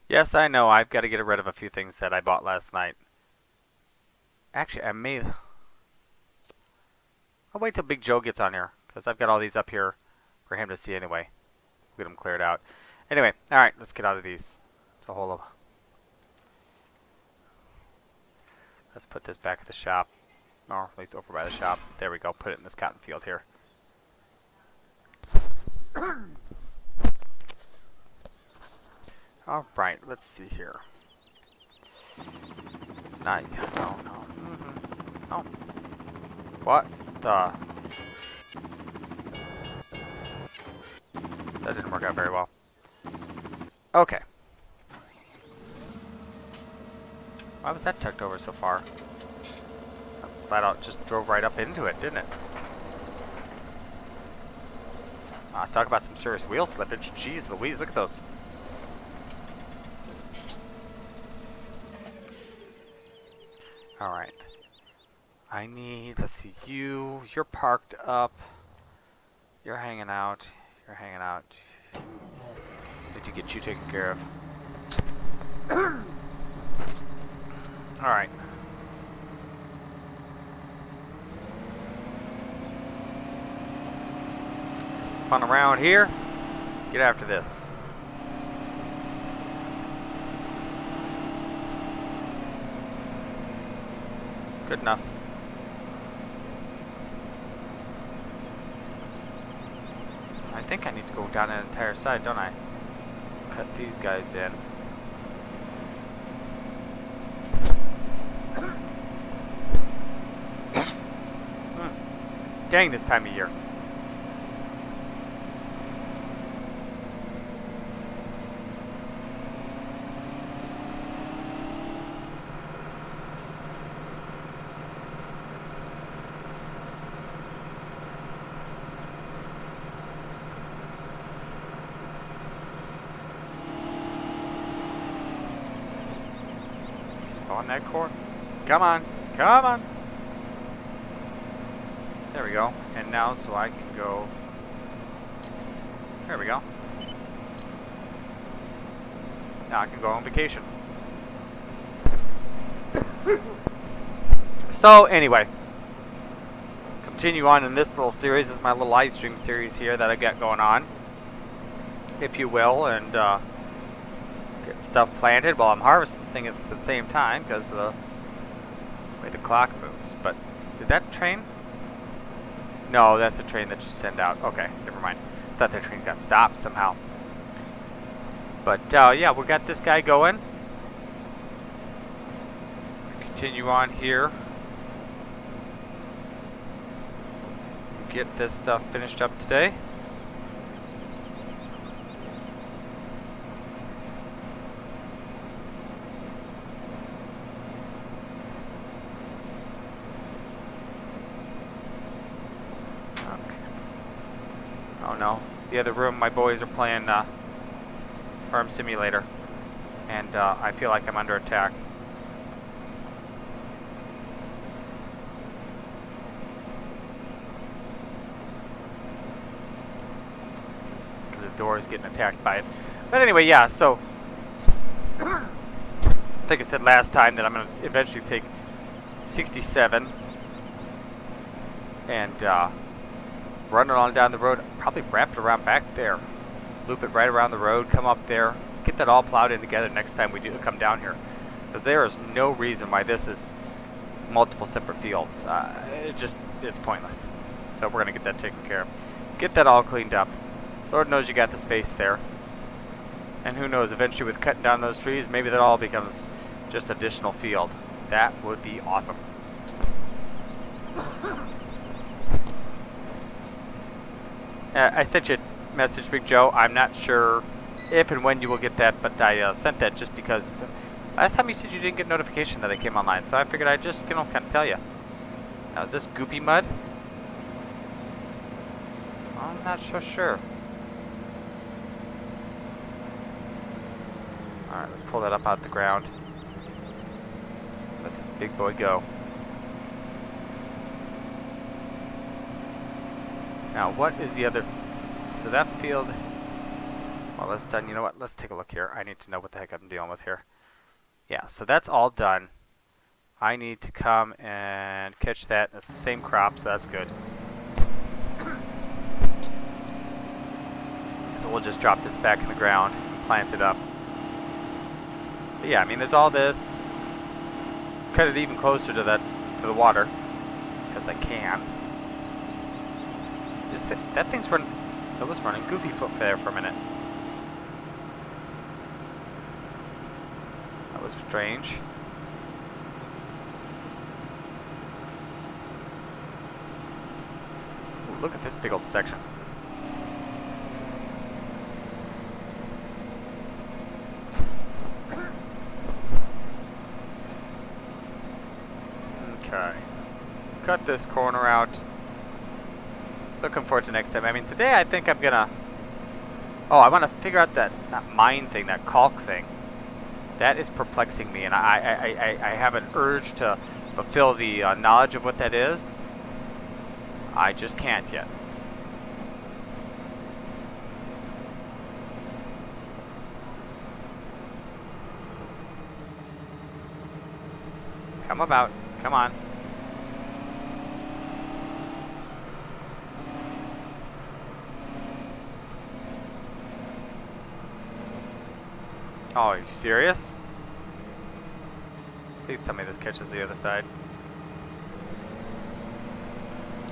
Yes, I know. I've got to get rid of a few things that I bought last night. Actually, I may... I'll wait till Big Joe gets on here, because I've got all these up here for him to see anyway. Get them cleared out. Anyway, alright, let's get out of these. It's a whole of... Let's put this back at the shop. Or at least over by the shop. There we go. Put it in this cotton field here. Alright, let's see here. Not yet. No, no. Oh. What the? That didn't work out very well. Okay. Why was that tucked over so far? Flat out just drove right up into it, didn't it? Talk about some serious wheel slippage. Jeez Louise, look at those. Alright. I need, let's see, you're parked up. You're hanging out. You're hanging out. Need to get you taken care of. Alright. Spun around here. Get after this. Good enough. I think I need to go down an entire side, don't I? Cut these guys in. Dang, this time of year. On that court. Come on. Come on. There we go. And now so I can go. There we go. Now I can go on vacation. So anyway. Continue on in this little series. This is my little live stream series here that I've got going on. If you will. And get stuff planted while I'm harvesting at the same time because of the way the clock moves. But did that train? No, that's the train that you send out. Okay, never mind. Thought that train got stopped somehow. But yeah, we got this guy going. Continue on here. Get this stuff finished up today. Oh no, the other room my boys are playing Farm Simulator, and I feel like I'm under attack. Because the door is getting attacked by it. But anyway, yeah, so I think I said last time that I'm going to eventually take 67 and run it on down the road, probably wrap it around back there, loop it right around the road, come up there, get that all plowed in together next time we do come down here. Because there is no reason why this is multiple separate fields. It's pointless. So we're going to get that taken care of. Get that all cleaned up. Lord knows you got the space there. And who knows, eventually with cutting down those trees, maybe that all becomes just additional field. That would be awesome. I sent you a message, Big Joe. I'm not sure if and when you will get that, but I sent that just because last time you said you didn't get notification that I came online, so I figured I'd just, kind of tell you. Now, is this goopy mud? I'm not so sure. Alright, let's pull that up out the ground. Let this big boy go. Now, what is the other... So that field... Well, that's done. You know what? Let's take a look here. I need to know what the heck I'm dealing with here. Yeah, so that's all done. I need to come and catch that. It's the same crop, so that's good. So we'll just drop this back in the ground, plant it up. But yeah, I mean, there's all this. Cut it even closer to the water, because I can. It's just that thing's running. That was running goofy foot there for a minute. That was strange. Ooh, look at this big old section. Okay. Cut this corner out. Looking forward to next time. I mean, today I think I'm gonna... Oh, I want to figure out that mine thing, that caulk thing. That is perplexing me, and I have an urge to fulfill the knowledge of what that is. I just can't yet. Come about. Come on. Oh, are you serious? Please tell me this catches the other side.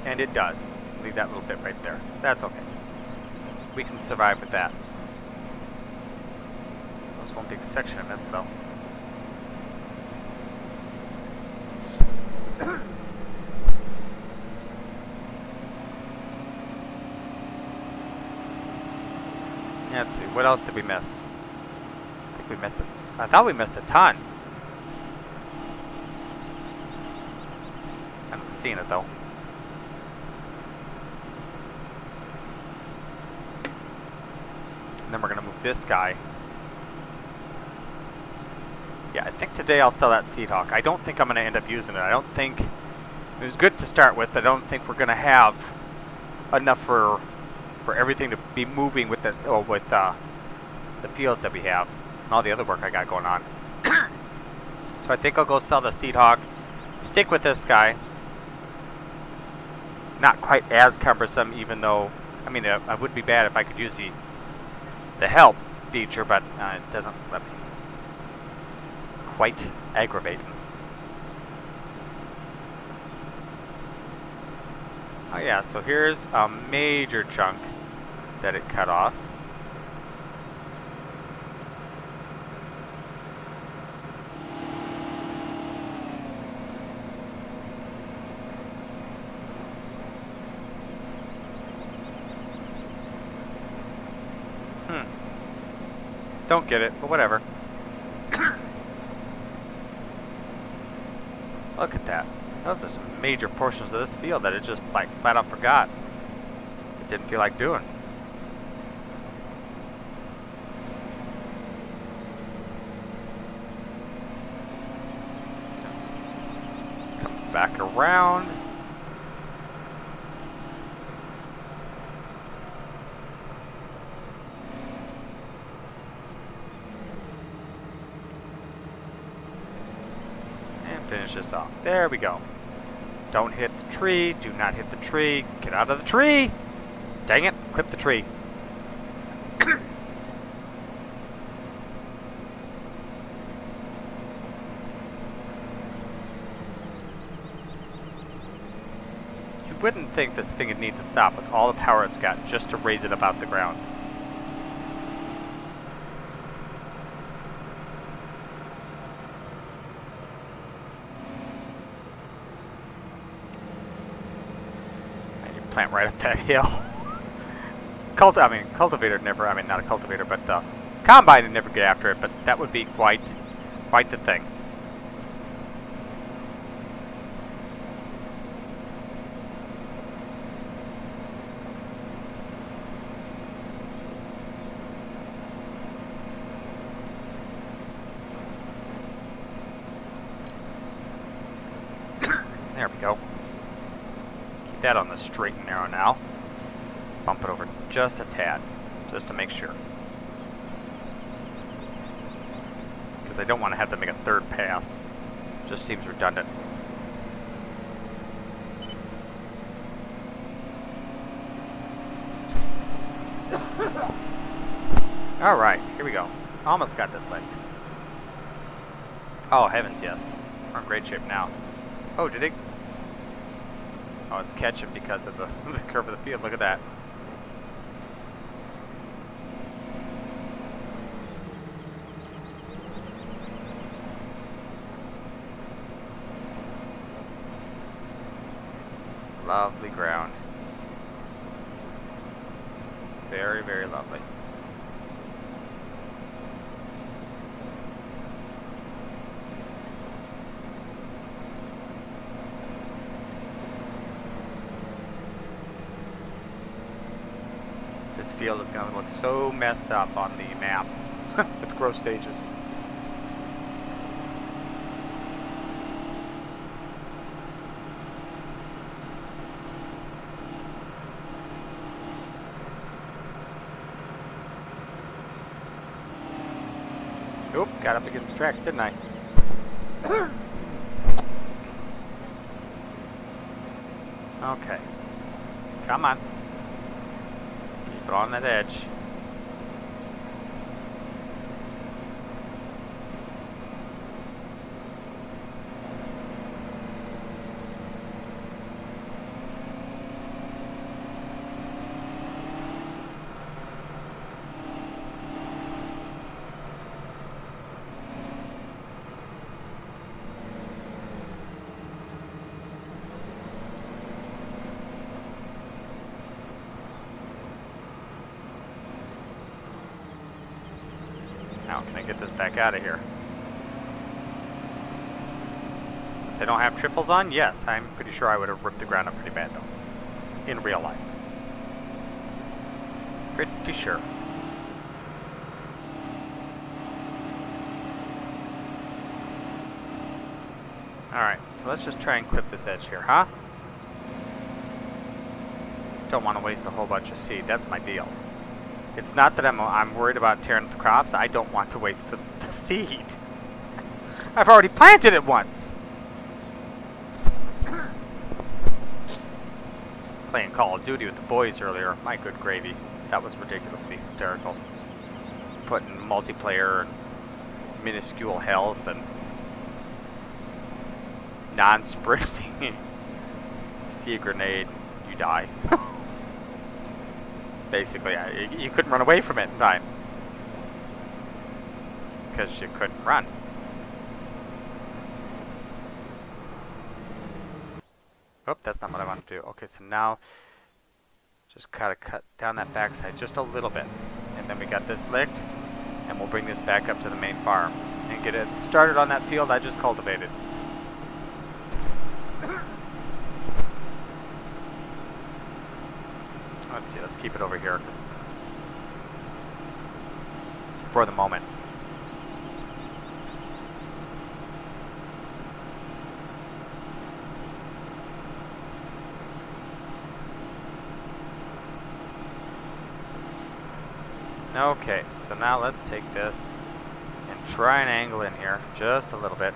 And it does. Leave that little bit right there. That's okay. We can survive with that. That was one big section I missed, though. Yeah, let's see. What else did we miss? I think we missed it. I thought we missed a ton. I haven't seen it though. And then we're gonna move this guy. Yeah, I think today I'll sell that Seedhawk. I don't think I'm gonna end up using it. I don't think it was good to start with, but I don't think we're gonna have enough for everything to be moving with the fields that we have and all the other work I got going on. So I think I'll go sell the Seedhawk. Stick with this guy. Not quite as cumbersome, even though I mean it would be bad if I could use the help feature, but it doesn't let me. Quite aggravating. Oh yeah, so here's a major chunk that it cut off. Don't get it, but whatever. Look at that. Those are some major portions of this field that it just like flat out forgot. It didn't feel like doing. Come back around. Finish this off. There we go. Don't hit the tree. Do not hit the tree. Get out of the tree. Dang it. Clip the tree. You wouldn't think this thing would need to stop with all the power it's got just to raise it about the ground. Plant right up that hill. Cultivator never, not a cultivator, but combine would never get after it, but that would be quite the thing. There we go. That on the straight and narrow now. Let's bump it over just a tad, just to make sure. because I don't want to have to make a third pass. Just seems redundant. Alright, here we go. Almost got this licked. Oh, heavens, yes. We're in great shape now. Oh, did it? Oh, it's catching because of the curve of the field. Look at that. Lovely ground. Very, very lovely. This field is going to look so messed up on the map with growth stages. Oop, got up against the tracks, didn't I? Okay. Come on. Keep it on that edge. Now, can I get this back out of here? Since I don't have triples on, yes, I'm pretty sure I would have ripped the ground up pretty bad, though. In real life. Pretty sure. Alright, so let's just try and clip this edge here, huh? Don't want to waste a whole bunch of seed, that's my deal. It's not that I'm worried about tearing up the crops. I don't want to waste the seed. I've already planted it once. Playing Call of Duty with the boys earlier. My good gravy. That was ridiculously hysterical. Putting multiplayer and minuscule health and non-sprinting. See a grenade, you die. Basically, you couldn't run away from it in time. Because you couldn't run. Oh, that's not what I want to do. Okay, so now, just kind of cut down that backside just a little bit. And then we got this licked, and we'll bring this back up to the main farm. And get it started on that field I just cultivated. Let's see, let's keep it over here for the moment. Okay, so now let's take this and try and angle in here just a little bit.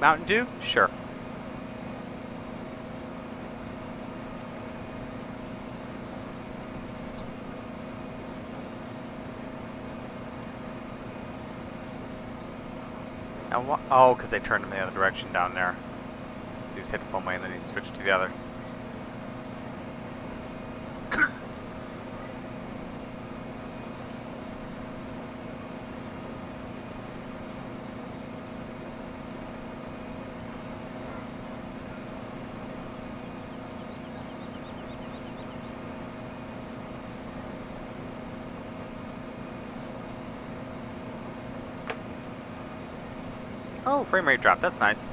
Mountain Dew? Sure. Now what? Oh, because they turned him the other direction down there. So he was headed one way and then he switched to the other. Oh, frame rate drop. That's nice.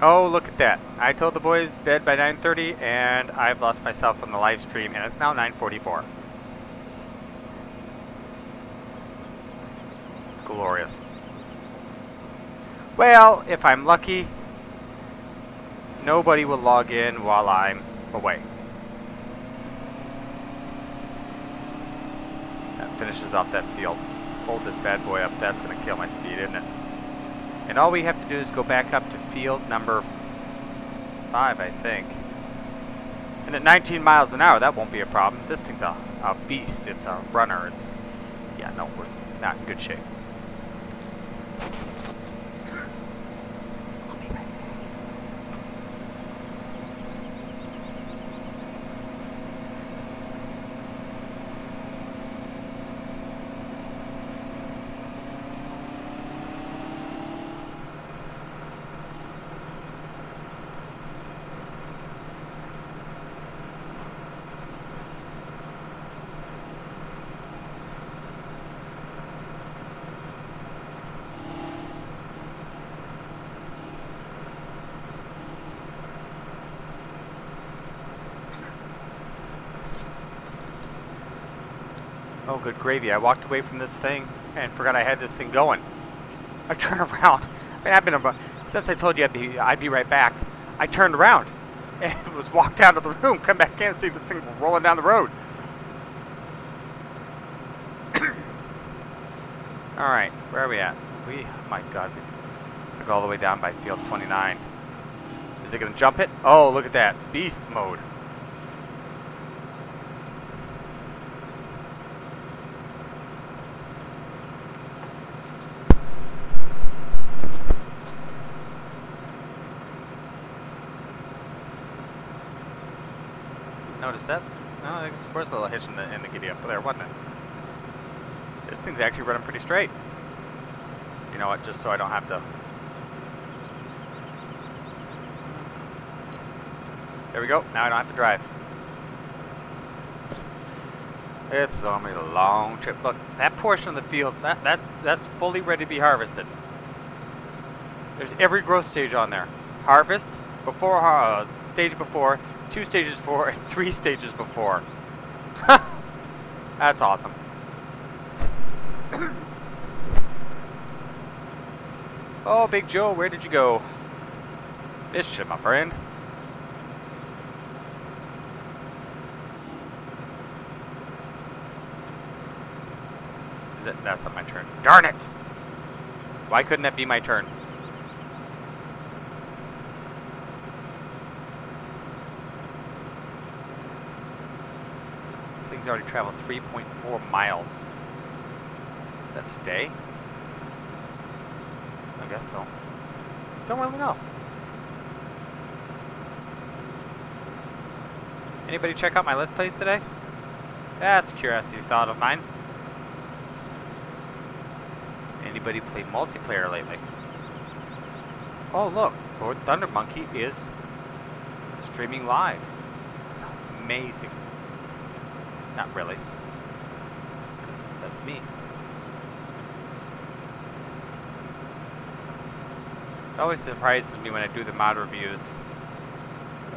Oh, look at that. I told the boys bed by 9:30, and I've lost myself on the live stream, and it's now 9:44. Glorious. Well, if I'm lucky, nobody will log in while I'm away. That finishes off that field. Hold this bad boy up. That's going to kill my speed, isn't it? And all we have to do is go back up to field number 5, I think. And at 19 miles an hour, that won't be a problem. This thing's a beast. It's a runner. It's, yeah, no, we're not in good shape. Oh, good gravy. I walked away from this thing and forgot I had this thing going. I turned around. I mean, I've been about, since I told you I'd be right back. I turned around and was walked out of the room, come back in and see this thing rolling down the road. Alright, where are we at? Oh my god, we go all the way down by field 29. Is it going to jump it? Oh, look at that. Beast mode. Notice that? No, there was a little hitch in the giddy up there, wasn't it? This thing's actually running pretty straight. You know what, just so I don't have to... There we go, now I don't have to drive. It's only a long trip. Look, that portion of the field, that's fully ready to be harvested. There's every growth stage on there. Harvest, before, stage before, 2 stages before, and 3 stages before. That's awesome. Oh, Big Joe, where did you go? Missed you, my friend. That's not my turn. Darn it! Why couldn't that be my turn? This thing's already traveled 3.4 miles. Is that today? I guess so. Don't really know. Anybody check out my Let's Plays today? That's a curiosity thought of mine. Anybody play multiplayer lately? Oh look, Lord Thunder Monkey is streaming live. That's amazing. Not really, because that's me. It always surprises me when I do the mod reviews.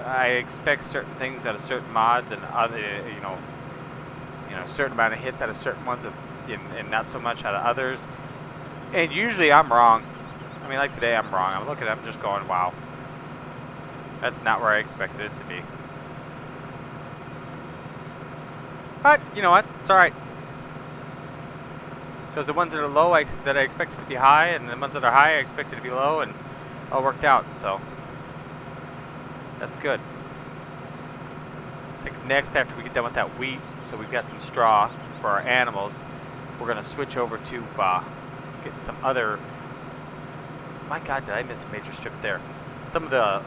I expect certain things out of certain mods and other, you know, a certain amount of hits out of certain ones, and not so much out of others. And usually I'm wrong. I mean, like today I'm wrong. I'm looking, I'm just going, wow. That's not where I expected it to be. But, you know what? It's alright. Because the ones that are low, that I expected to be high, and the ones that are high, I expected to be low, and all worked out, so. That's good. I think next, after we get done with that wheat, so we've got some straw for our animals, we're going to switch over to get some other... My god, did I miss a major strip there? Some of the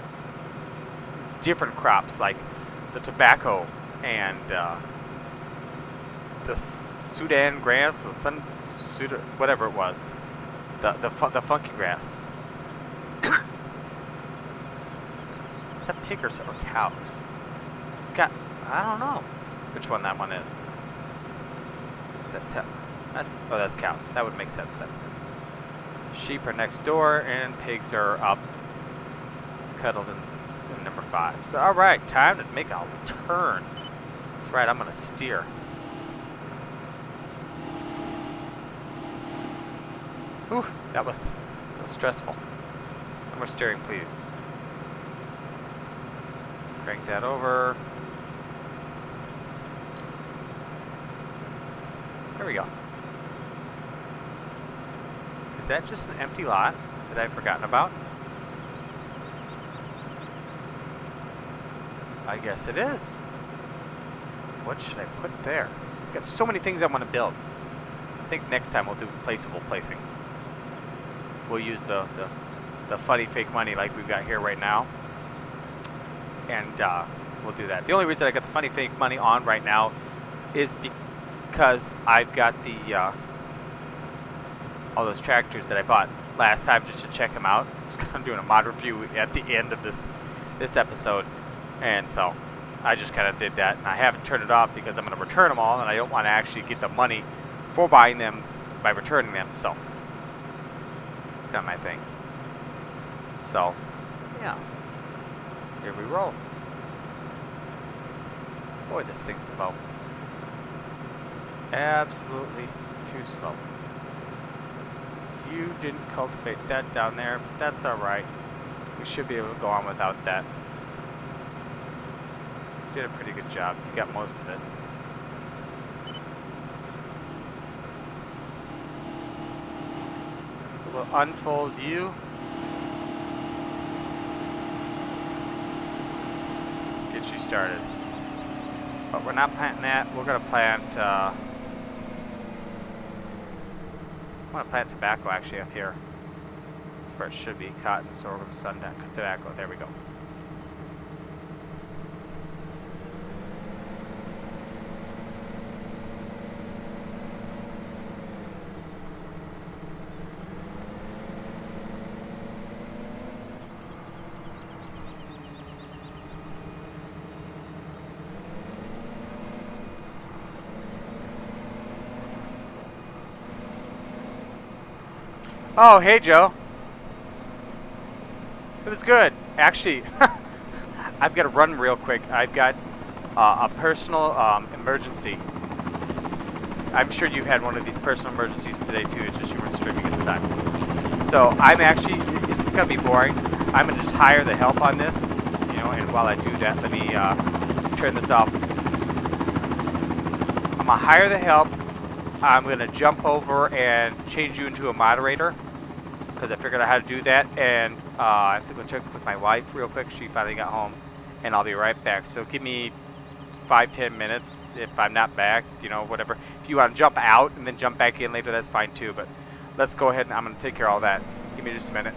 different crops, like the tobacco and the Sudan grass, or whatever it was, the funky grass. Is that pig or cows? It's got, I don't know which one that one is. That's cows. That would make sense then. Sheep are next door, and pigs are up, cuddled in number 5. So, all right, time to make a turn. That's right, I'm gonna steer. Whew, that was stressful. More steering, please. Crank that over. There we go. Is that just an empty lot that I've forgotten about? I guess it is. What should I put there? I've got so many things I want to build. I think next time we'll do placeable placing. We'll use the funny fake money like we've got here right now. And we'll do that. The only reason I got the funny fake money on right now is because I've got the all those tractors that I bought last time just to check them out. I was kind of doing a mod review at the end of this episode, and so I just kind of did that. And I haven't turned it off because I'm going to return them all, and I don't want to actually get the money for buying them by returning them. So not my thing. So yeah, here we roll. Boy, this thing's slow. Absolutely too slow. You didn't cultivate that down there, but that's alright. We should be able to go on without that. Did a pretty good job. You got most of it. So we'll unfold you. Get you started. But we're not planting that. We're going to plant, I want to plant tobacco actually up here. That's where it should be. Cotton, sorghum, sundown, tobacco. There we go. Oh, hey, Joe. It was good. Actually, I've got to run real quick. I've got a personal emergency. I'm sure you had one of these personal emergencies today, too. It's just you weren't streaming at the time. So I'm actually, it's going to be boring. I'm going to just hire the help on this, you know, and while I do that, let me turn this off. I'm going to hire the help. I'm going to jump over and change you into a moderator, because I figured out how to do that, and I have to go check with my wife real quick. She finally got home, and I'll be right back. So give me 5-10 minutes. If I'm not back, you know, whatever. If you want to jump out and then jump back in later, that's fine too, but let's go ahead and I'm going to take care of all that. Give me just a minute.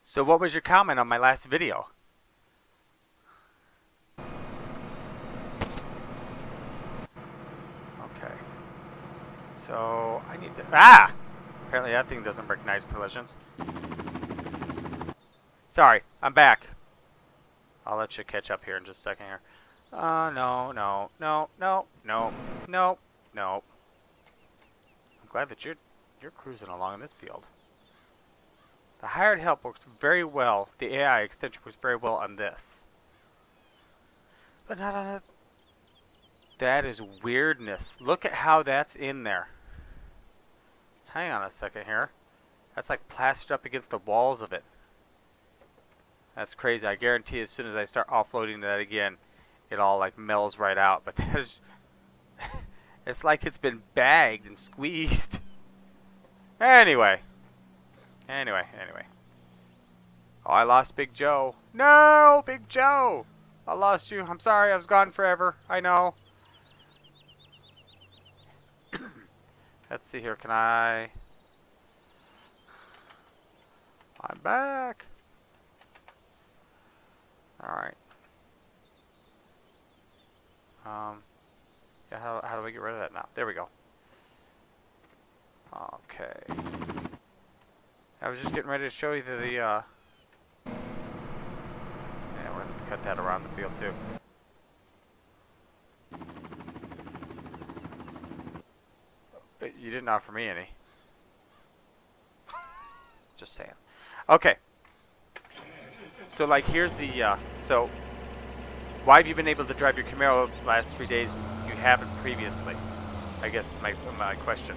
So what was your comment on my last video? Okay. So I need to... Ah! Apparently that thing doesn't recognize collisions. Sorry, I'm back. I'll let you catch up here in just a second here. No. I'm glad that you're cruising along in this field. The hired help works very well. The AI extension works very well on this. But not on it. That is weirdness. Look at how that's in there. Hang on a second here. That's like plastered up against the walls of it. That's crazy. I guarantee as soon as I start offloading that again, it all like melts right out. But that is... it's like it's been bagged and squeezed. Anyway. Oh, I lost Big Joe. No, Big Joe! I lost you. I'm sorry, I was gone forever. I know. Let's see here. Can I... I'm back. Alright. Yeah, how do we get rid of that now? There we go. Okay. I was just getting ready to show you the yeah, we're going to cut that around the field too. But you didn't offer me any. Just saying. Okay. So like here's the so why have you been able to drive your Camaro the last 3 days you haven't previously? I guess is my question.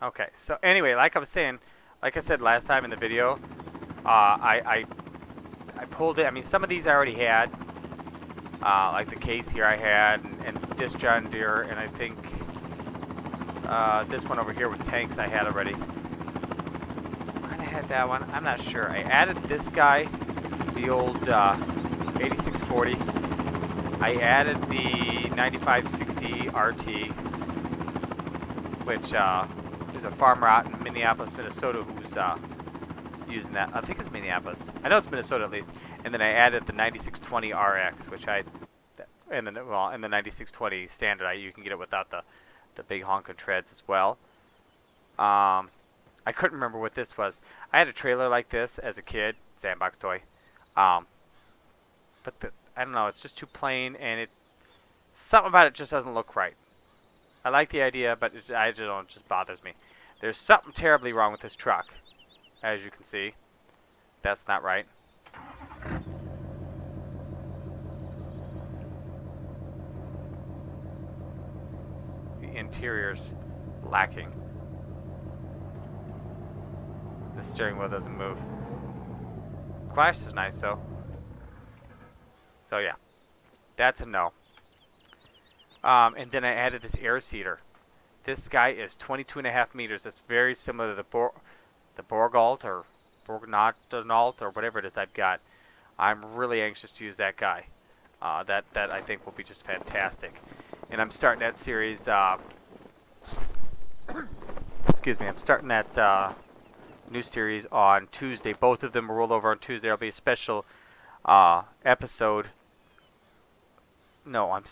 Okay, so anyway, like I was saying, like I said last time in the video, I pulled it. I mean, some of these I already had, like the case here I had, and this John Deere, and I think this one over here with tanks I had already. I had that one. I'm not sure. I added this guy, the old 8640. I added the 9560 RT, which is a farmer out in Minneapolis, Minnesota, who's using that. I think it's Minneapolis. I know it's Minnesota at least. And then I added the 9620 RX, which and the 9620 standard. You can get it without the big honking treads as well. I couldn't remember what this was. I had a trailer like this as a kid, sandbox toy. But I don't know. It's just too plain, and something about it just doesn't look right. I like the idea, but it just bothers me. There's something terribly wrong with this truck, as you can see. That's not right. The interior's lacking. The steering wheel doesn't move. Flash is nice though. So yeah, that's a no. And then I added this air seeder. This guy is 22.5 meters. It's very similar to the Borgalt or Borgnaut or whatever it is I've got. I'm really anxious to use that guy. That I think will be just fantastic. And I'm starting that series. Excuse me. I'm starting that new series on Tuesday. Both of them will roll over on Tuesday. There'll be a special episode. No, I'm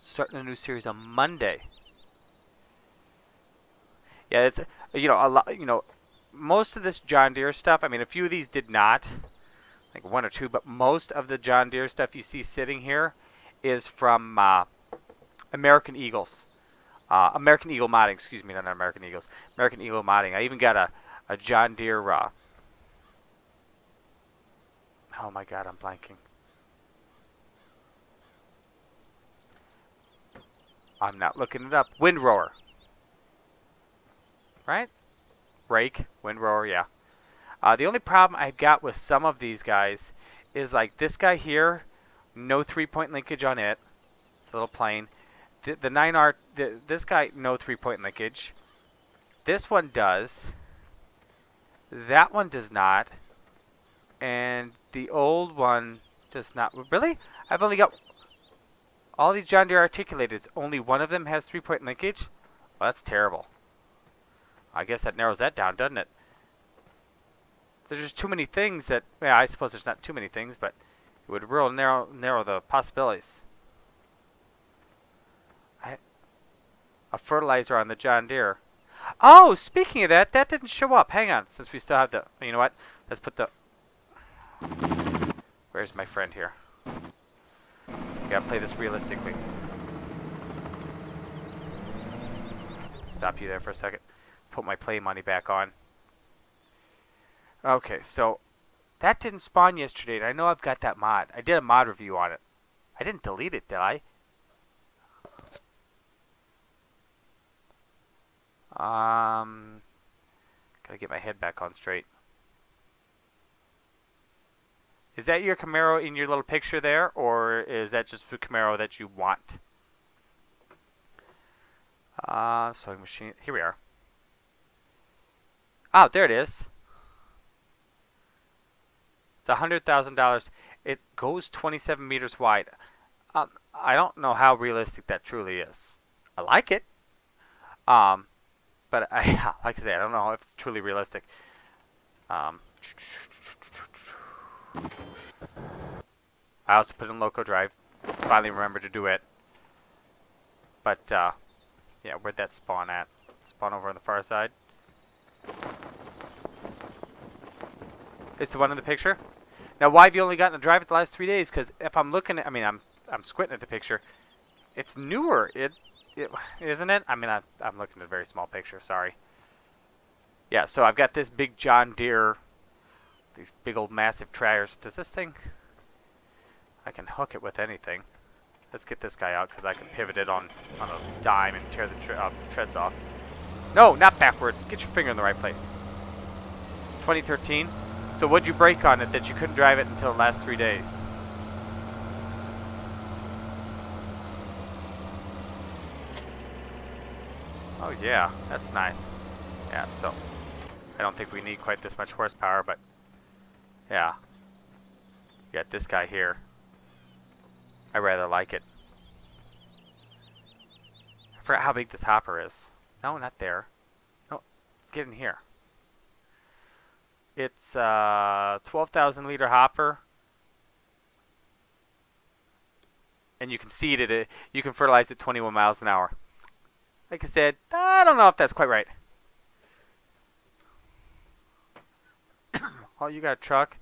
starting a new series on Monday. Yeah, it's a lot. Most of this John Deere stuff. I mean, a few of these did not, like one or two, but most of the John Deere stuff you see sitting here is from American Eagles, American Eagle Modding. Excuse me, not American Eagles. American Eagle Modding. I even got a John Deere. Oh my God, I'm blanking. I'm not looking it up. Windrower. Right? Rake, windrower, yeah. The only problem I've got with some of these guys is like this guy here, no 3-point linkage on it. It's a little plain. The 9R, this guy, no 3-point linkage. This one does. That one does not. And the old one does not. Really? I've only got all these John Deere articulateds. Only one of them has 3-point linkage? Well, that's terrible. I guess that narrows that down, doesn't it? There's just too many things that, yeah, I suppose there's not too many things, but it would real narrow the possibilities. A fertilizer on the John Deere. Oh, speaking of that, that didn't show up. Hang on, since we still have the, you know what? Let's put the, where's my friend here? Gotta play this realistically. Stop you there for a second. Put my play money back on. Okay, so that didn't spawn yesterday, and I know I've got that mod. I did a mod review on it. I didn't delete it, did I? Gotta get my head back on straight. Is that your Camaro in your little picture there, or is that just the Camaro that you want? Sewing machine. Here we are. Oh, there it is. It's $100,000. It goes 27 meters wide. I don't know how realistic that truly is. I like it. But like I said, I don't know if it's truly realistic. I also put in Loco Drive. Finally remembered to do it. But, yeah, where'd that spawn at? Spawn over on the far side. It's the one in the picture? Now, why have you only gotten to drive it the last 3 days? Because if I'm looking at, I mean, I'm squinting at the picture. It's newer. Isn't it? I mean, I'm looking at a very small picture. Sorry. Yeah, so I've got this big John Deere, these big old massive trailers. Does this thing? I can hook it with anything. Let's get this guy out because I can pivot it on a dime and tear the treads off. No, not backwards. Get your finger in the right place. 2013. So what'd you break on it that you couldn't drive it until the last 3 days? Oh yeah, that's nice. Yeah, so I don't think we need quite this much horsepower, but yeah. You got this guy here. I rather like it. I forgot how big this hopper is. No, not there. No, get in here. It's a 12,000 liter hopper. And you can seed it, you can fertilize it 21 miles an hour. Like I said, I don't know if that's quite right. Oh, you got a truck.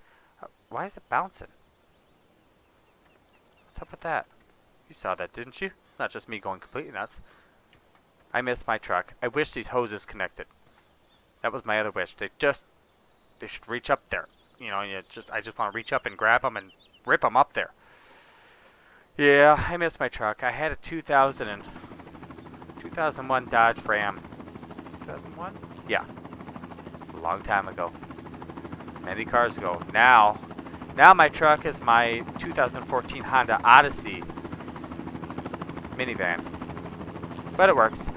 Why is it bouncing? What's up with that? You saw that, didn't you? It's not just me going completely nuts. I missed my truck. I wish these hoses connected. That was my other wish. They should reach up there. You know, I just want to reach up and grab them and rip them up there. Yeah, I missed my truck. I had a 2001 Dodge Ram. 2001? Yeah. It's a long time ago. Many cars ago. Now my truck is my 2014 Honda Odyssey minivan. But it works.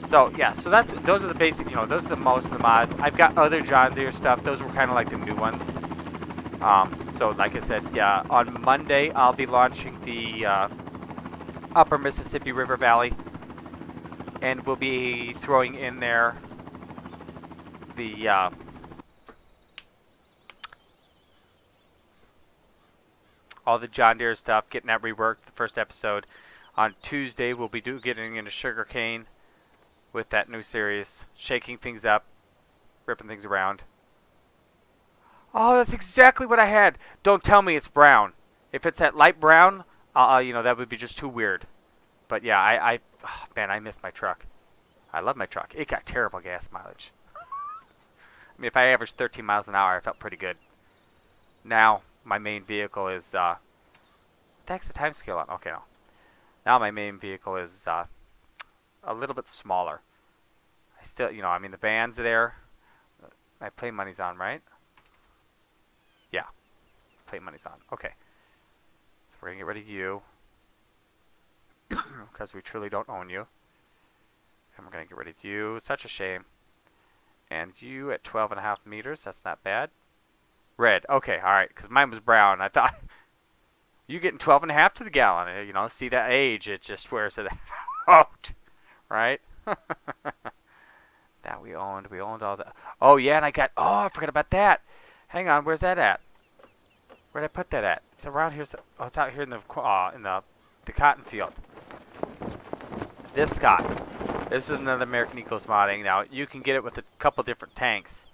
So yeah, so those are the basic, you know, those are the most of the mods. I've got other John Deere stuff. Those were kind of like the new ones. So like I said, yeah, on Monday I'll be launching the Upper Mississippi River Valley, and we'll be throwing in there the all the John Deere stuff, getting that reworked. The first episode on Tuesday we'll be getting into sugarcane with that new series, shaking things up, ripping things around. Oh, that's exactly what I had. Don't tell me it's brown. If it's that light brown, you know, that would be just too weird. But yeah, oh, man, I missed my truck. I love my truck. It got terrible gas mileage. I mean, if I averaged 13 miles an hour, I felt pretty good. Now, my main vehicle is, thanks the time scale on. Okay, no. Now my main vehicle is, a little bit smaller. I still, you know, I mean, the band's there. My play money's on, right? Yeah. Play money's on. Okay. So we're going to get rid of you. Because we truly don't own you. And we're going to get rid of you. Such a shame. And you at 12.5 meters. That's not bad. Red. Okay, all right. Because mine was brown. I thought you getting 12.5 to the gallon. You know, see that age? It just wears it out, right? That we owned. We owned all that. Oh yeah, and I got. Oh, I forgot about that. Hang on. Where's that at? Where'd I put that at? It's around here. Oh, it's out here in the cotton field. This guy. This is another American Ecos modding. Now you can get it with a couple different tanks.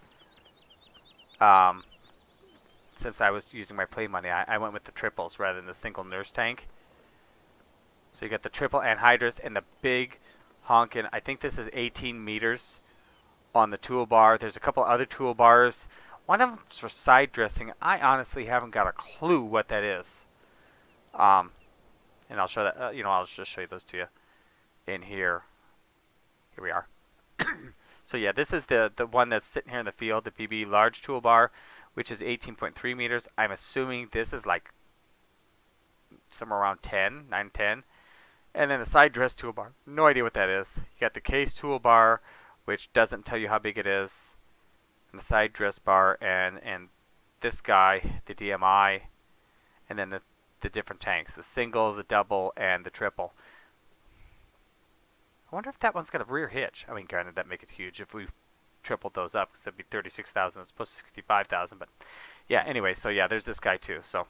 Since I was using my play money, I went with the triples rather than the single nurse tank. So you got the triple anhydrous and the big honkin'. I think this is 18 meters on the toolbar. There's a couple other toolbars. One of them's for side dressing. I honestly haven't got a clue what that is. And I'll show that. You know, I'll just show you those to you in here. Here we are. So yeah, this is the one that's sitting here in the field, the PB large toolbar, which is 18.3 meters. I'm assuming this is like somewhere around 9, 10. And then the side dress toolbar. No idea what that is. You got the case toolbar, which doesn't tell you how big it is. And the side dress bar, and this guy, the DMI, and then the different tanks, the single, the double, and the triple. I wonder if that one's got a rear hitch. I mean, granted, that'd make it huge if we tripled those up, because it'd be 36,000 as opposed to 65,000. But yeah, anyway, so yeah, there's this guy too. So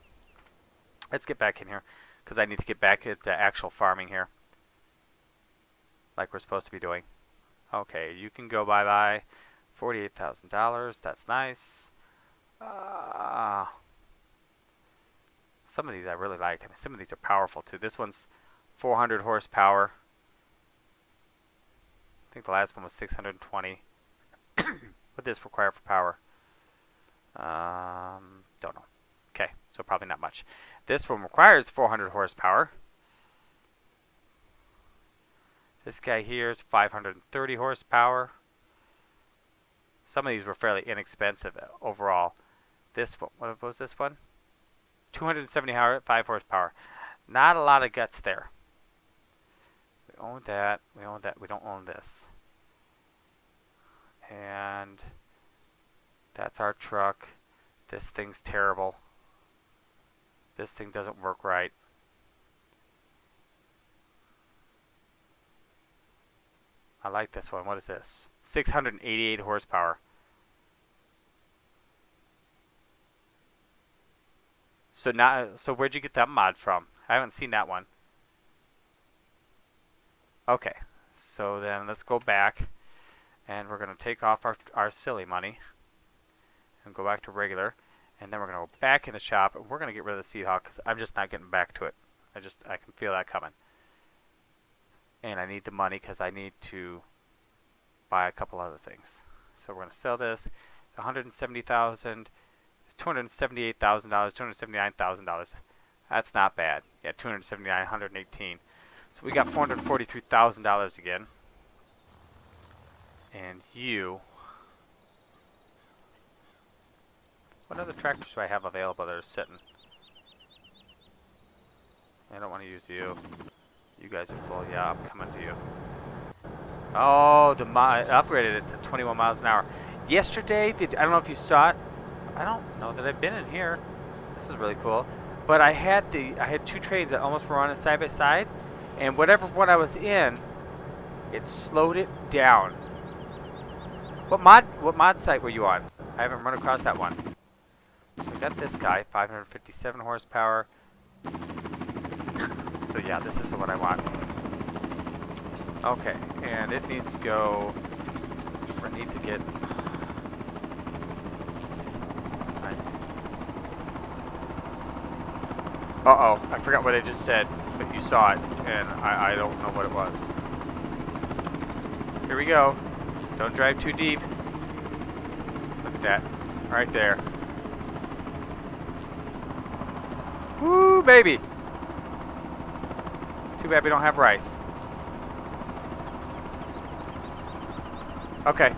let's get back in here, because I need to get back into actual farming here, like we're supposed to be doing. Okay, you can go bye-bye. $48,000. That's nice. Some of these I really liked. I mean, some of these are powerful too. This one's 400 horsepower. I think the last one was 620. What does this require for power? Don't know. Okay, so probably not much. This one requires 400 horsepower. This guy here is 530 horsepower. Some of these were fairly inexpensive overall. This one, what was this one? 275 horsepower. Not a lot of guts there. We own that. We own that. We don't own this. And that's our truck. This thing's terrible. This thing doesn't work right. I like this one. What is this? 688 horsepower. So where'd you get that mod from? I haven't seen that one. Okay, so then let's go back, and we're going to take off our silly money and go back to regular, and then we're going to go back in the shop, and we're going to get rid of the Seed Hawk because I'm just not getting back to it. I can feel that coming. And I need the money because I need to buy a couple other things. So we're going to sell this. It's $170,000. It's $278,000. $279,000. That's not bad. Yeah, $279,000, $118,000. So we got $443,000 again. And you. What other tractors do I have available that are sitting? I don't want to use you. You guys are full. Yeah, I'm coming to you. Oh, I upgraded it to 21 miles an hour. Yesterday, I don't know if you saw it. I don't know that I've been in here. This is really cool. But I had two trains that almost were running side by side, and whatever one I was in, it slowed it down. What mod site were you on? I haven't run across that one. So we got this guy, 557 horsepower. So yeah, this is the one I want. Okay, and it needs to go. I need to get. Uh-oh, I forgot what I just said, but you saw it, and I don't know what it was. Here we go. Don't drive too deep. Look at that, right there. Woo, baby! Too bad we don't have rice. Okay.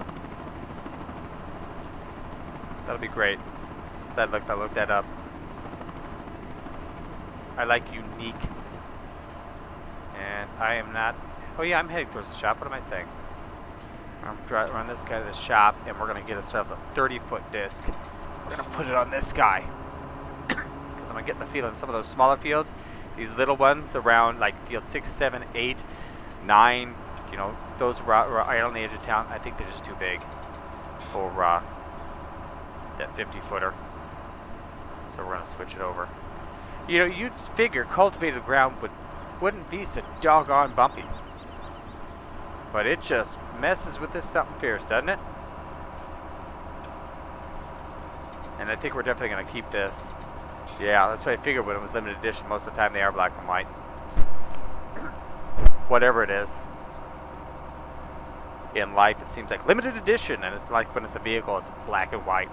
That'll be great. So I looked that up. I like unique. And I am not... Oh yeah, I'm heading towards the shop. What am I saying? I'm run this guy to the shop, and we're gonna get ourselves a 30-foot disc. We're gonna put it on this guy. Because I'm getting the feeling some of those smaller fields, these little ones around like field 6, 7, 8, 9, you know, those right on the edge of town, I think they're just too big for that 50-footer. So we're gonna switch it over. You know, you'd figure cultivated ground wouldn't be so doggone bumpy. But it just messes with this something fierce, doesn't it? And I think we're definitely going to keep this. Yeah, that's what I figured when it was limited edition. Most of the time they are black and white. Whatever it is. In life, it seems like limited edition, and it's like when it's a vehicle, it's black and white.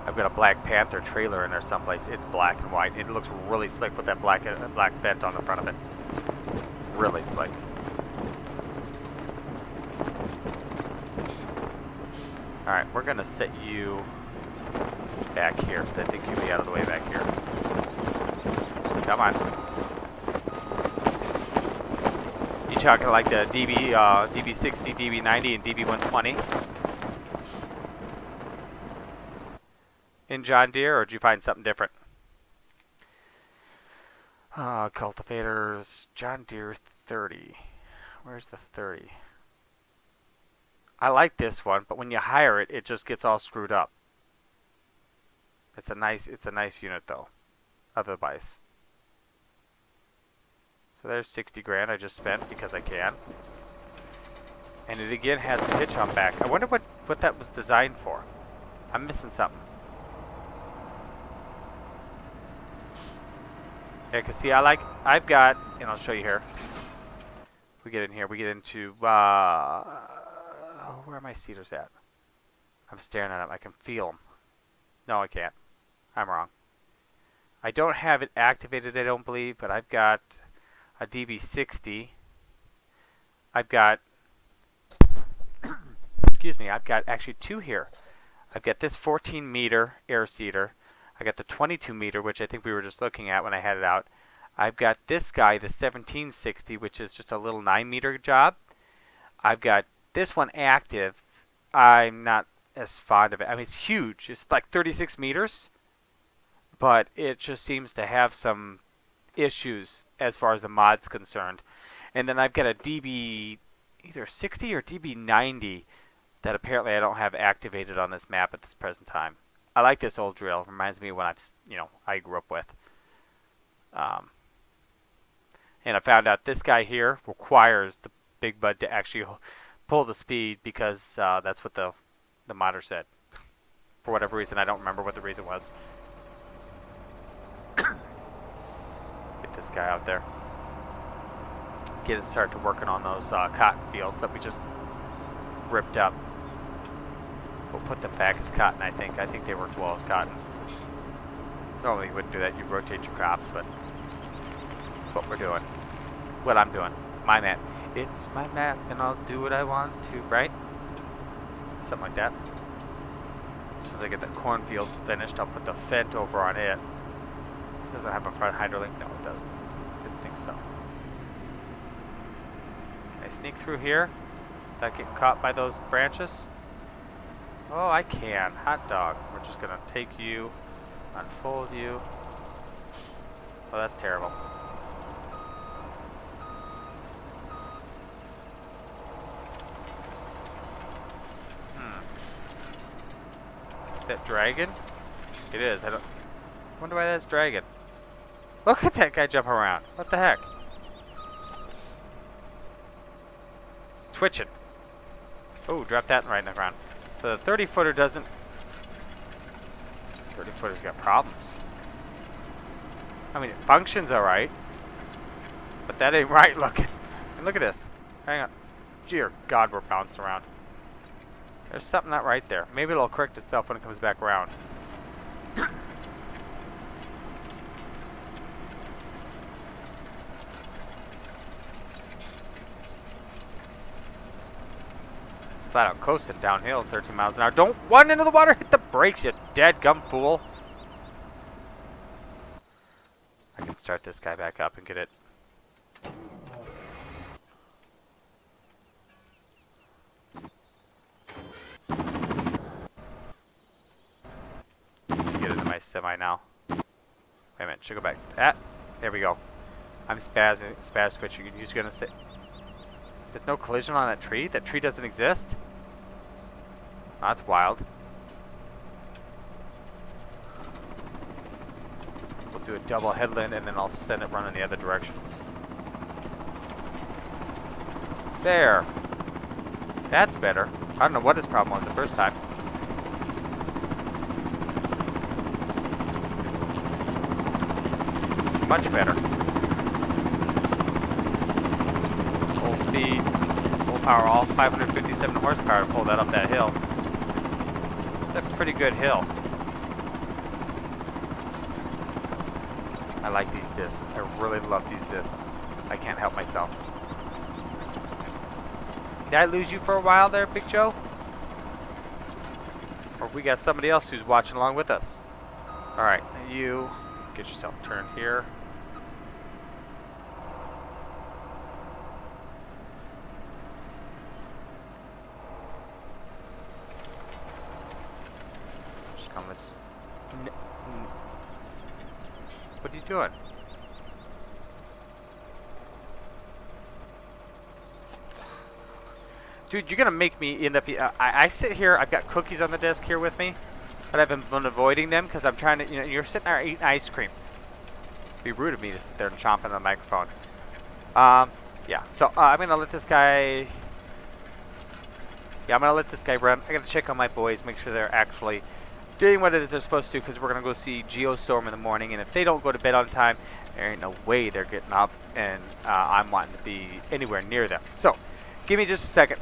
I've got a Black Panther trailer in there someplace. It's black and white. It looks really slick with that black vent on the front of it. Really slick. Alright, we're going to set you back here, because I think you'll be out of the way back here. Come on. You talking like the DB60, DB90, and DB120? In John Deere, or did you find something different? Cultivators, John Deere 30. Where's the 30? I like this one, but when you hire it, it just gets all screwed up. It's a nice unit though, otherwise. So there's 60 grand I just spent because I can. And it again has a hitch on back. I wonder what that was designed for. I'm missing something. Yeah, cause see, I've got, and I'll show you here. We get in here, we get into, where are my cedars at? I'm staring at them, I can feel them. No, I can't. I'm wrong. I don't have it activated, I don't believe, but I've got a DB60. I've got, excuse me, I've got actually two here. I've got this 14 meter air seeder. I got the 22 meter, which I think we were just looking at when I had it out. I've got this guy, the 1760, which is just a little 9 meter job. I've got this one active. I'm not as fond of it. I mean, it's huge. It's like 36 meters. But it just seems to have some issues as far as the mod's concerned. And then I've got a DB either 60 or DB 90 that apparently I don't have activated on this map at this present time. I like this old drill. It reminds me of when I grew up with. And I found out this guy here requires the Big Bud to actually pull the speed because that's what the modder said. For whatever reason, I don't remember what the reason was. Get this guy out there. Get it started working on those cotton fields that we just ripped up. We'll put them back as cotton, I think. I think they work well as cotton. Normally you wouldn't do that. You rotate your crops, but that's what we're doing. What I'm doing. It's my map. It's my map, and I'll do what I want to, right? Something like that. As soon as I get that cornfield finished, I'll put the Fendt over on it. This doesn't have a front hydralink. No, it doesn't. Didn't think so. Can I sneak through here? Did I get caught by those branches? Oh, I can. Hot dog. We're just going to take you, unfold you. Oh, that's terrible. Is that dragon? It is. I wonder why that's dragon. Look at that guy jump around. What the heck? It's twitching. Oh, drop that right in the ground. So the 30-footer doesn't... 30-footer's got problems. I mean, it functions alright. But that ain't right looking. And look at this. Hang on. Dear God, we're bouncing around. There's something not right there. Maybe it'll correct itself when it comes back around. It's flat out coasting downhill 13 miles an hour. Don't run into the water! Hit the brakes, you dead gum fool! I can start this guy back up and get it semi now. Wait a minute, should go back. Ah, there we go. I'm spaz switching. You're just gonna say there's no collision on that tree? That tree doesn't exist? Oh, that's wild. We'll do a double headland and then I'll send it running the other direction. There. That's better. I don't know what his problem was the first time. It's much better. Full speed, full power, all 557 horsepower to pull that up that hill. That's a pretty good hill. I like these discs. I really love these discs. I can't help myself. Did I lose you for a while there, Big Joe? Or we got somebody else who's watching along with us. Alright, you get yourself turned here. Just come with. What are you doing? Dude, you're gonna make me end up. I sit here. I've got cookies on the desk here with me, but I've been avoiding them because I'm trying to. You know, you're sitting there eating ice cream. It'd be rude of me to sit there and chomp on the microphone. Yeah. So I'm gonna let this guy. Yeah, I'm gonna let this guy run. I gotta check on my boys, make sure they're actually doing what it is they're supposed to do, because we're gonna go see Geostorm in the morning, and if they don't go to bed on time, there ain't no way they're getting up, and I'm wanting to be anywhere near them. So, give me just a second.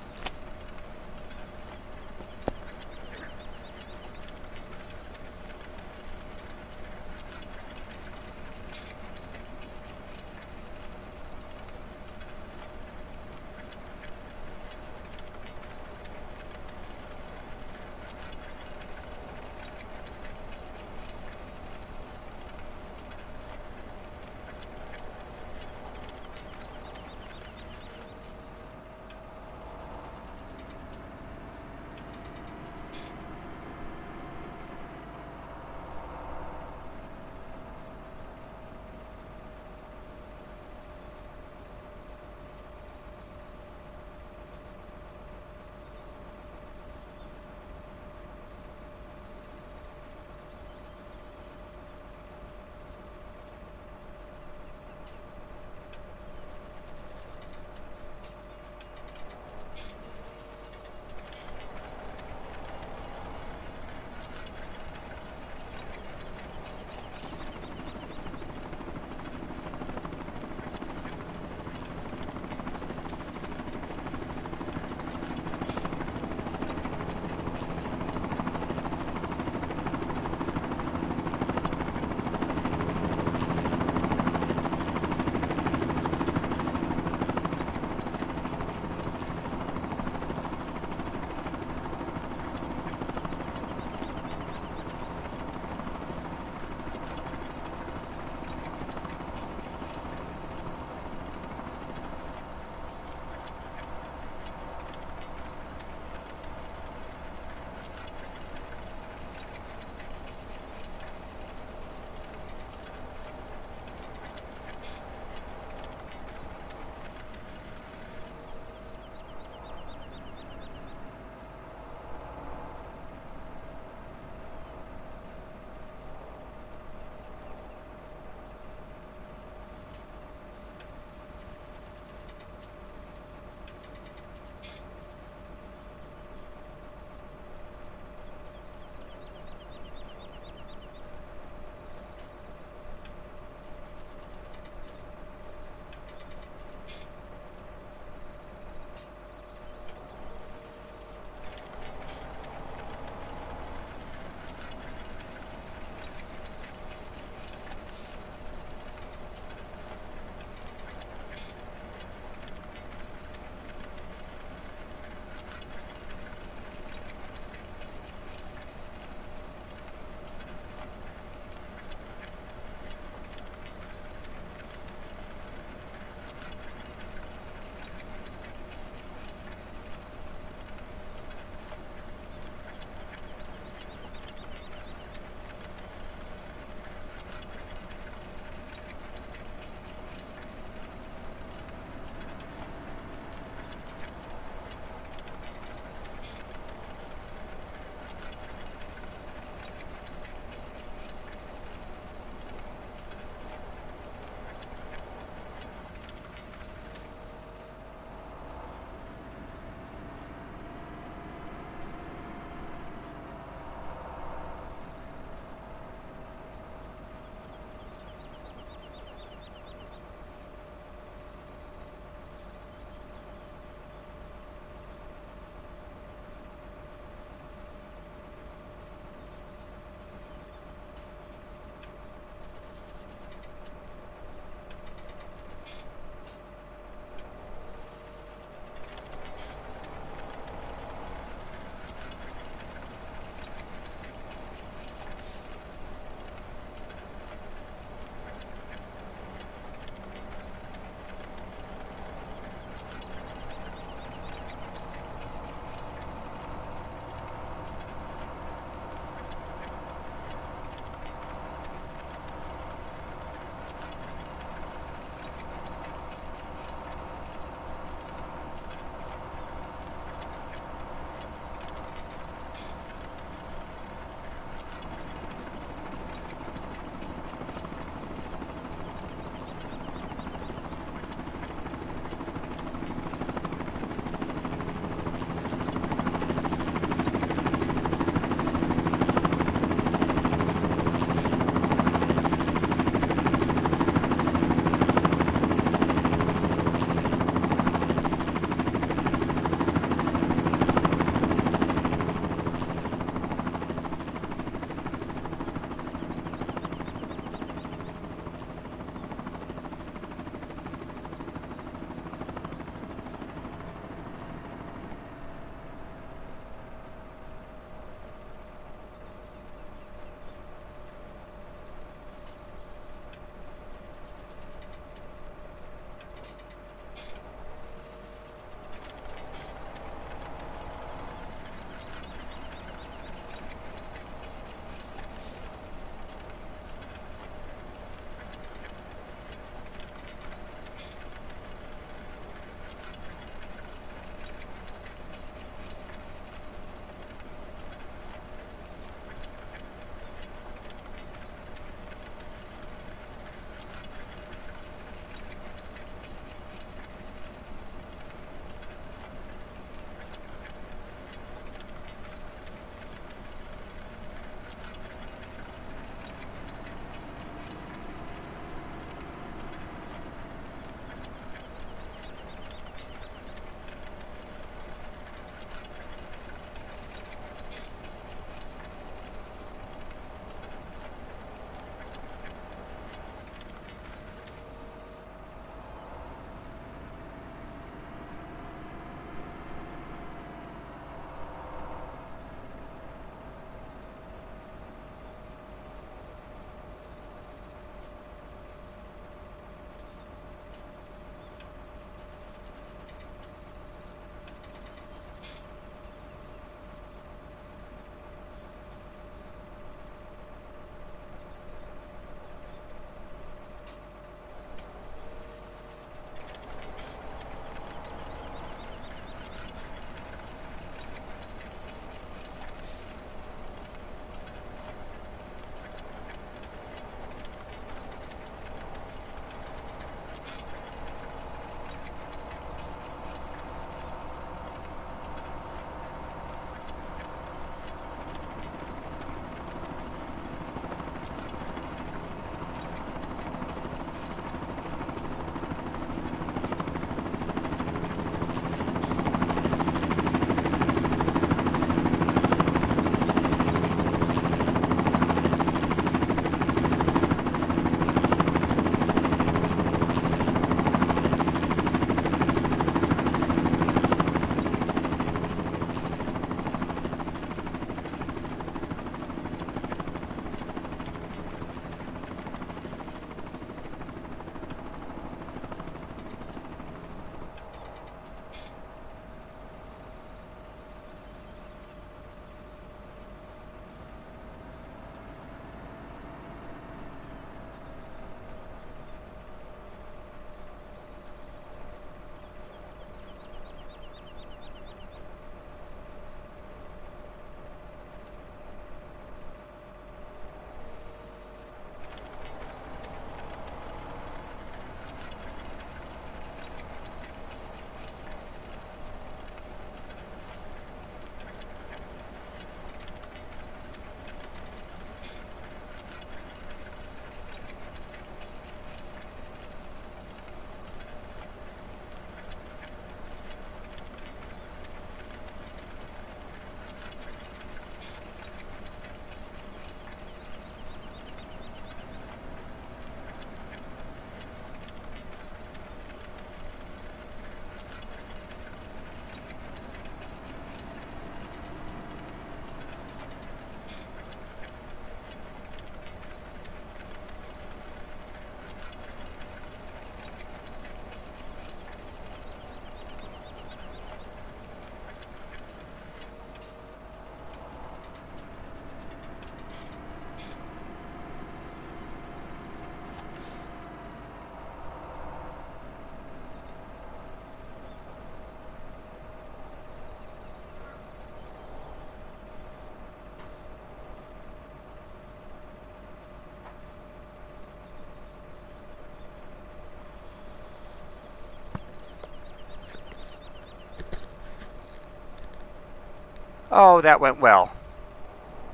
Oh, that went well.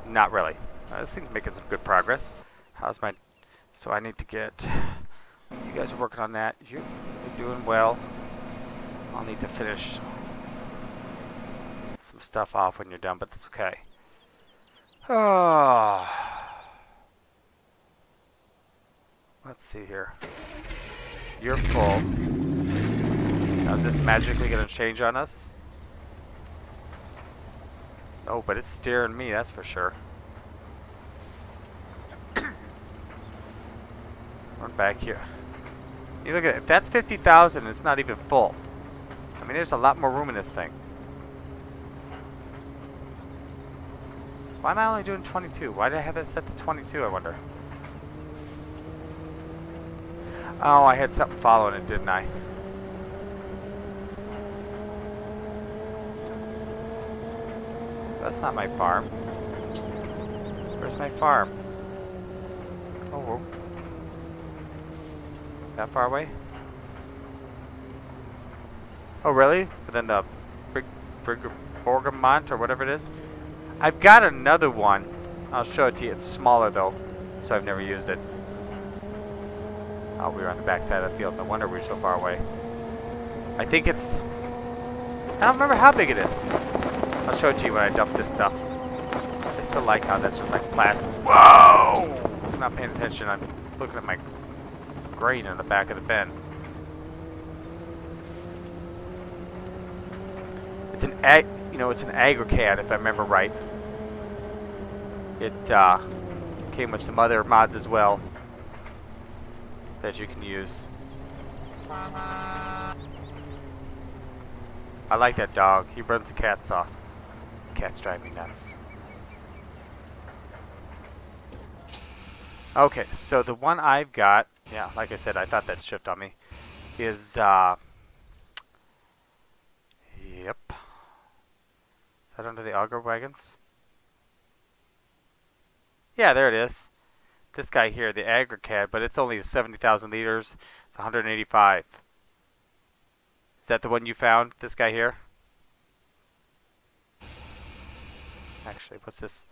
Not really. This thing's making some good progress. How's my... So I need to get... You guys are working on that. You're doing well. I'll need to finish some stuff off when you're done, but that's okay. Oh. Let's see here. You're full. Now is this magically going to change on us? Oh, but it's steering me, that's for sure. Run back here. You look at it, that's 50,000, it's not even full. I mean, there's a lot more room in this thing. Why am I only doing 22? Why did I have that set to 22, I wonder? Oh, I had something following it, didn't I? That's not my farm. Where's my farm? Oh, whoa. That far away? Oh, really? But then the Borgamont or whatever it is? I've got another one. I'll show it to you. It's smaller though, so I've never used it. Oh, we were on the back side of the field. No wonder we're so far away. I think it's... I don't remember how big it is. I'll show it to you when I dump this stuff. I still like how that's just like plastic. Whoa! I'm not paying attention. I'm looking at my grain in the back of the bin. It's an it's an AgriCAD if I remember right. It came with some other mods as well that you can use. I like that dog. He runs the cats off. Cats drive me nuts. Okay, so the one I've got, yeah, like I said, I thought that'd shift on me, is, yep. Is that under the auger wagons? Yeah, there it is. This guy here, the AgriCAD, but it's only 70,000 liters. It's 185. Is that the one you found? This guy here? Actually, what's this?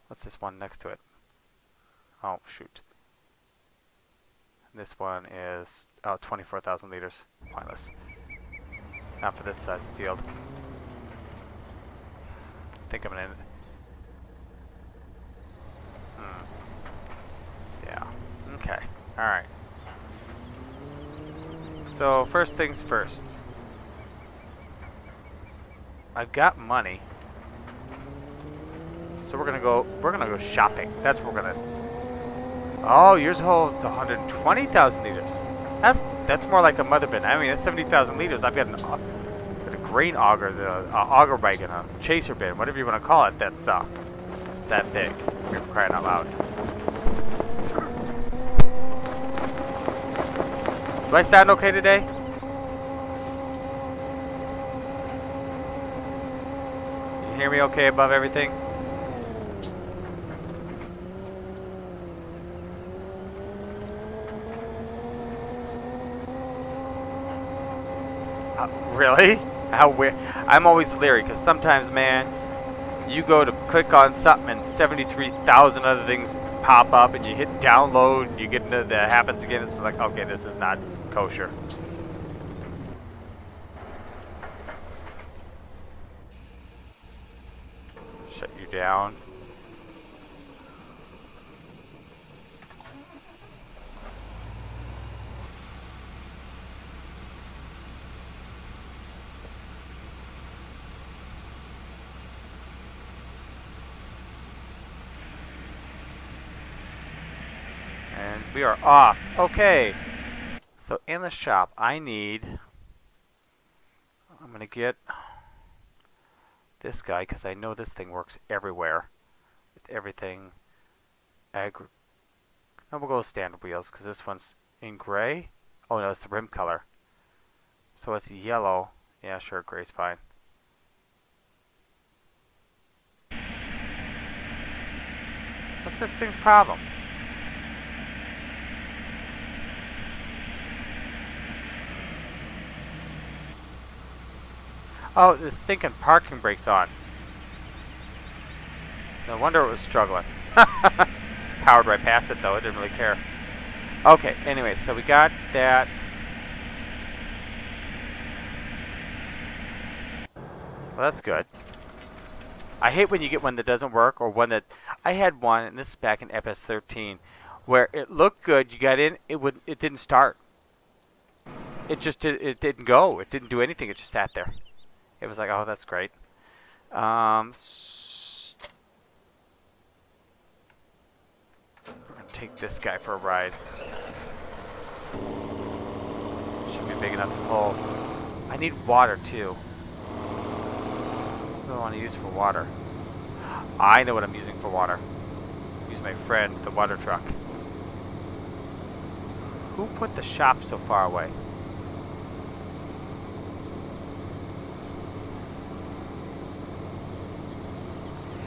What's this one next to it? Oh, shoot. This one is 24,000 liters. Pointless. Not for this size of field. I think I'm gonna. Yeah. Okay. All right. So first things first. I've got money. So we're gonna go shopping. That's what we're gonna. Oh, yours holds 120,000 liters. That's more like a mother bin. I mean, that's 70,000 liters. I've got a grain auger, the auger wagon, a chaser bin, whatever you want to call it. That's that big. We're crying out loud. Do I sound okay today? You hear me okay above everything? Really? How weird. I'm always leery because sometimes, man, you go to click on something and 73,000 other things pop up and you hit download and you get into that happens again. It's like, okay, this is not kosher. Shut you down. And we are off. Okay. So in the shop, I'm going to get this guy because I know this thing works everywhere. With everything. No, we'll go with standard wheels because this one's in gray. Oh no, it's the rim color. So it's yellow. Yeah, sure, gray's fine. What's this thing's problem? Oh, the stinking parking brake's on. No wonder it was struggling. Powered right past it though, it didn't really care. Okay, anyway, so we got that. Well, that's good. I hate when you get one that doesn't work, or one that... I had one, and this is back in FS13, where it looked good, you got in, it didn't start. It didn't go. It didn't do anything, it just sat there. It was like, oh, that's great. We're gonna take this guy for a ride. Should be big enough to pull. I need water too. What do I want to use for water? I know what I'm using for water. Use my friend, the water truck. Who put the shop so far away?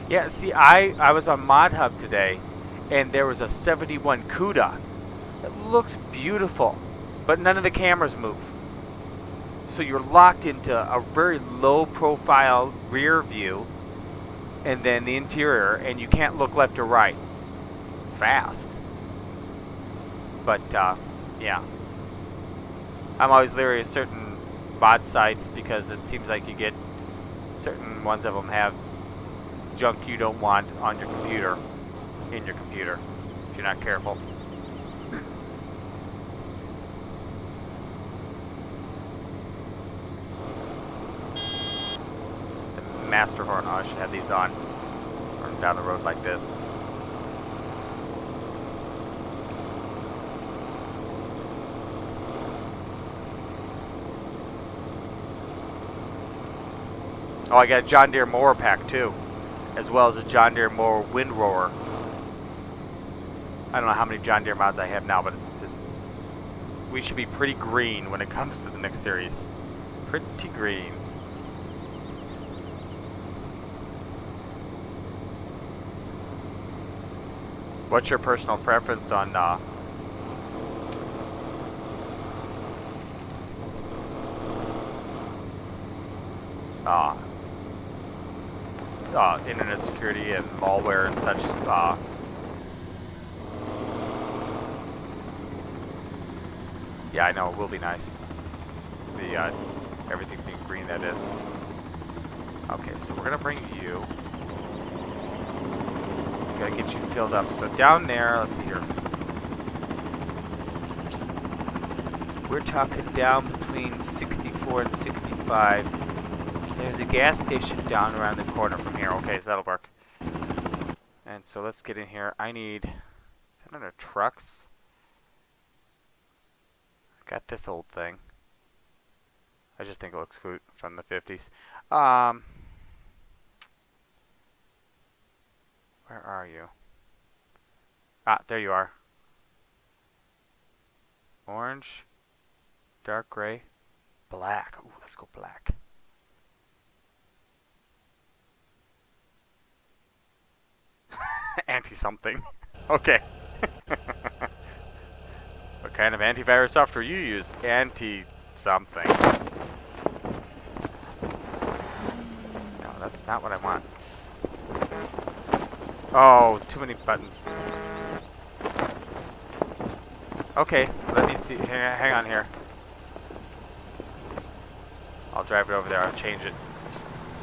Yeah, see, I was on Mod Hub today, and there was a 71 CUDA. It looks beautiful, but none of the cameras move. So you're locked into a very low profile rear view, and then the interior, and you can't look left or right. Fast. But, yeah. I'm always leery of certain bot sites because it seems like you get certain ones of them have junk you don't want on your computer, in your computer, if you're not careful. The Master Horn, I should have these on. Running down the road like this. Oh, I got a John Deere mower pack too, as well as a John Deere mower windrower. I don't know how many John Deere mods I have now, but we should be pretty green when it comes to the next series. Pretty green. What's your personal preference on internet security and malware and such? Yeah, I know, it will be nice. The everything being green, that is. Okay, so we're gonna bring you. Gotta get you filled up. So down there, let's see here. We're talking down between 64 and 65. There's a gas station down around the corner from here. Okay, so that'll work. And so let's get in here. I need... Is that under trucks? Got this old thing. I just think it looks good from the 50s. Where are you? Ah, there you are. Orange, dark gray, black. Ooh, let's go black. Anti-something. Okay. What kind of antivirus software you use? Anti-something. No, that's not what I want. Oh, too many buttons. Okay, let me see. Hang on here. I'll drive it over there. I'll change it.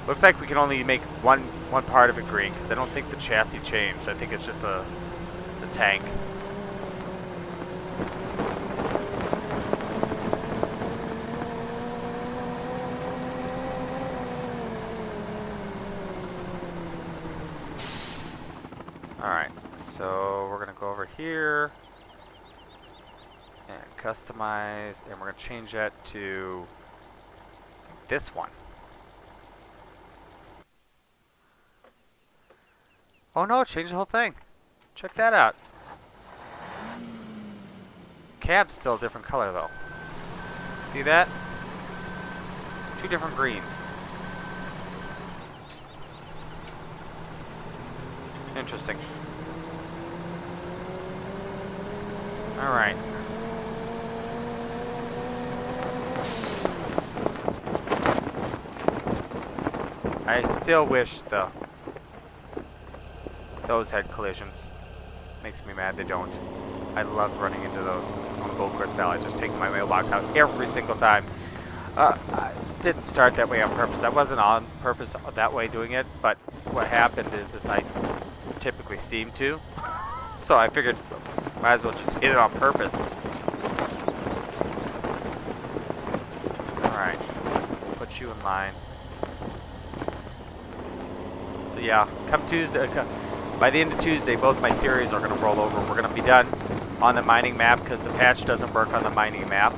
Looks like we can only make one part of it green because I don't think the chassis changed. I think it's just the tank. Alright, so we're going to go over here and customize, and we're going to change that to this one. Oh no, change the whole thing. Check that out. Cab's still a different color though. See that? Two different greens. Interesting. Alright. I still wish, though. Those had collisions. Makes me mad they don't. I love running into those on Gold Course Valley, just taking my mailbox out every single time. I didn't start that way on purpose. I wasn't on purpose that way doing it, but what happened is I typically seem to. So I figured might as well just hit it on purpose. Alright, let's put you in line. So yeah, come Tuesday, by the end of Tuesday, both my series are going to roll over. We're going to be done on the mining map because the patch doesn't work on the mining map.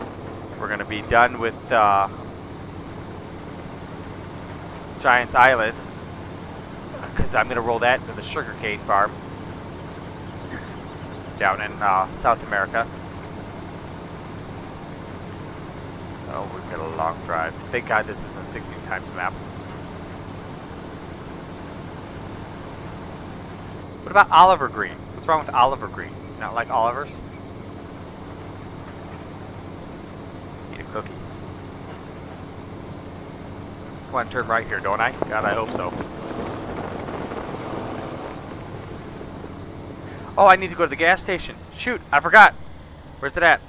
We're going to be done with Giants Island because I'm going to roll that into the sugarcane farm down in South America. Oh, we've got a long drive. Thank God this isn't a 16 times map. What about Oliver Green? What's wrong with Oliver Green? Not like Oliver's? Eat a cookie. I want to turn right here, don't I? God, I hope so. Oh, I need to go to the gas station. Shoot, I forgot. Where's it at?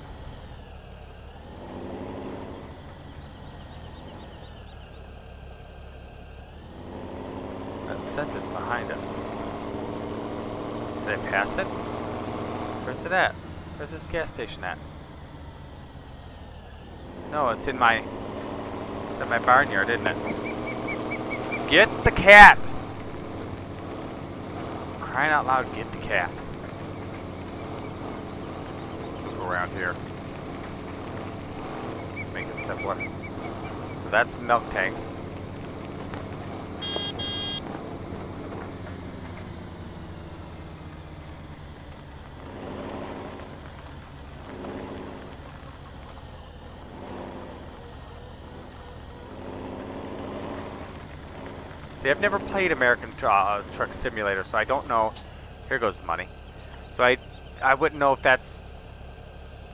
It says it's behind us. Did I pass it? Where's it at? Where's this gas station at? No, it's in my barnyard, isn't it? Get the cat! Crying out loud, get the cat. Let's go around here. Make it simpler. So that's milk tanks. See, I've never played American Truck Simulator, so I don't know. Here goes the money. So I wouldn't know if that's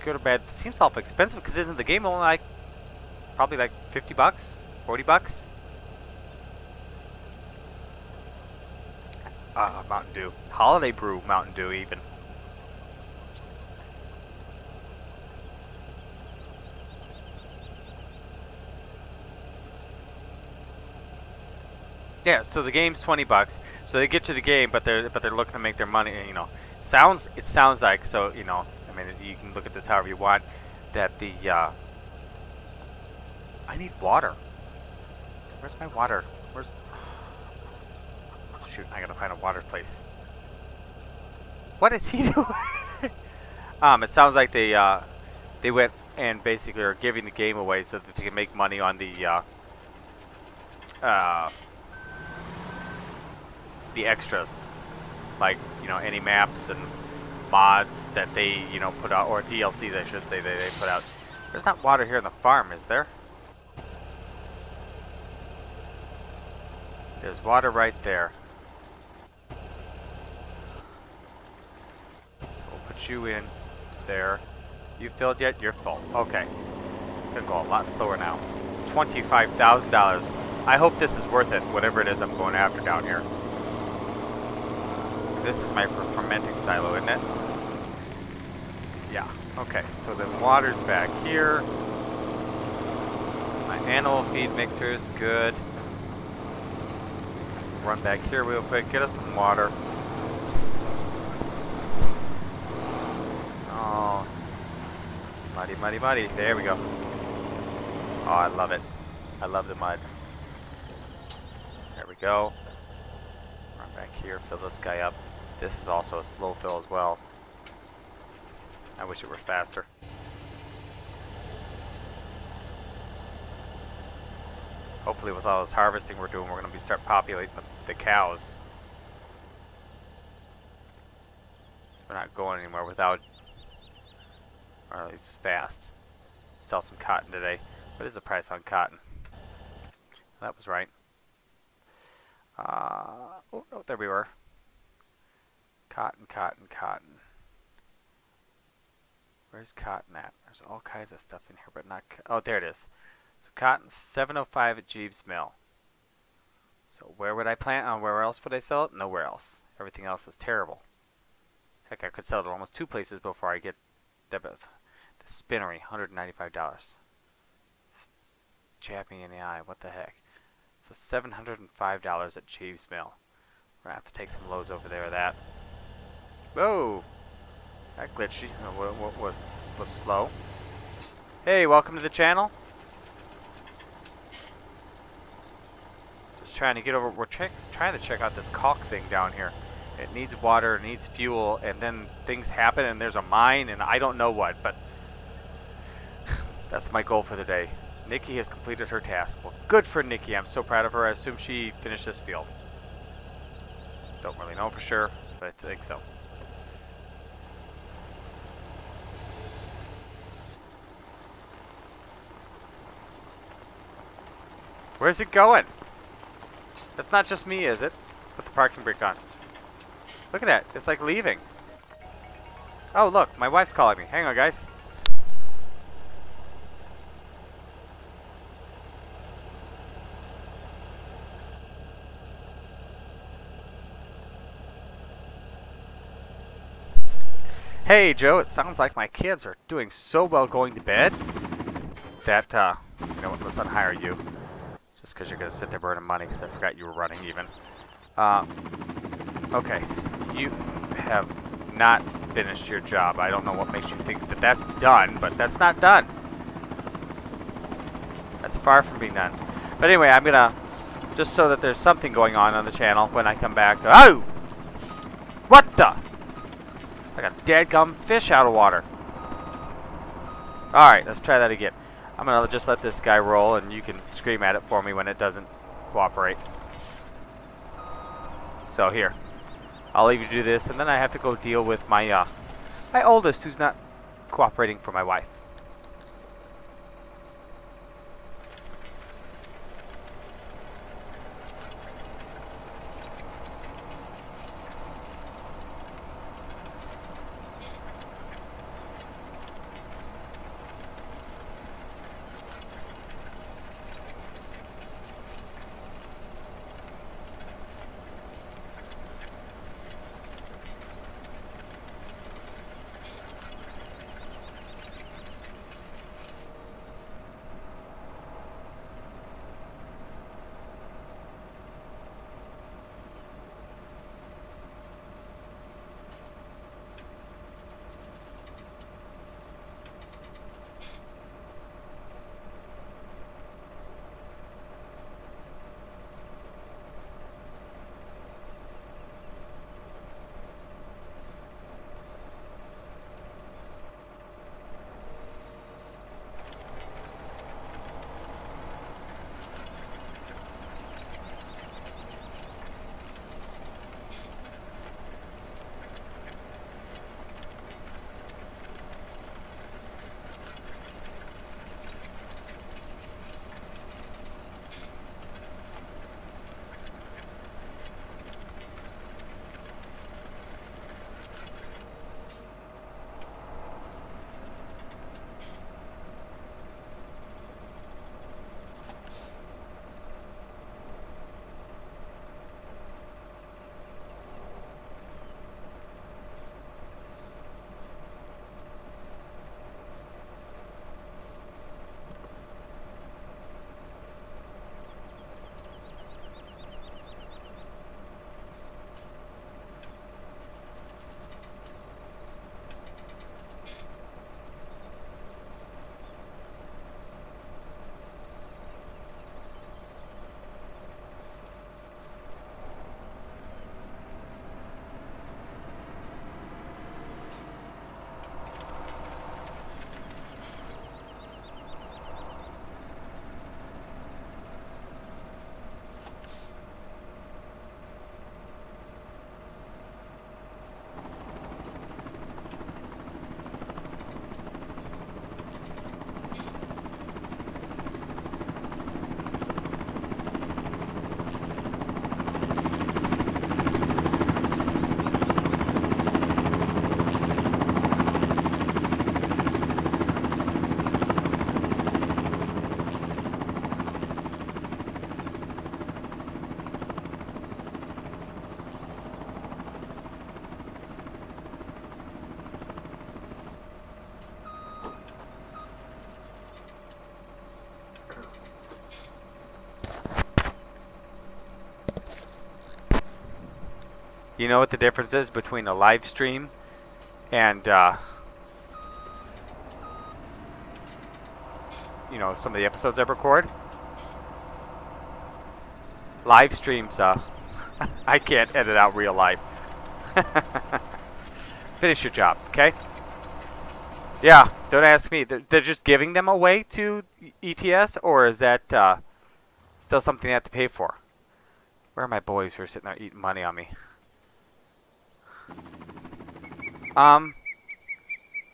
good or bad. It seems awful expensive because isn't the game only like probably like 50 bucks, 40 bucks? Mountain Dew, Holiday Brew Mountain Dew even. Yeah, so the game's 20 bucks. So they get to the game, but they're looking to make their money. You know, it sounds like, so you know. I mean, you can look at this however you want. That the I need water. Where's my water? Where's? Shoot, I gotta find a water place. What is he doing? It sounds like they went and basically are giving the game away so that they can make money on the extras, like, you know, any maps and mods that they, you know, put out, or DLCs I should say, they put out. There's not water here in the farm, is there? There's water right there. So we'll put you in there. You filled yet? You're full. Okay. It's gonna go a lot slower now. $25,000. I hope this is worth it, whatever it is I'm going after down here. This is my fermenting silo, isn't it? Yeah. Okay, so the water's back here. My animal feed mixer is good. Run back here real quick, get us some water. Oh. Muddy, muddy, muddy. There we go. Oh, I love it. I love the mud. There we go. Run back here, fill this guy up. This is also a slow fill as well. I wish it were faster. Hopefully with all this harvesting we're doing, we're going to start populating the cows. So we're not going anywhere without, or at least fast. Sell some cotton today. What is the price on cotton? That was right. Oh, no, there we were. Cotton, cotton, cotton. Where's cotton at? There's all kinds of stuff in here, but not... Oh, there it is. So cotton's $7.05 at Jeeves Mill. So where would I plant? Where else would I sell it? Nowhere else. Everything else is terrible. Heck, I could sell it almost 2 places before I get the spinnery, $195. Jab me in the eye, what the heck. So $705 at Jeeves Mill. We're gonna have to take some loads over there with that. Whoa! That glitchy. What was slow. Hey, welcome to the channel. Just trying to get over. We're trying to check out this caulk thing down here. It needs water, it needs fuel, and then things happen, and there's a mine, and I don't know what. But that's my goal for the day. Nikki has completed her task. Well, good for Nikki. I'm so proud of her. I assume she finished this field. Don't really know for sure, but I think so. Where's it going? That's not just me, is it? Put the parking brake on. Look at that. It's like leaving. Oh, look. My wife's calling me. Hang on, guys. Hey, Joe. It sounds like my kids are doing so well going to bed that, you know what, let's unhire you. Just because you're going to sit there burning money because I forgot you were running even. Okay. You have not finished your job. I don't know what makes you think that that's done, but that's not done. That's far from being done. But anyway, I'm going to, just so that there's something going on the channel when I come back. Oh! What the? Like a dadgum fish out of water. Alright, let's try that again. I'm going to just let this guy roll, and you can scream at it for me when it doesn't cooperate. So here, I'll leave you to do this, and then I have to go deal with my my oldest, who's not cooperating for my wife. Do you know what the difference is between a live stream and, you know, some of the episodes I record? Live streams, I can't edit out real life. Finish your job, okay? Yeah, don't ask me. They're just giving them away to ETS, or is that still something they have to pay for? Where are my boys who are sitting there eating money on me?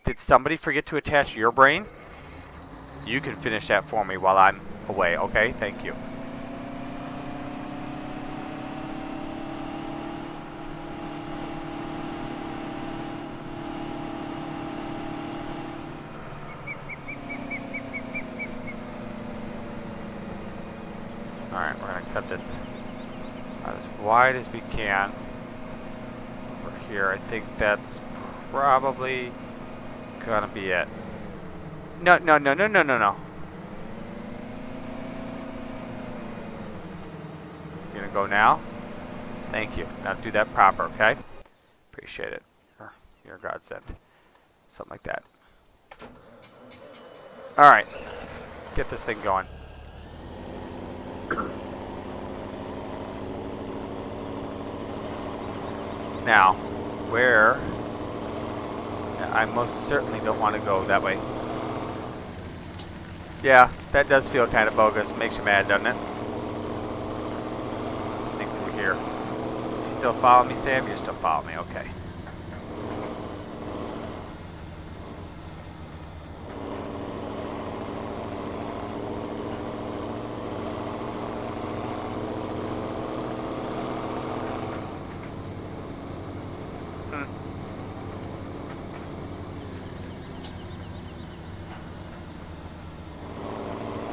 Did somebody forget to attach your brain? You can finish that for me while I'm away, okay? Thank you. Alright, we're going to cut this out as wide as we can. Over here, I think that's probably going to be it. No. You going to go now? Thank you. Now do that proper, okay? Appreciate it. You're a godsend. Something like that. Alright. Get this thing going. Now, where... I most certainly don't want to go that way. Yeah, that does feel kind of bogus. Makes you mad, doesn't it? Sneak through here. You still follow me, Sam? You're still following me, okay.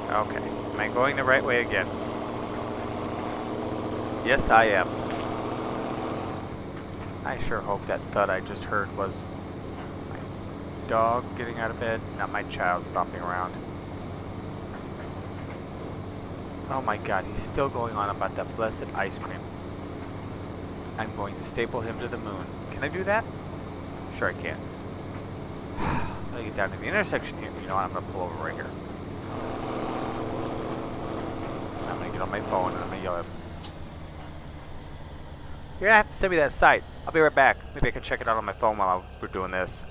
Okay, am I going the right way again? Yes, I am. I sure hope that thud I just heard was my dog getting out of bed, not my child stomping around. Oh my god, he's still going on about that blessed ice cream. I'm going to staple him to the moon. Can I do that? Sure I can. Let me get down to the intersection here. You know what, I'm going to pull over right here. I'm going to get on my phone and I'm going to yell at him. You're going to have to send me that site. I'll be right back. Maybe I can check it out on my phone while we're doing this.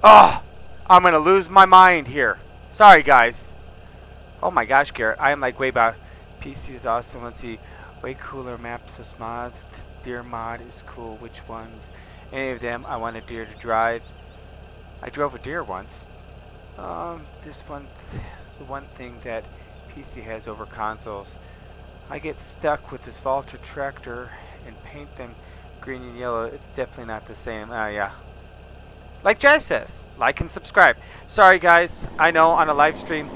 Oh, I'm gonna lose my mind here. Sorry, guys. Oh my gosh, Garrett, I am like way back. PC is awesome. Let's see. Way cooler maps, plus mods. Deer mod is cool. Which ones? Any of them I want a deer to drive. I drove a deer once. This one, the one thing that PC has over consoles. I get stuck with this Valtra tractor and paint them green and yellow. It's definitely not the same. Yeah. Like Jay says, like and subscribe. Sorry guys, I know on a live stream.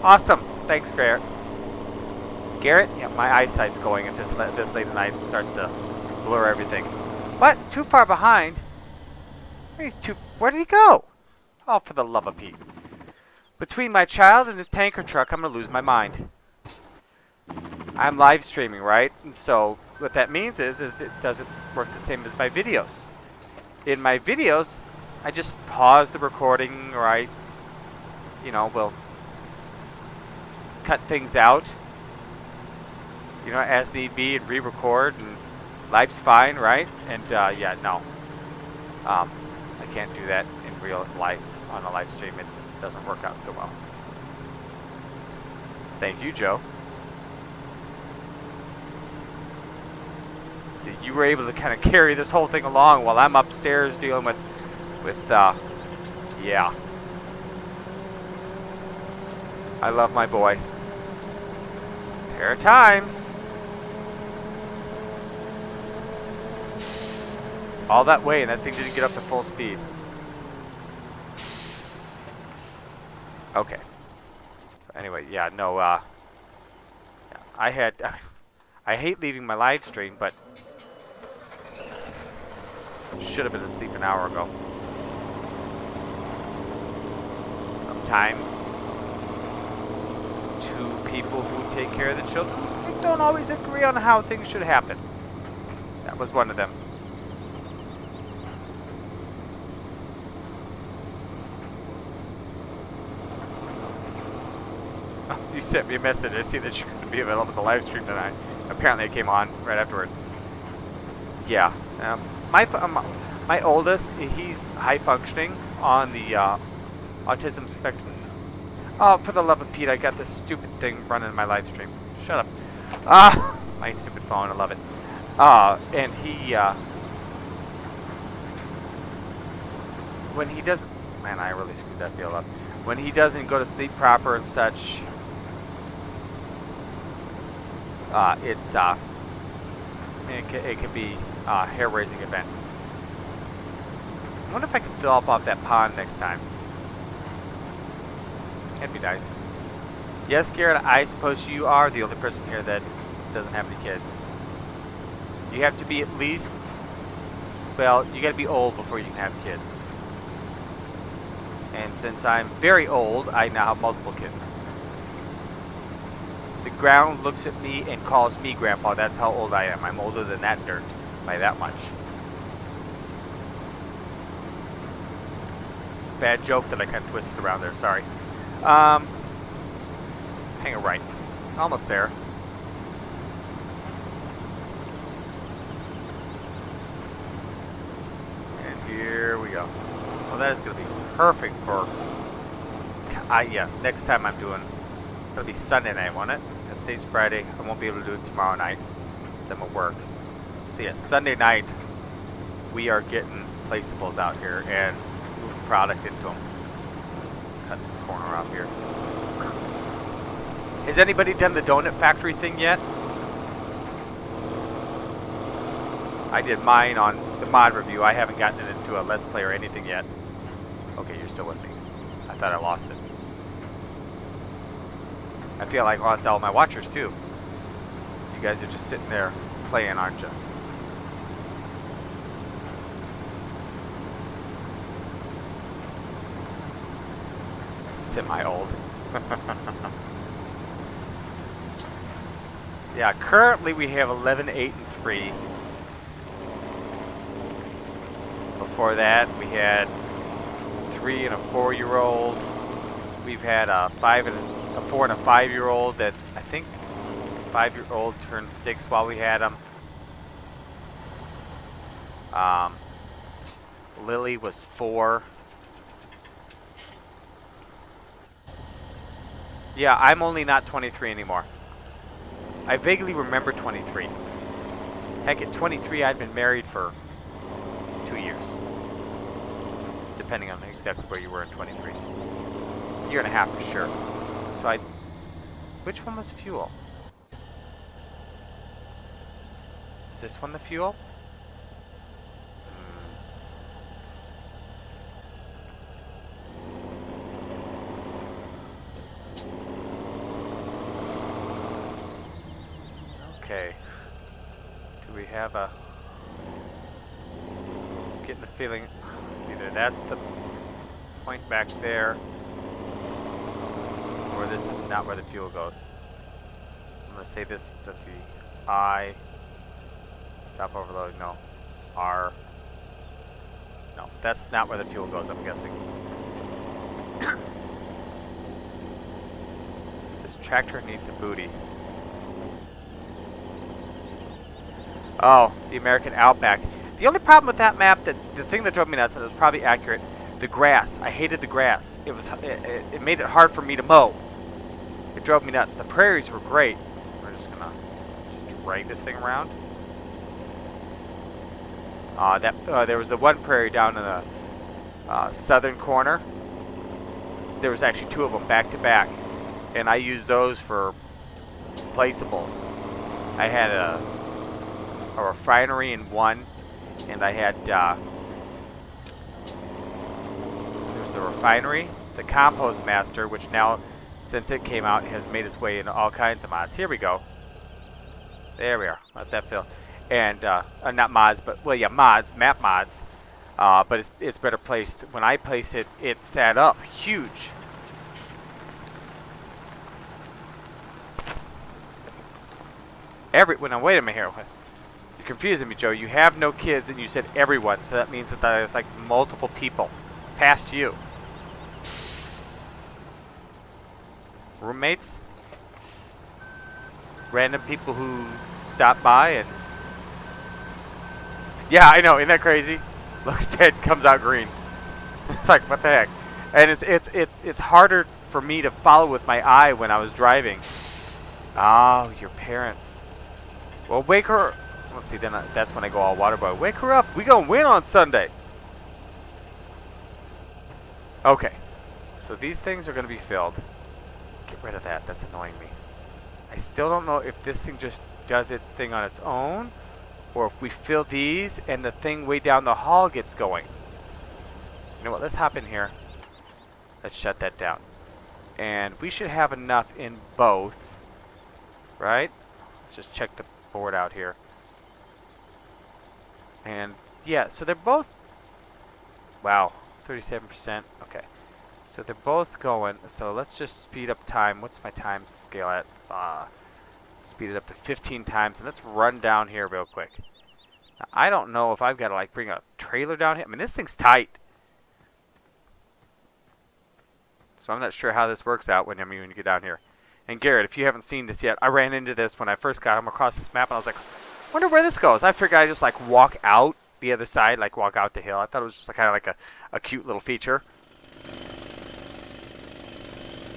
Awesome. Thanks, Garrett. Garrett, yeah, my eyesight's going at this late at night. It starts to blur everything. What? Too far behind? Where did he go? Oh, for the love of Pete. Between my child and this tanker truck, I'm gonna lose my mind. I'm live streaming, right? And so what that means is it doesn't work the same as my videos. In my videos, I just pause the recording, or I, will cut things out, as need be, and re-record, and life's fine, right? And yeah, no, I can't do that in real life on a live stream. It doesn't work out so well. Thank you, Joe. See, you were able to kind of carry this whole thing along while I'm upstairs dealing with yeah. I love my boy. There are times. All that way and that thing didn't get up to full speed. Okay. So anyway, yeah, no, yeah, I hate leaving my live stream, but should have been asleep an hour ago. Sometimes two people who take care of the children, they don't always agree on how things should happen. That was one of them. Oh, you sent me a message. I see that you couldn't be available for the live stream tonight. Apparently it came on right afterwards. Yeah. My oldest, he's high functioning on the autism spectrum. Oh, for the love of Pete, I got this stupid thing running in my live stream. Shut up. My stupid phone, I love it. And he, when he doesn't, man, I really screwed that deal up. When he doesn't go to sleep proper and such, it can be a hair-raising event. I wonder if I can fill up off that pond next time. That'd be nice. Yes, Garrett, I suppose you are the only person here that doesn't have any kids. You have to be at least, well, you gotta be old before you can have kids. And since I'm very old, I now have multiple kids. The ground looks at me and calls me Grandpa. That's how old I am. I'm older than that dirt by that much. Bad joke that I kind of twisted around there. Sorry. Hang a right. Almost there. And here we go. Well, that is going to be perfect for... yeah, next time I'm doing... It'll be Sunday night, won't it? Because today's Friday. I won't be able to do it tomorrow night because I'm at work. So yeah, Sunday night we are getting placeables out here and moving product into them. Cut this corner off here. Has anybody done the donut factory thing yet? I did mine on the mod review. I haven't gotten it into a Let's Play or anything yet. Okay, you're still with me. I thought I lost it. I feel like I lost all my watchers too. You guys are just sitting there playing, aren't you? Semi-old. Yeah, currently we have 11, 8, and 3. Before that, we had 3 and a 4-year-old. We've had a 4 and a 5-year-old that I think 5-year-old turned 6 while we had them. Lily was 4. Yeah, I'm only not 23 anymore. I vaguely remember 23. Heck, at 23, I'd been married for 2 years. Depending on exactly where you were in 23. A year and a half for sure. So which one was fuel? Is this one the fuel? Okay. Do we have a... Getting the feeling either that's the point back there, or this is not where the fuel goes. I'm gonna say this, let's see, I, stop overloading, no, R, no, that's not where the fuel goes, I'm guessing. This tractor needs a booty. Oh, the American Outback. The only problem with that map, the thing that drove me nuts, and it was probably accurate, the grass. I hated the grass. It made it hard for me to mow. It drove me nuts. The prairies were great. We're just gonna drag this thing around. There was the one prairie down in the southern corner. There was actually 2 of them back to back, and I used those for placeables. I had a refinery in one, and I had there was the refinery, the compost master, which now, since it came out, has made its way into all kinds of mods. Here we go. There we are. Let that fill. And not mods, but well, yeah, mods, map mods. But it's better placed. When I placed it, it sat up huge. Now wait a minute here. You're confusing me, Joe. You have no kids, and you said everyone, so that means that there's like multiple people past you. Roommates? Random people who stop by and... Yeah, I know, isn't that crazy? Looks dead, comes out green. It's like, what the heck? And it's harder for me to follow with my eye when I was driving. Oh, your parents. Well, wake her... Let's see, then that's when I go all water boy. Wake her up. We gonna win on Sunday. Okay. So these things are gonna be filled. Get rid of that. That's annoying me. I still don't know if this thing just does its thing on its own, or if we fill these and the thing way down the hall gets going. You know what? Let's hop in here. Let's shut that down. And we should have enough in both. Right? Let's just check the board out here. And yeah, so they're both, wow, 37%. Okay, so they're both going. So let's just speed up time. What's my time scale at? Speed it up to 15 times, and let's run down here real quick. Now, I don't know if I've got to like bring a trailer down here. I mean, this thing's tight, so I'm not sure how this works out when you get down here. And Garrett, if you haven't seen this yet, I ran into this when I first got him across this map, and I was like, wonder where this goes. I figured I'd just like walk out the other side, like walk out the hill. I thought it was just like, kind of like a cute little feature.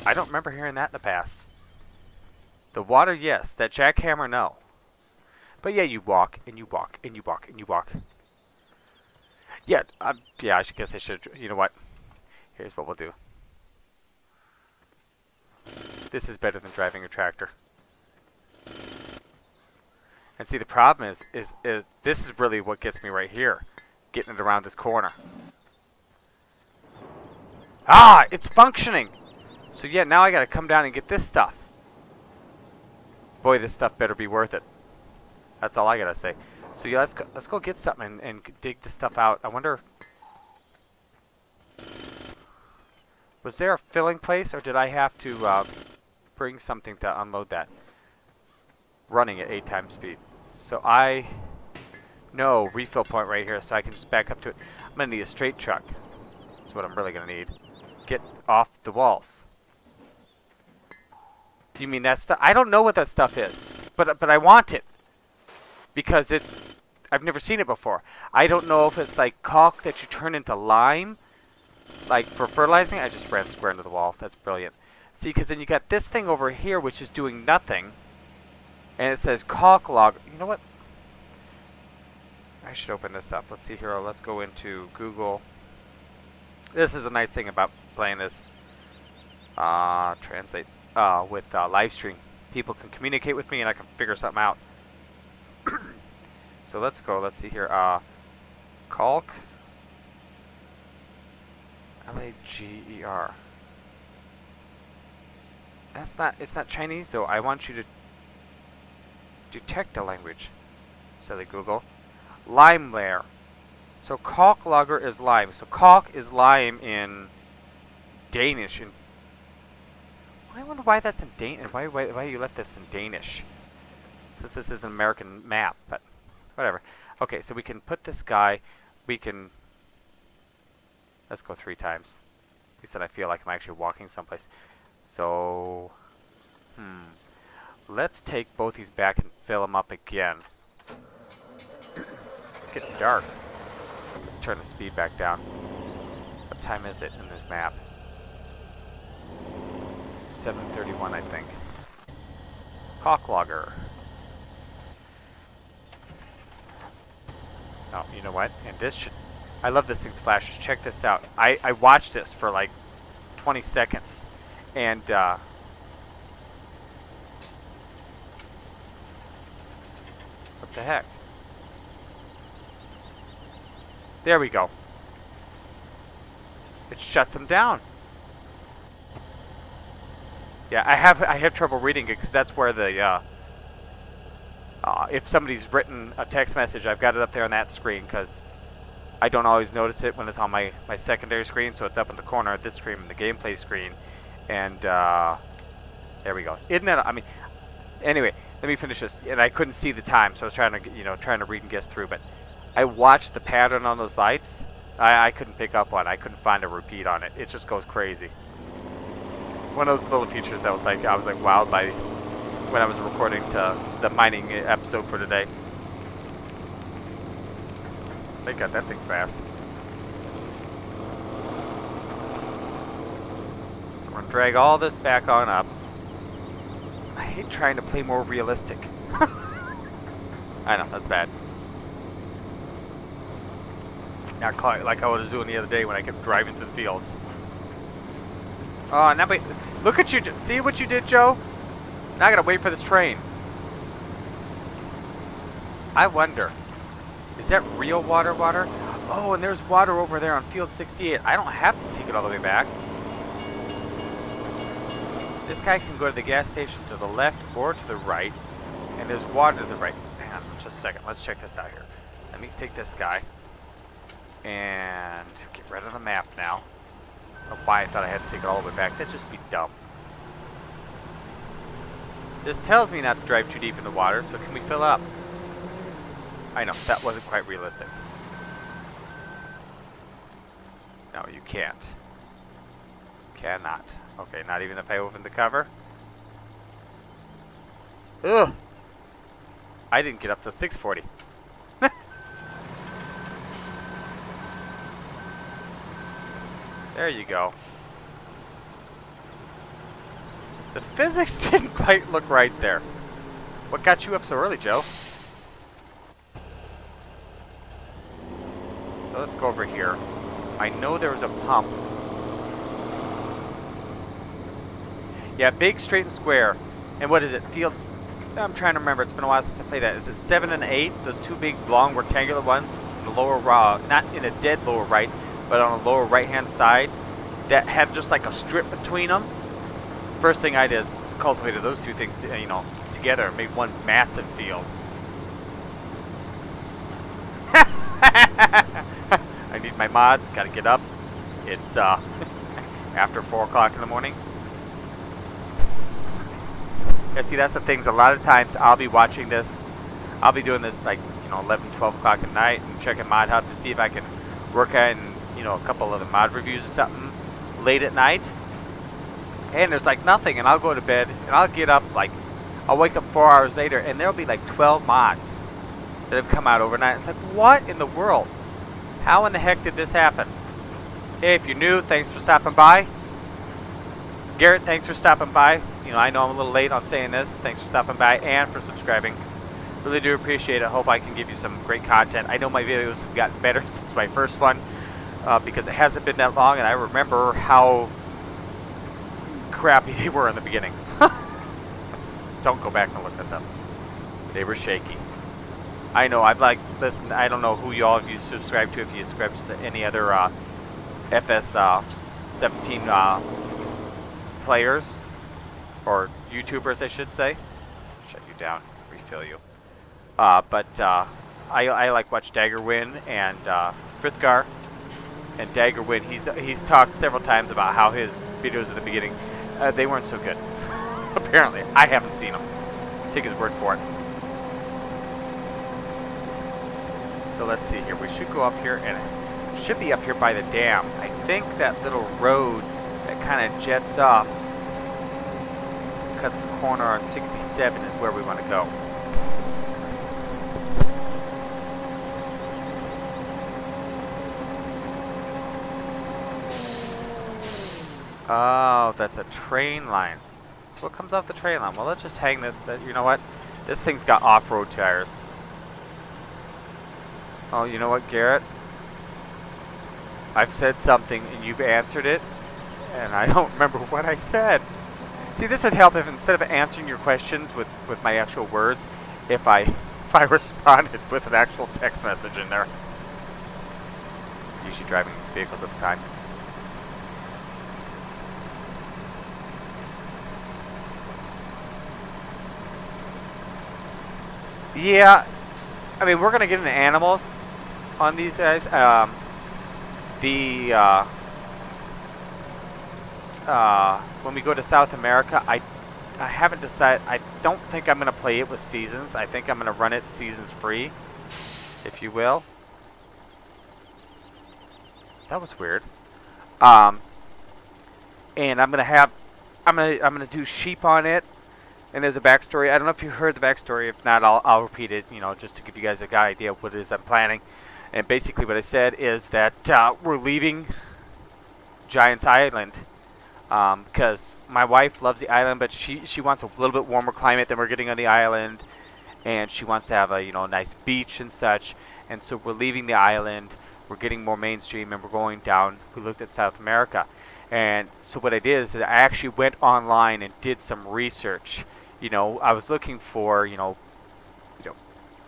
I don't remember hearing that in the past. The water, yes. That jackhammer, no. But yeah, you walk and you walk and you walk and you walk. Yeah, yeah. Guess I should. You know what? Here's what we'll do. This is better than driving a tractor. And see, the problem is this is really what gets me right here. Getting it around this corner. Ah, it's functioning! So yeah, now I gotta come down and get this stuff. Boy, this stuff better be worth it. That's all I gotta say. So yeah, let's go get something and dig this stuff out. I wonder... Was there a filling place, or did I have to bring something to unload that? Running at 8 times speed. So no refill point right here, so I can just back up to it. I'm gonna need a straight truck. That's what I'm really gonna need. Get off the walls. You mean that stuff? I don't know what that stuff is, but I want it because it's I've never seen it before. I don't know if it's like caulk that you turn into lime, like for fertilizing. I just ran square into the wall. That's brilliant. See, because then you got this thing over here which is doing nothing, and it says caulk logger. You know what? I should open this up. Let's see here. Let's go into Google. This is a nice thing about playing this translate with live stream. People can communicate with me and I can figure something out. So let's go. Let's see here. Caulk. Lager. That's not. It's not Chinese though. I want you to detect the language. Silly Google. Lime layer. So caulk logger is lime. So caulk is lime in Danish. And I wonder why that's in Danish. Why you left this in Danish? Since this is an American map, but whatever. Okay, so we can put this guy. We can. Let's go 3 times. At least that I feel like I'm actually walking someplace. So, let's take both these back and fill them up again. It's getting dark. Let's turn the speed back down. What time is it in this map? 7:31, I think. Caulk logger. Oh, you know what? And this should... I love this thing's flashes. Check this out. I watched this for like 20 seconds. And, what the heck? There we go. It shuts them down. Yeah, I have trouble reading it because that's where the if somebody's written a text message, I've got it up there on that screen because I don't always notice it when it's on my secondary screen, so it's up in the corner of this screen, the gameplay screen, and there we go. Isn't that? I mean, anyway, let me finish this. And I couldn't see the time, so I was trying to read and guess through, but I watched the pattern on those lights. I couldn't pick up one. I couldn't find a repeat on it. It just goes crazy. One of those little features that was like I was like wowed by when I was recording to the mining episode for today. Thank God that thing's fast. So we're gonna drag all this back on up. I hate trying to play more realistic. I know, that's bad. Not quite like I was doing the other day when I kept driving through the fields. Oh, now wait, look at you, see what you did, Joe? Now I gotta wait for this train. I wonder, is that real water? Oh, and there's water over there on field 68. I don't have to take it all the way back. This guy can go to the gas station to the left or to the right, and there's water to the right. Hang on just a second, let's check this out here. Let me take this guy and get rid of the map now. I don't know why I thought I had to take it all the way back. That'd just be dumb. This tells me not to drive too deep in the water, so can we fill up? I know, that wasn't quite realistic. No, you can't. Cannot. Okay, not even if I open the cover? Ugh! I didn't get up to 640. There you go. The physics didn't quite look right there. What got you up so early, Joe? So let's go over here. I know there was a pump. Yeah, big, straight, and square. And what is it? Fields? I'm trying to remember. It's been a while since I played that. Is it 7 and 8? Those two big, long, rectangular ones? In the lower, not in a dead lower right, but on the lower right-hand side. That had just like a strip between them. First thing I did is cultivated those two things, together and made one massive field. I need my mods. Got to get up. It's after 4 o'clock in the morning. Yeah, see, that's the things. A lot of times I'll be watching this. I'll be doing this like 11, 12 o'clock at night and checking Mod Hub to see if I can work on a couple of the mod reviews or something late at night. And there's like nothing, and I'll go to bed and I'll get up I'll wake up 4 hours later and there'll be like 12 mods that have come out overnight. It's like, what in the world? How in the heck did this happen? Hey, if you're new, thanks for stopping by. Garrett, thanks for stopping by. You know, I know I'm a little late on saying this. Thanks for stopping by and for subscribing. Really do appreciate it. Hope I can give you some great content. I know my videos have gotten better since my first one because it hasn't been that long, and I remember how crappy they were in the beginning. Don't go back and look at them. They were shaky. I know, I've like, listen, I don't know who you all, if you subscribe to, if you subscribe to any other FS17 players, or YouTubers I should say. Shut you down, refill you. But I like watch Daggerwin and Frithgar. And Daggerwin, he's talked several times about how his videos at the beginning, they weren't so good. Apparently, I haven't seen them. Take his word for it. So let's see here. We should go up here, and it should be up here by the dam. I think that little road that kind of jets off, cuts the corner on 67 is where we want to go. Oh, that's a train line. So what comes off the train line? Well, let's just hang this. You know what? This thing's got off-road tires. Oh, you know what, Garrett? I've said something and you've answered it, and I don't remember what I said. See, this would help if instead of answering your questions with my actual words, if I responded with an actual text message in there. Usually driving vehicles at the time. Yeah, I mean, we're gonna get into animals on these guys. When we go to South America, I haven't decided. I don't think I'm gonna play it with seasons. I think I'm gonna run it seasons free, if you will. That was weird. And I'm gonna do sheep on it. And there's a backstory. I don't know if you heard the backstory. If not, I'll repeat it, you know, just to give you guys a good idea of what it is I'm planning. And basically what I said is that we're leaving Giants Island because my wife loves the island, but she wants a little bit warmer climate than we're getting on the island. And she wants to have a, you know, nice beach and such. And so we're leaving the island. We're getting more mainstream, and we're going down. We looked at South America. And so what I did is that I actually went online and did some research. You know, I was looking for, you know,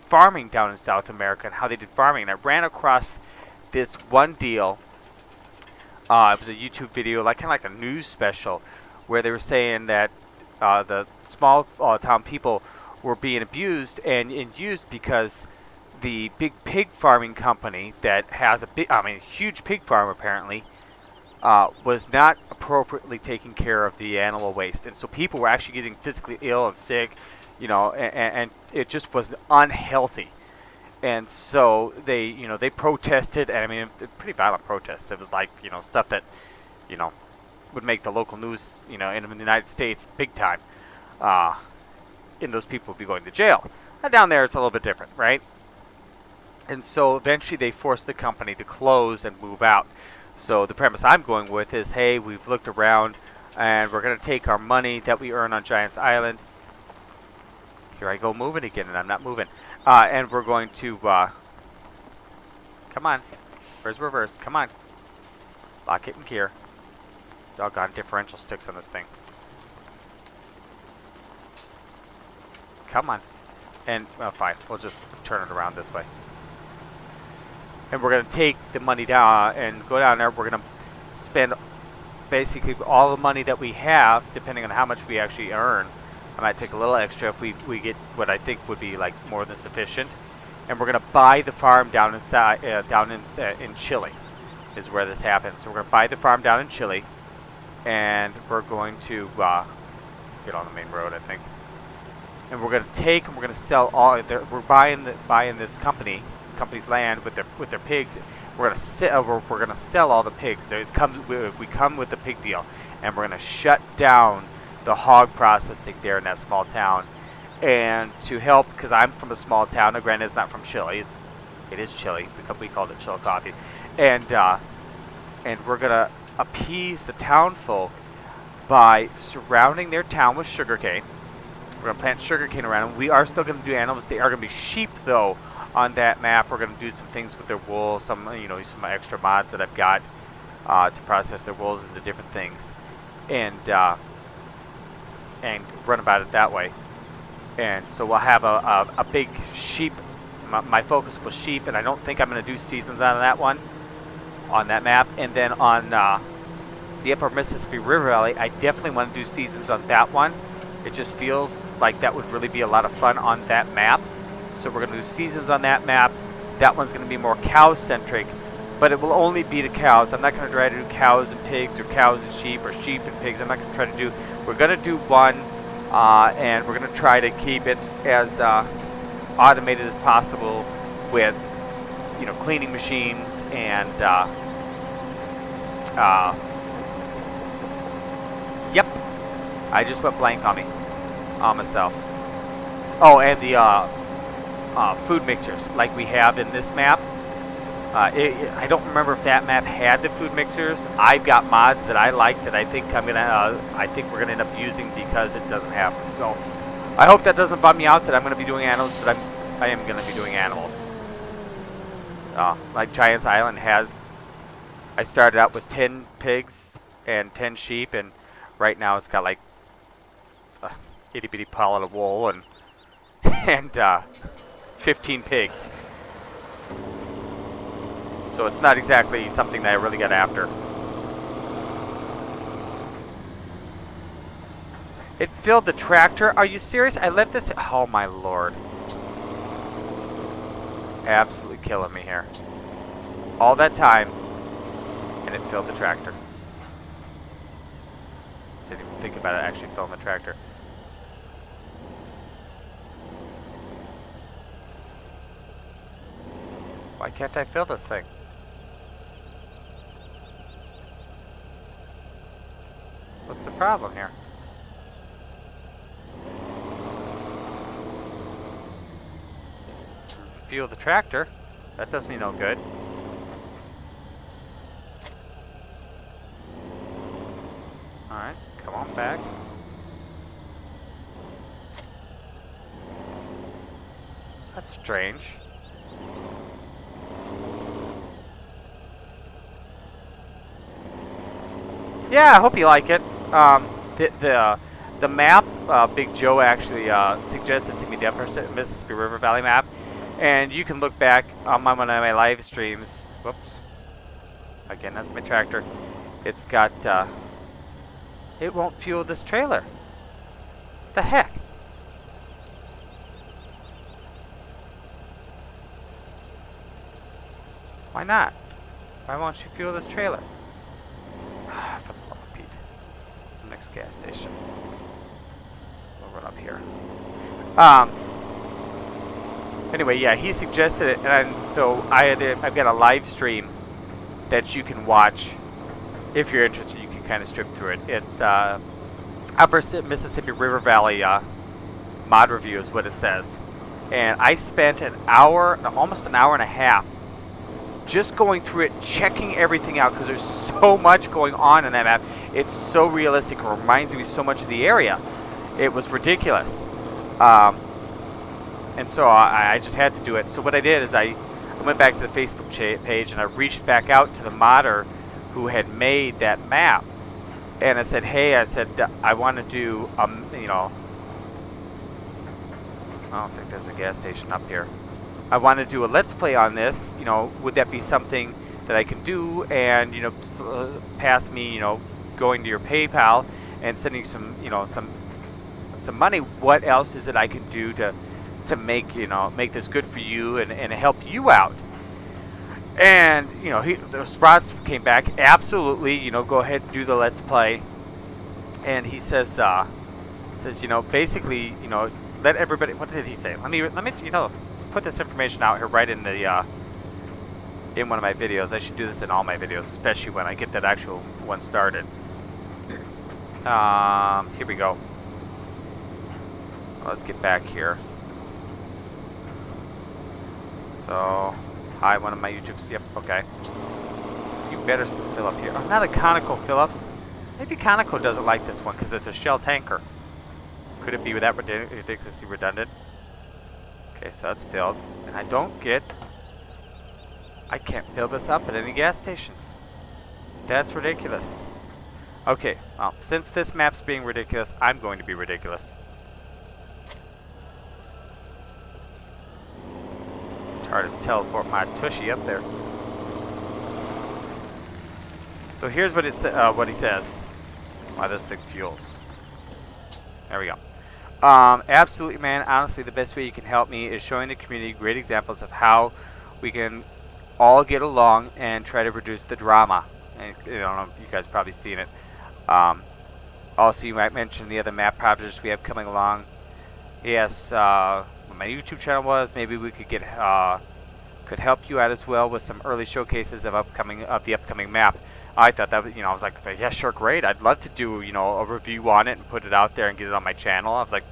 farming down in South America and how they did farming. And I ran across this one deal. It was a YouTube video, like kind of like a news special, where they were saying that the small town people were being abused and used because the big pig farming company that has a huge pig farm apparently, was not appropriately taking care of the animal waste, and so people were actually getting physically ill and sick, you know, and it just was unhealthy. And so they protested, and I mean, pretty violent protests. It was like, you know, stuff that, you know, would make the local news, you know, in the United States big time. And those people would be going to jail. Now down there, it's a little bit different, right? And so eventually they forced the company to close and move out. So the premise I'm going with is, hey, we've looked around and we're going to take our money that we earn on Giants Island. Here I go moving again, and I'm not moving. And we're going to, come on. Where's reverse? Come on. Lock it in gear. Doggone differential sticks on this thing. Come on. And, well, fine. We'll just turn it around this way. And we're going to take the money down and go down there. We're going to spend basically all the money that we have, depending on how much we actually earn. I might take a little extra if we get what I think would be like more than sufficient. And we're going to buy the farm down in Chile is where this happens. So we're going to buy the farm down in Chile. And we're going to get on the main road, I think. And we're going to take and we're going to sell all. We're buying this company's land with their pigs. We're going to sell all the pigs. We come with the pig deal, and we're going to shut down the hog processing there in that small town, and to help, because I'm from a small town. Now, granted, it's not from Chile. It is Chile. We called it Chillicothe, and we're gonna appease the town folk by surrounding their town with sugarcane. We're gonna plant sugarcane around them. We are still gonna do animals. They are gonna be sheep, though. On that map, we're gonna do some things with their wool, some some extra mods that I've got to process their wools into different things, and run about it that way. And so we'll have a big sheep. My focus was sheep, and I don't think I'm going to do seasons on that one, on that map. And then on the Upper Mississippi River Valley, I definitely want to do seasons on that one. It just feels like that would really be a lot of fun on that map. So we're going to do seasons on that map. That one's going to be more cow-centric, but it will only be the cows. I'm not going to try to do cows and pigs, or cows and sheep, or sheep and pigs. I'm not going to try to do. We're going to do one, and we're going to try to keep it as automated as possible with, cleaning machines and yep, I just went blank on me, on myself. Oh, and the food mixers like we have in this map. I don't remember if that map had the food mixers. I've got mods that I like that I think I think we're gonna end up using because it doesn't have them. So I hope that doesn't bum me out that I'm gonna be doing animals, but I am gonna be doing animals. Like Giants Island has. I started out with 10 pigs and 10 sheep, and right now it's got like a itty bitty pallet of wool and 15 pigs. So it's not exactly something that I really got after. It filled the tractor? Are you serious? I left this... Oh my lord. Absolutely killing me here. All that time, and it filled the tractor. Didn't even think about it actually filling the tractor. Why can't I fill this thing? What's the problem here? Fuel the tractor. That does me no good. Alright, come on back. That's strange. Yeah, I hope you like it. The map, Big Joe actually suggested to me the Upper Mississippi River Valley map, and you can look back on one of my live streams. Whoops. Again, that's my tractor. It's got. It won't fuel this trailer. The heck? Why not? Why won't you fuel this trailer? For the love of Pete. The next gas station. We'll run up here. Anyway, yeah, he suggested it, and so I've got a live stream that you can watch if you're interested. You can kind of strip through it. It's Upper Mississippi River Valley mod review is what it says, and I spent an hour, almost an hour and a half, just going through it, checking everything out, because there's so much going on in that map. It's so realistic. It reminds me so much of the area. It was ridiculous. And so I just had to do it. So what I did is I went back to the Facebook page and I reached back out to the modder who had made that map. And I said, hey, I want to do, I don't think there's a gas station up here. I want to do a Let's Play on this. Would that be something that I can do? And, pass me, going to your PayPal and sending some, some money. What else is it I can do to make, make this good for you and help you out? And, the response came back, absolutely, go ahead and do the Let's Play. And he says, basically, let everybody, what did he say? Let me, put this information out here right in the, in one of my videos. I should do this in all my videos, especially when I get that actual one started. Here we go. Let's get back here. So, hi, one of my YouTubes. Yep, okay. So you better fill up here. Oh, now the Conoco Phillips. Maybe Conoco doesn't like this one because it's a Shell tanker. Could it be that ridiculously redundant? Okay, so that's filled. And I can't fill this up at any gas stations. That's ridiculous. Okay, well, since this map's being ridiculous, I'm going to be ridiculous. Try to teleport my tushy up there. So here's what what he says. Why this thing fuels. There we go. Absolutely, man. Honestly, the best way you can help me is showing the community great examples of how we can all get along and try to reduce the drama. And I don't know if you guys probably seen it. Also, you might mention the other map projects we have coming along. Yes, what my YouTube channel was. Maybe we could get could help you out as well with some early showcases of the upcoming map. I thought that was, I was like, yeah, sure, great. I'd love to do, a review on it and put it out there and get it on my channel. I was like,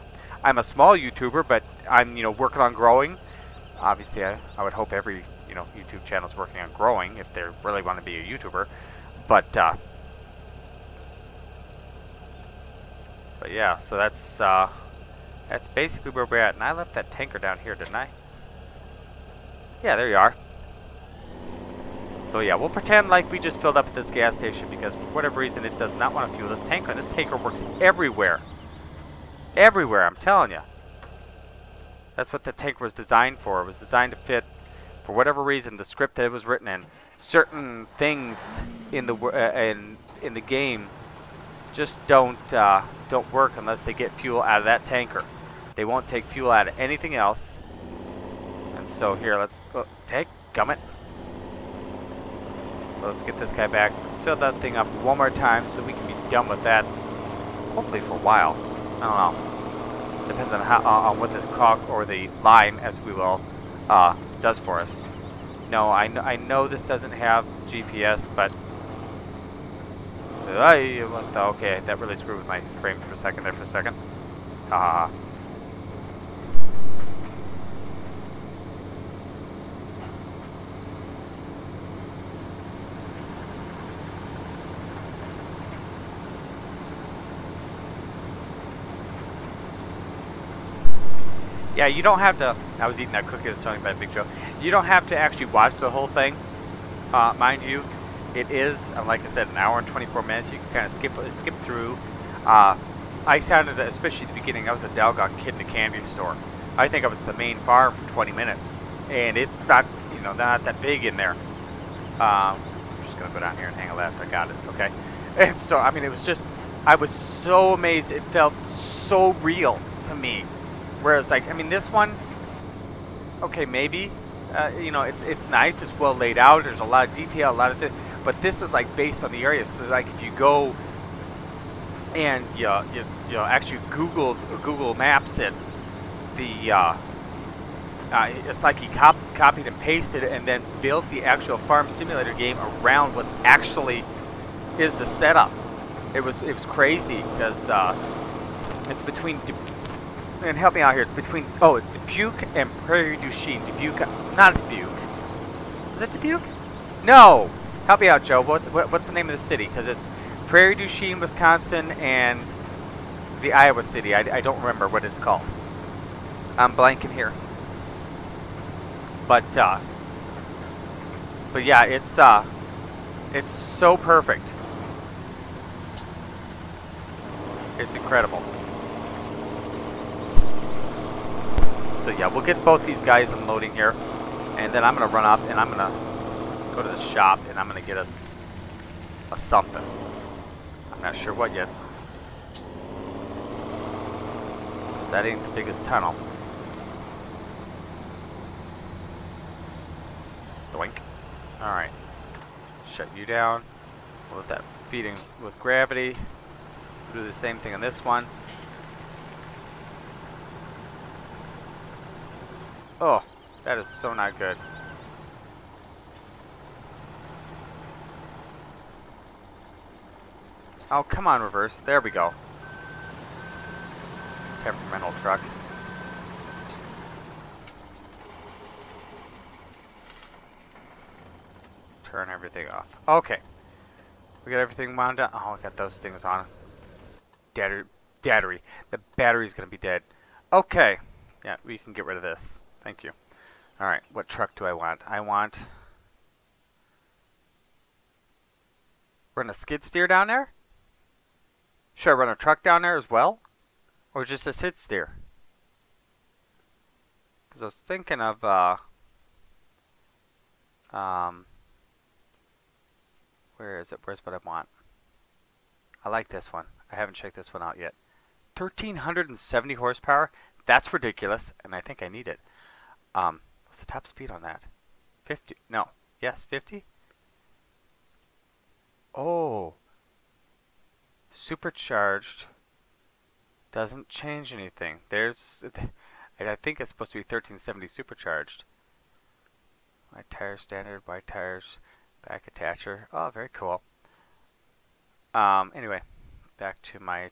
I'm a small YouTuber, but I'm, working on growing. Obviously, I would hope every, YouTube channel is working on growing if they really want to be a YouTuber. But yeah, so that's basically where we're at. And I left that tanker down here, didn't I? Yeah, there you are. So yeah, we'll pretend like we just filled up at this gas station because for whatever reason it does not want to fuel this tanker. And this tanker works everywhere. Everywhere, I'm telling you. That's what the tanker was designed for. It was designed to fit, for whatever reason, the script that it was written in. Certain things in the game just don't work unless they get fuel out of that tanker. They won't take fuel out of anything else. And so here, let's take gummit. So let's get this guy back, fill that thing up one more time so we can be done with that. Hopefully for a while. I don't know. Depends on on what this caulk or the lime, as we will, does for us. No, I know this doesn't have GPS, but okay, that really screwed with my frame for a second there. Yeah, you don't have to. I was eating that cookie I was telling you about, Big Joe. You don't have to actually watch the whole thing. Mind you, it is, like I said, an hour and 24 minutes. You can kind of skip through. I sounded, especially at the beginning, I was a doggone kid in a candy store. I think I was at the main farm for 20 minutes, and it's not, not that big in there. I'm just gonna go down here and hang a left. I got it. Okay. And so, I mean, it was just, I was so amazed. It felt so real to me. Whereas, like, I mean, this one, okay, maybe, it's nice, it's well laid out, there's a lot of detail, a lot of but this is like based on the area. So, like, if you go and you actually Google Maps it, it's like he copied and pasted it and then built the actual farm simulator game around what actually is the setup. It was crazy because it's between. And help me out here. It's between Dubuque and Prairie du Chien. Dubuque, not Dubuque. Is it Dubuque? No. Help me out, Joe. What's the name of the city? Because it's Prairie du Chien, Wisconsin, and the Iowa city. I don't remember what it's called. I'm blanking here. But yeah, it's so perfect. It's incredible. So yeah, we'll get both these guys unloading here, and then I'm gonna run up and I'm gonna go to the shop and I'm gonna get us a something. I'm not sure what yet. 'Cause that ain't the biggest tunnel. Doink. All right. Shut you down. We'll let that feeding with gravity. Do the same thing on this one. Oh, that is so not good. Oh, come on, reverse. There we go. Temperamental truck. Turn everything off. Okay. We got everything wound up. Oh, I got those things on. Battery. The battery's gonna be dead. Okay. Yeah, we can get rid of this. Thank you. Alright, what truck do I want? I want... Run a skid steer down there? Should I run a truck down there as well? Or just a skid steer? Because I was thinking of, where is it? Where's what I want? I like this one. I haven't checked this one out yet. 1,370 horsepower? That's ridiculous, and I think I need it. What's the top speed on that? 50? No. Yes, 50? Oh. Supercharged. Doesn't change anything. There's... I think it's supposed to be 1370 supercharged. White tires, standard, white tires, back attacher. Oh, very cool. Anyway, back to my... I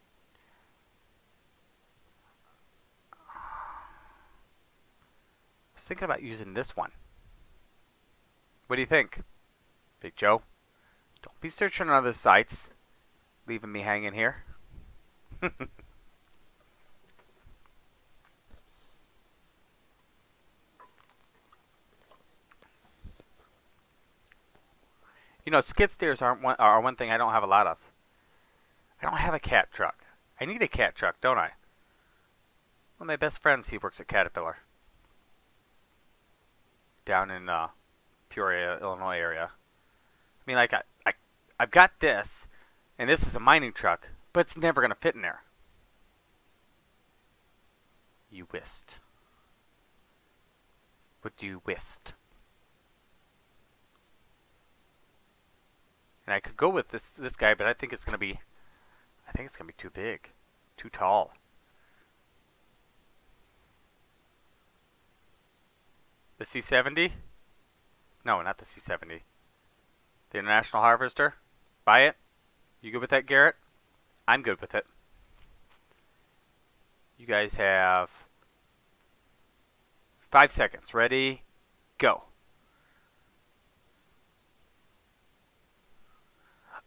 was thinking about using this one. What do you think, Big Joe? Don't be searching on other sites, leaving me hanging here. You know, skid steers are one thing I don't have a lot of. I don't have a cat truck. I need a cat truck, don't I? One of my best friends, he works at Caterpillar. Down in Peoria, Illinois area. I mean, like, I've got this, and this is a mining truck, but it's never going to fit in there. You whist. What do you whist? And I could go with this guy, but I think it's gonna be too big, too tall. The C70? No, not the C70. The International Harvester. Buy it. You good with that, Garrett? I'm good with it. You guys have 5 seconds. Ready? Go.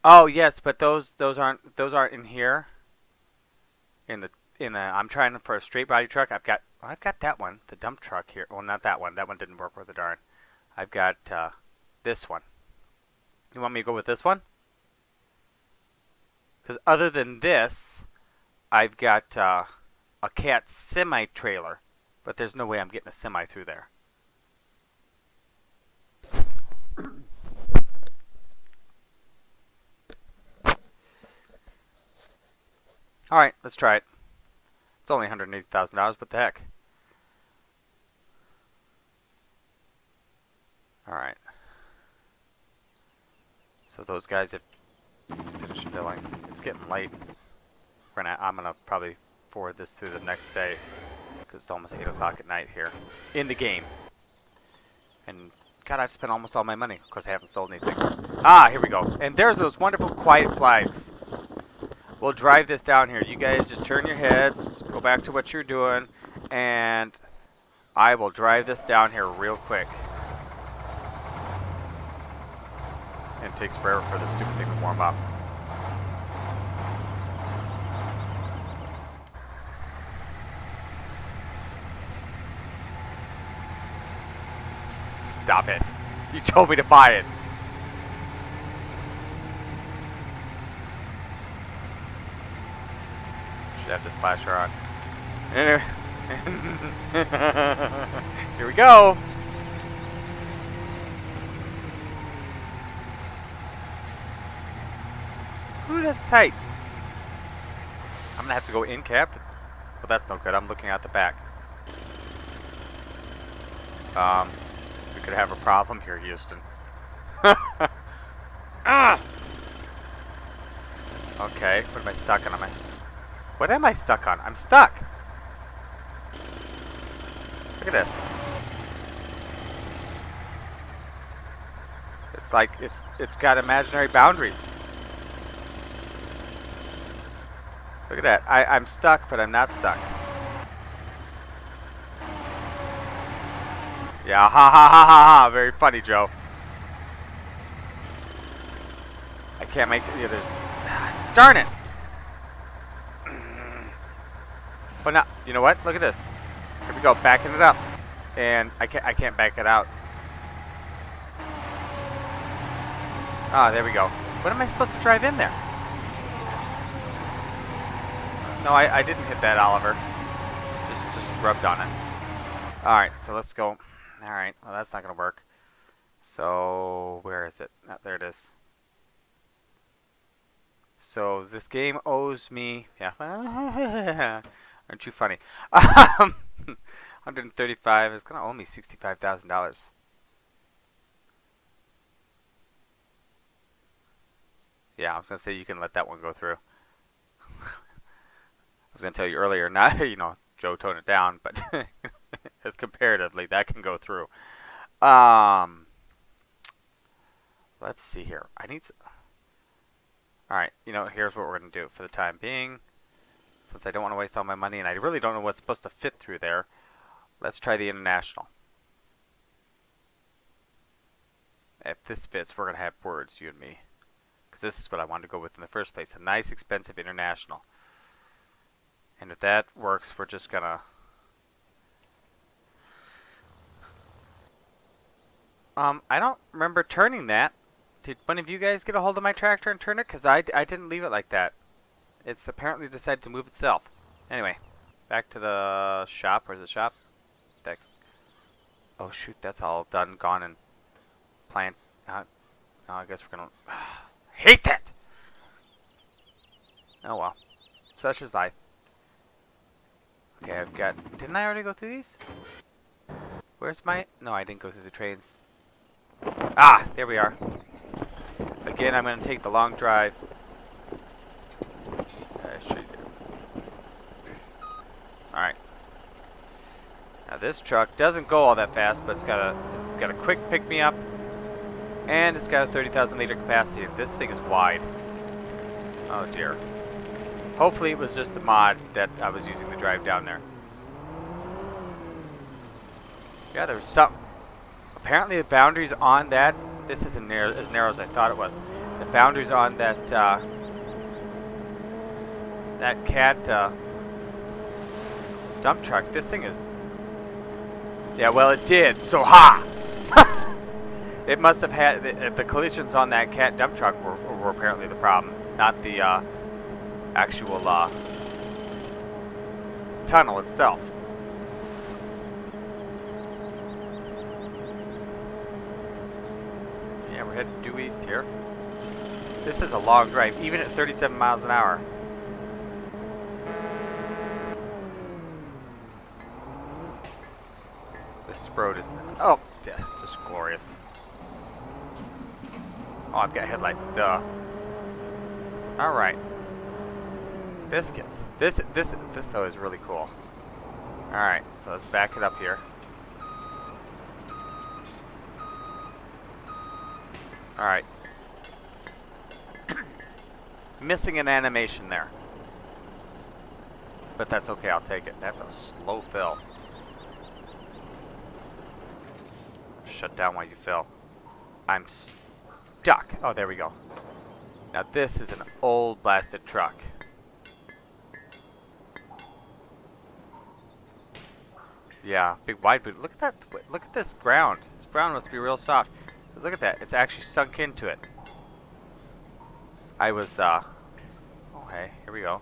Oh yes, but those aren't in here. In the I'm trying for a straight body truck. I've got that one, the dump truck here. Well, not that one. That one didn't work worth a darn. I've got this one. You want me to go with this one? Because other than this, I've got a Cat semi trailer, but there's no way I'm getting a semi through there. Alright, let's try it. It's only $180,000, but the heck. Alright. So those guys have finished filling. It's getting late. I'm gonna probably forward this to the next day, because it's almost 8 o'clock at night here. In the game. And God, I've spent almost all my money. Of course, I haven't sold anything. Ah, here we go. And there's those wonderful quiet flags. We'll drive this down here. You guys just turn your heads, go back to what you're doing, and I will drive this down here real quick. And it takes forever for this stupid thing to warm up. Stop it. You told me to buy it. Have this flasher on. Here we go. Ooh, that's tight. I'm gonna have to go in cab. Well, that's no good. I'm looking at the back. We could have a problem here, Houston. Ah! Okay, what am I stuck on? What am I stuck on? I'm stuck! Look at this. It's like, it's got imaginary boundaries. Look at that. I'm stuck, but I'm not stuck. Yeah, ha ha ha ha ha! Very funny, Joe. can't make the other. Darn it! But now, you know what? Look at this. Here we go, backing it up, and I can't back it out. Ah, there we go. What am I supposed to drive in there? No, I didn't hit that, Oliver. Just rubbed on it. All right, so let's go. All right, well that's not gonna work. So where is it? Oh, there it is. So this game owes me, yeah. Aren't you funny? 135 is gonna owe me $65,000. Yeah, I was gonna say you can let that one go through. I was gonna tell you earlier, not Joe, tone it down, but as comparatively, that can go through. Let's see here. I need. All right, here's what we're gonna do for the time being. Since I don't want to waste all my money, and I really don't know what's supposed to fit through there, let's try the International. If this fits, we're gonna have words, you and me, because this is what I wanted to go with in the first place—a nice, expensive International. And if that works, we're just gonna. I don't remember turning that. Did one of you guys get a hold of my tractor and turn it? Because I didn't leave it like that. It's apparently decided to move itself. Anyway, back to the shop. Where's the shop? Oh shoot, that's all done, gone, and planned. No, I guess we're gonna. Hate that! Oh well. Such is life. Okay, I've got. Didn't I already go through these? Where's my. No, I didn't go through the trains. Ah, there we are. Again, I'm going to take the long drive. Alright. Now this truck doesn't go all that fast, but it's got a quick pick-me-up, and it's got a 30,000 liter capacity. This thing is wide. Oh dear. Hopefully it was just the mod that I was using to drive down there. Yeah, there was something. Apparently the boundaries on that, this isn't as narrow as I thought it was. The boundaries on that that cat dump truck, this thing is, yeah, well it did, so ha! It must have had, the collisions on that cat dump truck were apparently the problem, not the actual tunnel itself. Yeah, we're heading due east here. This is a long drive, even at 37 miles an hour. This road is, oh, yeah, just glorious. Oh, I've got headlights, duh. All right. Biscuits. This though is really cool. All right, so let's back it up here. All right. Missing an animation there. But that's okay, I'll take it. That's a slow fill. Shut down while you fill. I'm stuck. Oh, there we go. Now this is an old blasted truck. Yeah, big wide boot. Look at that. Look at this ground. This ground must be real soft. Look at that. It's actually sunk into it. I was, oh, hey, here we go.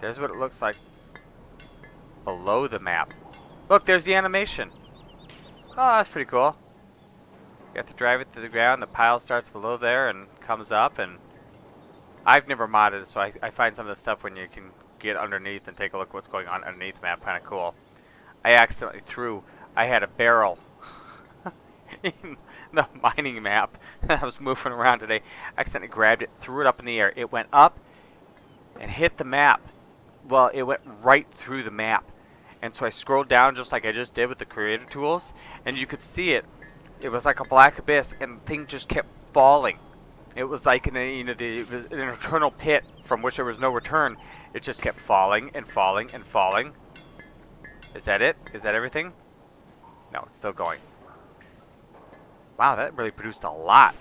There's what it looks like below the map. Look, there's the animation. Oh, that's pretty cool. You have to drive it to the ground. The pile starts below there and comes up. And I've never modded it, so I find some of the stuff when you can get underneath and take a look at what's going on underneath the map kind of cool. I accidentally threw. I had a barrel in the mining map. I was moving around today. I accidentally grabbed it, threw it up in the air. It went up and hit the map. Well, it went right through the map. And so I scrolled down just like I just did with the creator tools, and you could see it. It was like a black abyss, and the thing just kept falling. It was like it was an eternal pit from which there was no return. It just kept falling and falling and falling. Is that it? Is that everything? No, it's still going. Wow, that really produced a lot.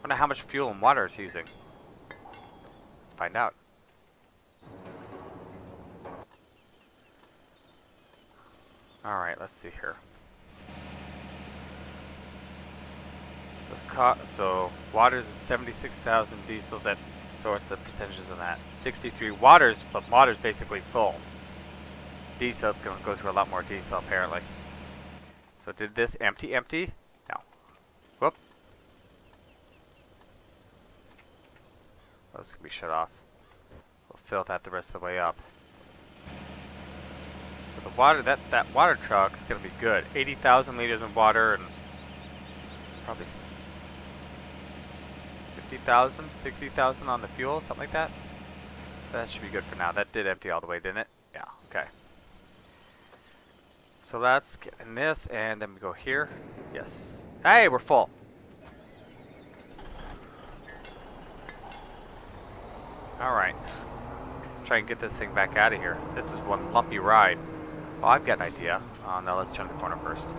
Wonder how much fuel and water it's using. Let's find out. Alright, let's see here. So water's at 76,000, diesel's at, so what's the percentages on that? 63 waters, but water's basically full. Diesel, it's going to go through a lot more diesel apparently. So did this empty? No. Whoop. Those can be shut off. We'll fill that the rest of the way up. So the water, that water truck's going to be good. 80,000 liters of water and probably 50,000, 60,000 on the fuel, something like that. That should be good for now. That did empty all the way, didn't it? Yeah, okay. So let's get in this, and then we go here. Yes. Hey, we're full. Alright. Let's try and get this thing back out of here. This is one lumpy ride. Oh, I've got an idea. No, let's turn the corner first. I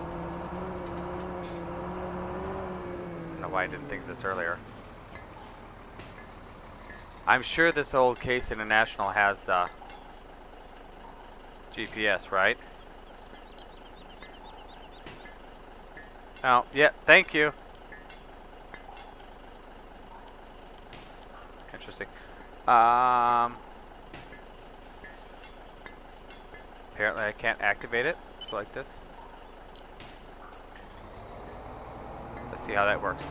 don't know why I didn't think of this earlier. I'm sure this old Case International has GPS, right? Oh, yeah, thank you. Interesting. Apparently I can't activate it. Let's go like this. Let's see how that works.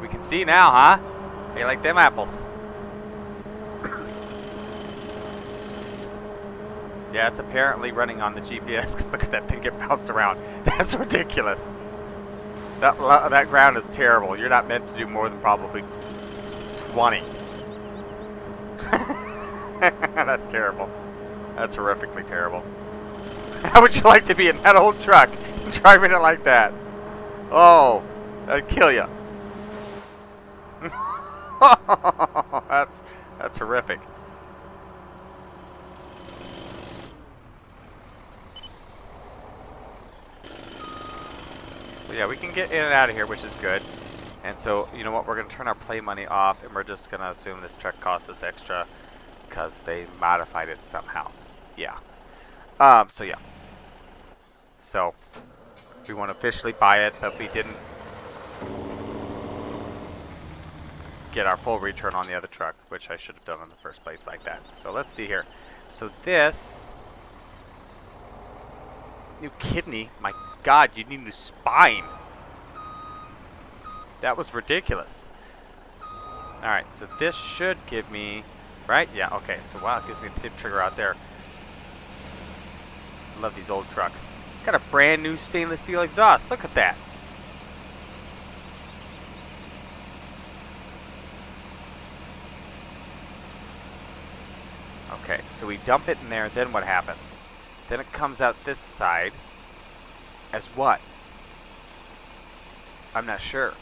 We can see now, huh? How you like them apples? Yeah, it's apparently running on the GPS, because look at that thing get bounced around. That's ridiculous. That ground is terrible. You're not meant to do more than probably 20. That's terrible. That's horrifically terrible. How would you like to be in that old truck driving it like that? Oh, that'd kill you. That's horrific. So yeah, we can get in and out of here, which is good. And so, you know what, we're going to turn our play money off, and we're just going to assume this truck costs us extra because they modified it somehow. Yeah. So yeah. So, we want to officially buy it, but we didn't get our full return on the other truck, which I should have done in the first place like that. So let's see here. So this new kidney, my God, you need a new spine. That was ridiculous. Alright, so this should give me, right? Yeah, okay. So wow, it gives me a tip trigger out there. I love these old trucks. Got a brand new stainless steel exhaust. Look at that. Okay, so we dump it in there, then what happens? Then it comes out this side as what? I'm not sure.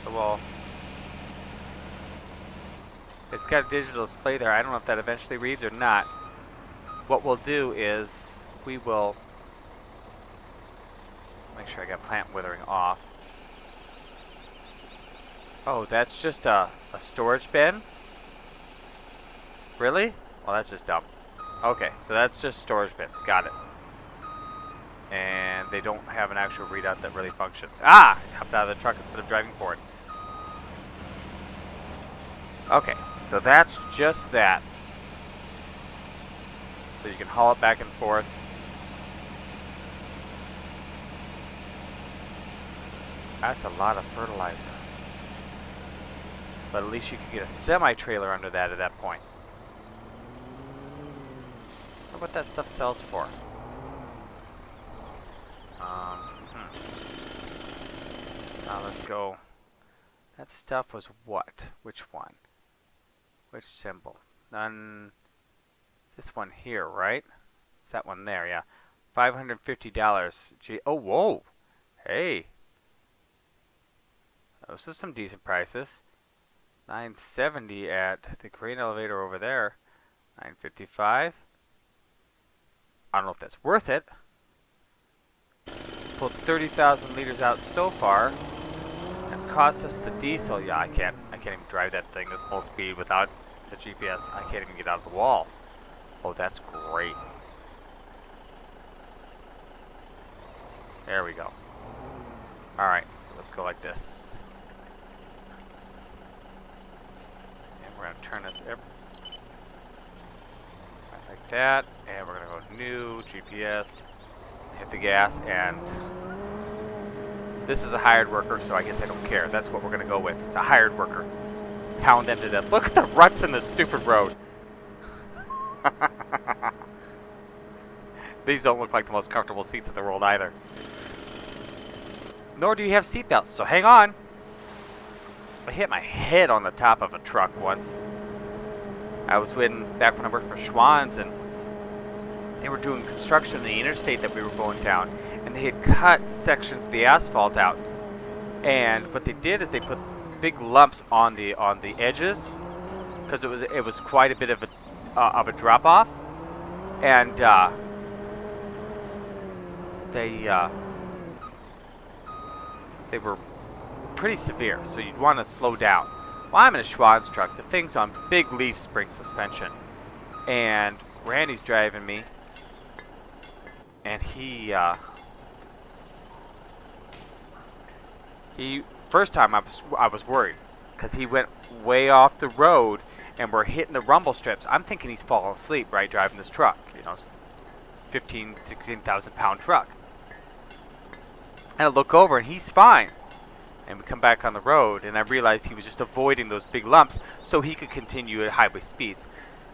So well, it's got a digital display there. I don't know if that eventually reads or not. What we'll do is we will make sure I got plant withering off. Oh, that's just a storage bin? Really? Well, that's just dumb. Okay, so that's just storage bins. Got it. And they don't have an actual readout that really functions. Ah! I hopped out of the truck instead of driving forward. Okay, so that's just that. So you can haul it back and forth. That's a lot of fertilizer. But at least you can get a semi-trailer under that at that point. I wonder what that stuff sells for. Let's go. That stuff was what? Which one? Which symbol? None. This one here, right? It's that one there, yeah. $550. Gee, oh, whoa. Hey. Those are some decent prices. $970 at the grain elevator over there. $955. I don't know if that's worth it. pulled 30,000 liters out so far. That's cost us the diesel. Yeah, I can't even drive that thing at full speed without the GPS. I can't even get out of the wall. Oh, that's great. There we go. Alright, so let's go like this. And we're going to turn this like that. And we're going to go new, GPS, hit the gas, and this is a hired worker, so I guess I don't care. That's what we're going to go with. It's a hired worker. Pound them to death. Look at the ruts in this stupid road. These don't look like the most comfortable seats in the world either. Nor do you have seatbelts, so hang on. I hit my head on the top of a truck once. I was back when I worked for Schwann's, and they were doing construction on the interstate that we were going down, and they had cut sections of the asphalt out. And what they did is they put big lumps on the edges, because it was quite a bit of a drop off, and they were pretty severe, so you'd want to slow down. Well, I'm in a Schwann's truck. The thing's on big leaf spring suspension, and Randy's driving me, and he first time I was worried, because he went way off the road, and we're hitting the rumble strips. I'm thinking he's falling asleep, right, driving this truck, you know, 15, 16,000 pound truck. And I look over, and he's fine. And we come back on the road, and I realized he was just avoiding those big lumps so he could continue at highway speeds,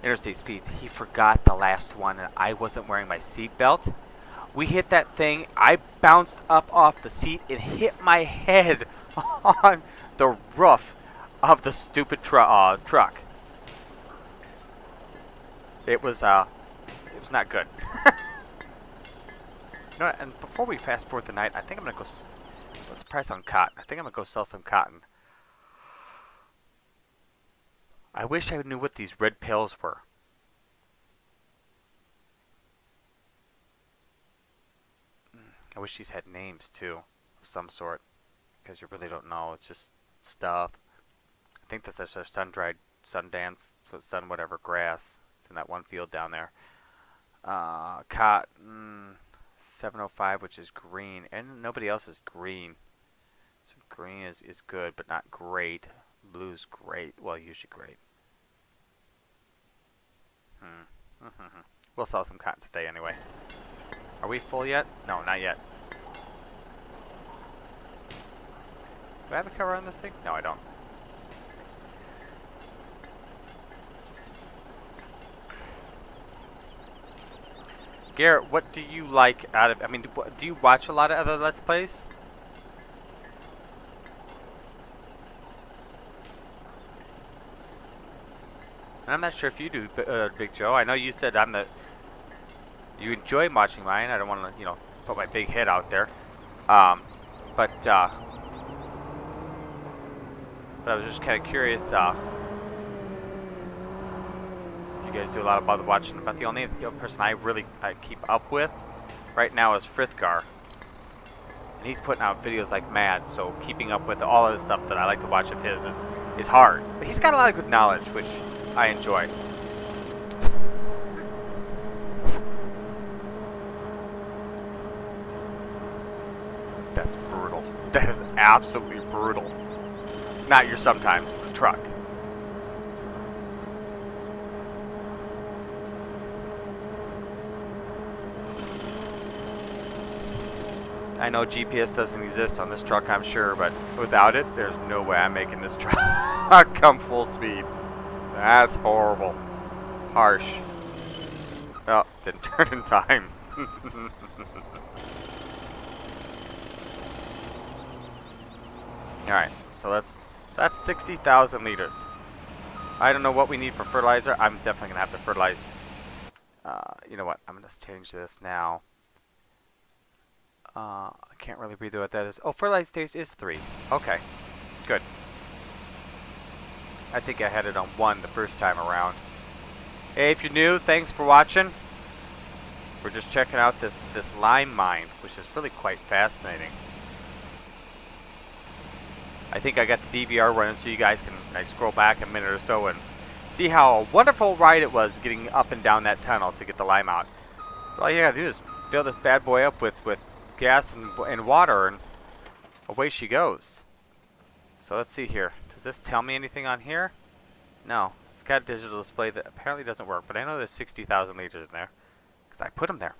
interstate speeds. He forgot the last one, and I wasn't wearing my seatbelt. We hit that thing. I bounced up off the seat and hit my head on the roof of the stupid truck. It was not good. You know what, and before we fast forward the night, I think I'm gonna go. What's the price on cotton? I think I'm gonna go sell some cotton. I wish I knew what these red pills were. I wish these had names too, of some sort, because you really don't know. It's just stuff. I think this is our sun-dried, Sundance, sun whatever grass. It's in that one field down there. Cotton 705, which is green, and nobody else is green. So green is good, but not great. Blue's great. Well, usually great. We'll sell some cotton today anyway. Are we full yet? No, not yet. Do I have a cover on this thing? No, I don't. Garrett, what do you like out of... I mean, do you watch a lot of other Let's Plays? I'm not sure if you do, Big Joe. I know you said you enjoy watching mine. I don't want to, you know, put my big head out there. But I was just kind of curious. You guys do a lot of watching. But the only person I keep up with right now is Frithgar, and he's putting out videos like mad. So keeping up with all of the stuff that I like to watch of his is hard. But he's got a lot of good knowledge, which I enjoy. That's brutal. That is absolutely brutal. Not your sometimes, the truck. I know GPS doesn't exist on this truck, I'm sure, but without it, there's no way I'm making this truck come full speed. That's horrible. Harsh. Oh, didn't turn in time. Alright, so that's 60,000 liters. I don't know what we need for fertilizer. I'm definitely gonna have to fertilize. You know what? I'm gonna change this now. I can't really read what that is. Oh, fertilizer stage is 3. Okay, good. I think I had it on 1 the first time around. Hey, if you're new, thanks for watching. We're just checking out this lime mine, which is really quite fascinating. I think I got the DVR running so you guys can scroll back a minute or so and see how wonderful ride it was getting up and down that tunnel to get the lime out. All you gotta do is fill this bad boy up with gas and water, and away she goes. So let's see here. Does this tell me anything on here? No. It's got a digital display that apparently doesn't work, but I know there's 60,000 liters in there because I put them there.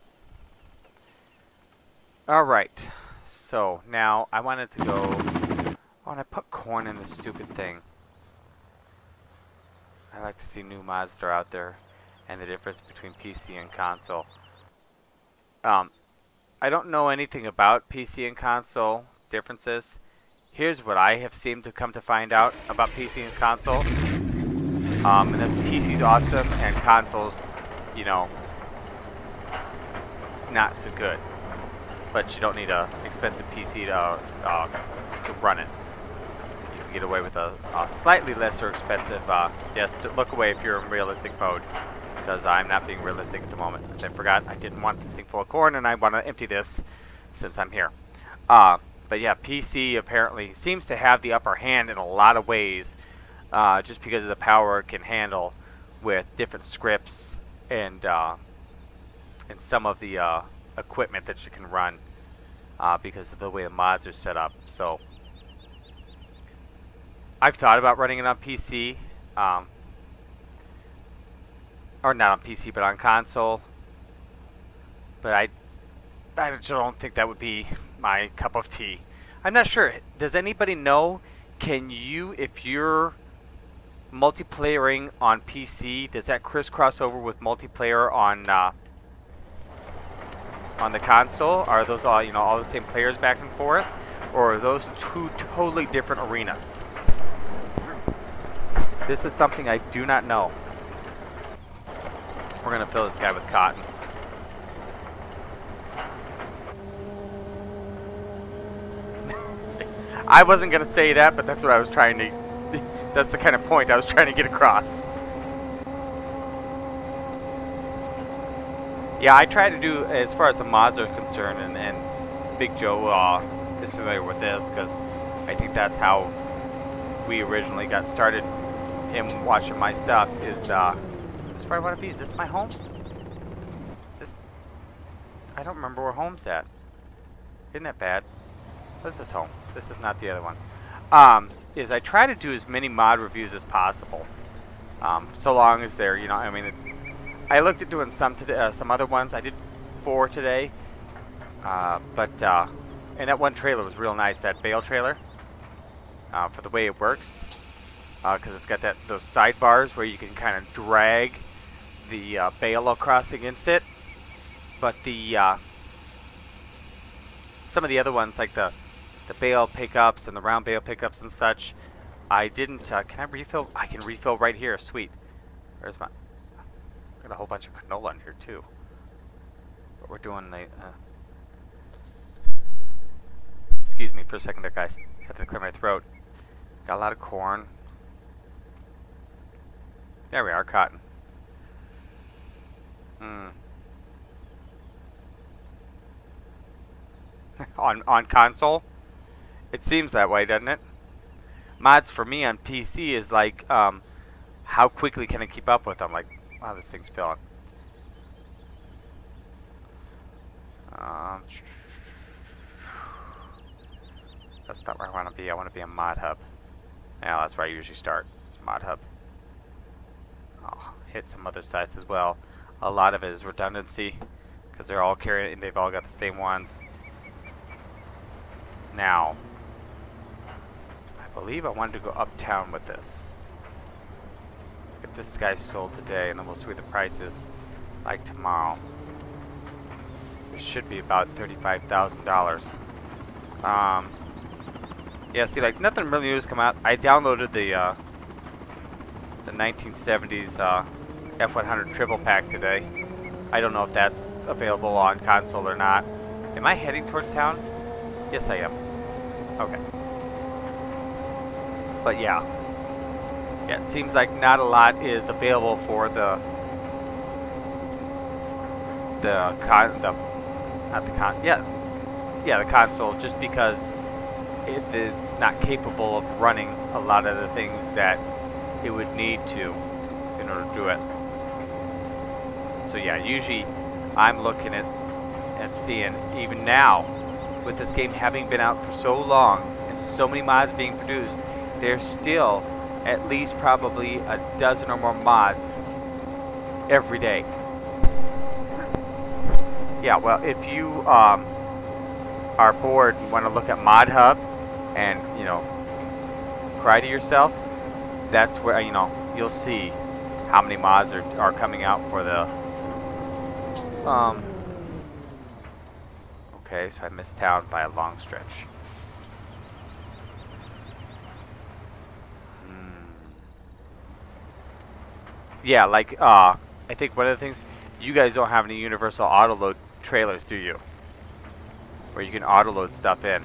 Alright. So now I wanted to go... I want to put corn in this stupid thing. I like to see new mods that are out there and the difference between PC and console. I don't know anything about PC and console differences. Here's what I have seemed to come to find out about PC and console. And that's PC's awesome and consoles, you know, not so good. But you don't need an expensive PC to run it. You can get away with a slightly lesser expensive, yes, look away if you're in realistic mode. Because I'm not being realistic at the moment. Because I forgot I didn't want this thing full of corn and I want to empty this since I'm here. But yeah, PC apparently seems to have the upper hand in a lot of ways. Just because of the power it can handle with different scripts and some of the equipment that you can run because of the way the mods are set up. So I've thought about running it on PC. Or not on PC, but on console. But I just don't think that would be my cup of tea. I'm not sure. Does anybody know? Can you, if you're multiplayering on PC, does that crisscross over with multiplayer on the console? Are those all, you know, all the same players back and forth, or are those two totally different arenas? This is something I do not know. We're gonna fill this guy with cotton. I wasn't gonna say that, but that's what I was trying to. That's the kind of point I was trying to get across. Yeah, I try to do, as far as the mods are concerned, and Big Joe is familiar with this because I think that's how we originally got started. Him watching my stuff is. This is where I want to be. Is this my home? Is this... I don't remember where home's at. Isn't that bad? This is home. This is not the other one. Is I try to do as many mod reviews as possible. So long as they're, you know, I mean, I looked at doing some today, some other ones. I did 4 today. And that one trailer was real nice, that Bale trailer. For the way it works. Because it's got those sidebars where you can kind of drag the bale across against it. But the some of the other ones, like the bale pickups and the round bale pickups and such, I didn't. Can I refill? I can refill right here. Sweet. Where's my? Got a whole bunch of canola in here too. But we're doing the. Excuse me for a second there, guys. Had to clear my throat. Got a lot of corn. There we are, cotton. on console, it seems that way, doesn't it? Mods for me on PC is like, how quickly can I keep up with them? Like, wow, this thing's filling. That's not where I want to be. I want to be a mod hub. Yeah, that's where I usually start. It's mod hub. I'll hit some other sites as well. A lot of it is redundancy because they're all carrying, and they've all got the same ones. Now, I believe I wanted to go uptown with this. If this guy's sold today, and then we'll see what the price is like tomorrow. It should be about $35,000. Yeah, see, like nothing really new has come out. I downloaded the 1970s F100 triple pack today. I don't know if that's available on console or not. Am I heading towards town? Yes, I am. Okay. But yeah, it seems like not a lot is available for the the console, just because it's not capable of running a lot of the things that it would need to in order to do it. So yeah, usually I'm looking at and seeing, even now, with this game having been out for so long and so many mods being produced, there's still at least probably a dozen or more mods every day. Yeah, well, if you are bored and want to look at Mod Hub and, you know, cry to yourself, that's where, you know, you'll see how many mods are coming out for the okay, so I missed town by a long stretch. Yeah, like I think one of the things, you guys don't have any universal auto load trailers, do you? Where you can auto load stuff in.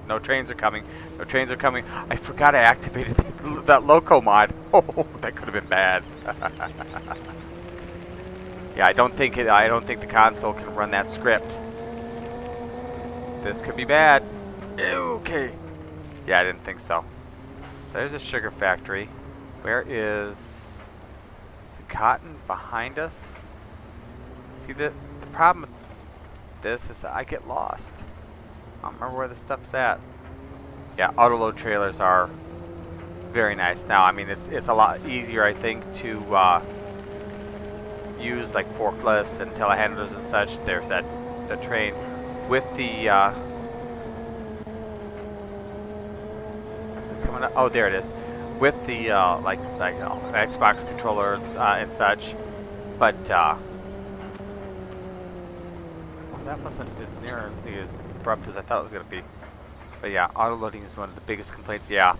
No trains are coming. No trains are coming. I forgot I activated that loco mod. Oh, that could have been bad. Yeah, I don't think the console can run that script. This could be bad. Okay. Yeah, I didn't think so. So there's a sugar factory. Where is the cotton behind us? See, the problem with this is that I get lost. I don't remember where the stuff's at. Yeah, auto load trailers are very nice. Now, I mean, it's a lot easier, I think, to use like forklifts and telehandlers and such. There's the train with the coming up. Oh, there it is. With the like you know, Xbox controllers and such, but well, that wasn't as nearly as abrupt as I thought it was going to be. But yeah, auto loading is one of the biggest complaints. Yeah,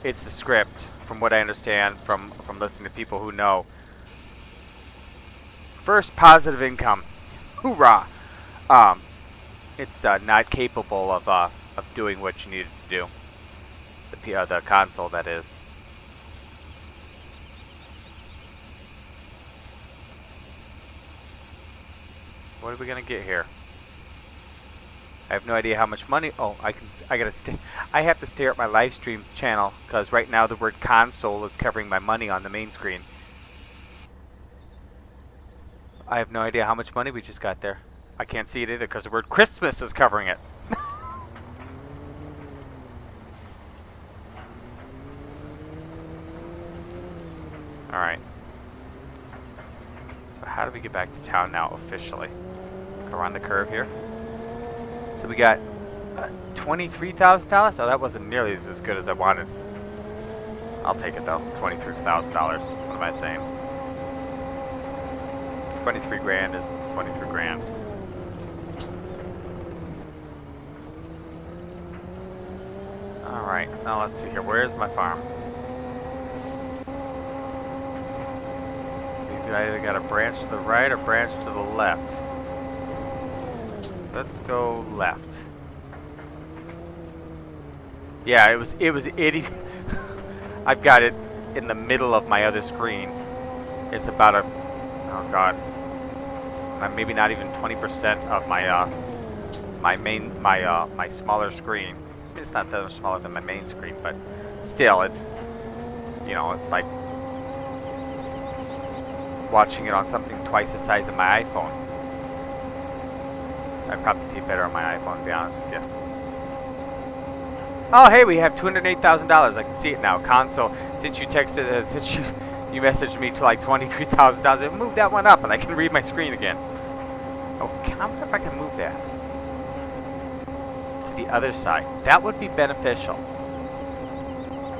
it's the script, from what I understand from listening to people who know. First, positive income, hoorah! It's not capable of doing what you need it to do. The console, that is. What are we gonna get here? I have no idea how much money. Oh, I have to stare at my live stream channel because right now the word console is covering my money on the main screen. I have no idea how much money we just got there. I can't see it either because the word Christmas is covering it. Alright. So how do we get back to town now officially? Go around the curve here. So we got $23,000? Oh, that wasn't nearly as good as I wanted. I'll take it though. It's $23,000. What am I saying? 23 grand is 23 grand. Alright, now let's see here. Where's my farm? I either got a branch to the right or branch to the left. Let's go left. Yeah, it was itty. I've got it in the middle of my other screen. It's about a, oh god, maybe not even 20% of my my smaller screen. It's not that much smaller than my main screen, but still, it's, you know, it's like watching it on something twice the size of my iPhone. I probably see it better on my iPhone, to be honest with you. Oh, hey, we have $208,000. I can see it now. Console. Since you texted, since you messaged me to like $23,000, move that one up, and I can read my screen again. Oh, I wonder if I can move that to the other side. That would be beneficial.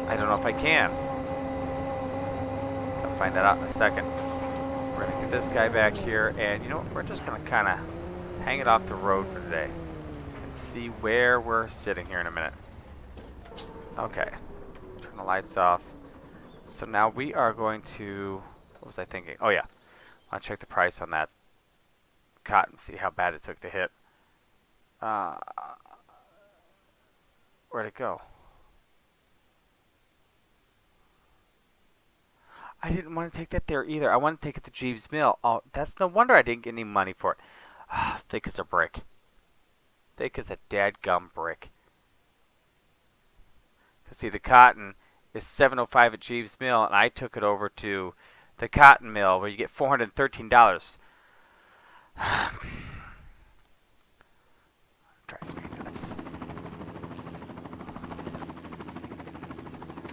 I don't know if I can. I'll find that out in a second. We're gonna get this guy back here, and you know what? We're just gonna kind of hang it off the road for today and see where we're sitting here in a minute. Okay, turn the lights off. So now we are going to, what was I thinking? Oh yeah, I'll check the price on that cotton, see how bad it took the hit. Where'd it go? I didn't want to take that there either. I wanted to take it to Jeeves Mill. Oh, that's no wonder I didn't get any money for it. Thick as a brick. Thick as a dadgum brick. Cause see, the cotton is $7.05 at Jeeves Mill, and I took it over to the cotton mill where you get $413. Drives me nuts.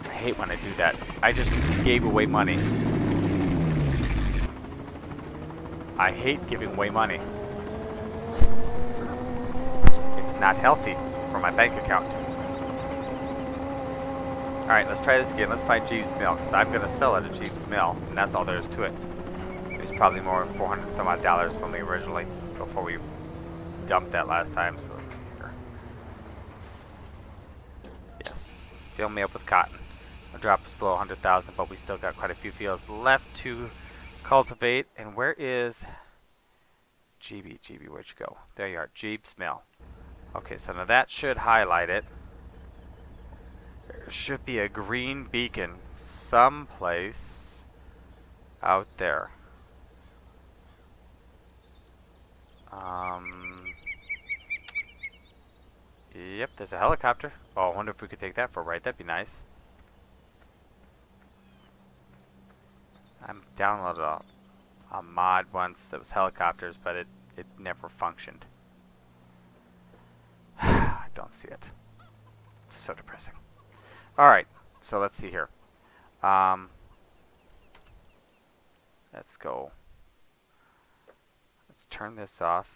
I hate when I do that. I just gave away money. I hate giving away money. It's not healthy for my bank account. Alright, let's try this again. Let's find Jeeves Mill, because I'm going to sell it at Jeeves Mill, and that's all there is to it. There's probably more than $400 some odd from me originally, before we dumped that last time, so let's see here. Yes, fill me up with cotton. I'll drop us below 100,000, but we still got quite a few fields left to cultivate. And where is GB? GB, where'd you go? There you are, Jeeves Mill. Okay, so now that should highlight it. There should be a green beacon someplace out there. Yep, there's a helicopter. Oh, I wonder if we could take that for a ride. That'd be nice. I downloaded a mod once that was helicopters, but it never functioned. I don't see it. It's so depressing. Alright, so let's see here. Let's go. Let's turn this off.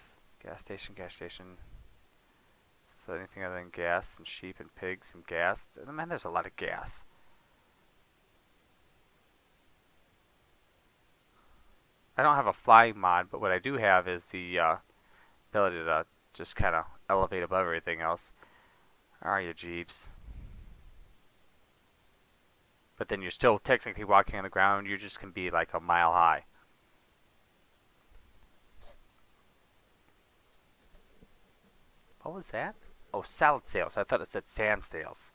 Gas station, gas station. So anything other than gas and sheep and pigs and gas. Man, there's a lot of gas. I don't have a flying mod, but what I do have is the ability to just kind of elevate above everything else. How are you, Jeeves? But then you're still technically walking on the ground. You just can be like a mile high. What was that? Oh, salad sales. I thought it said sand sales.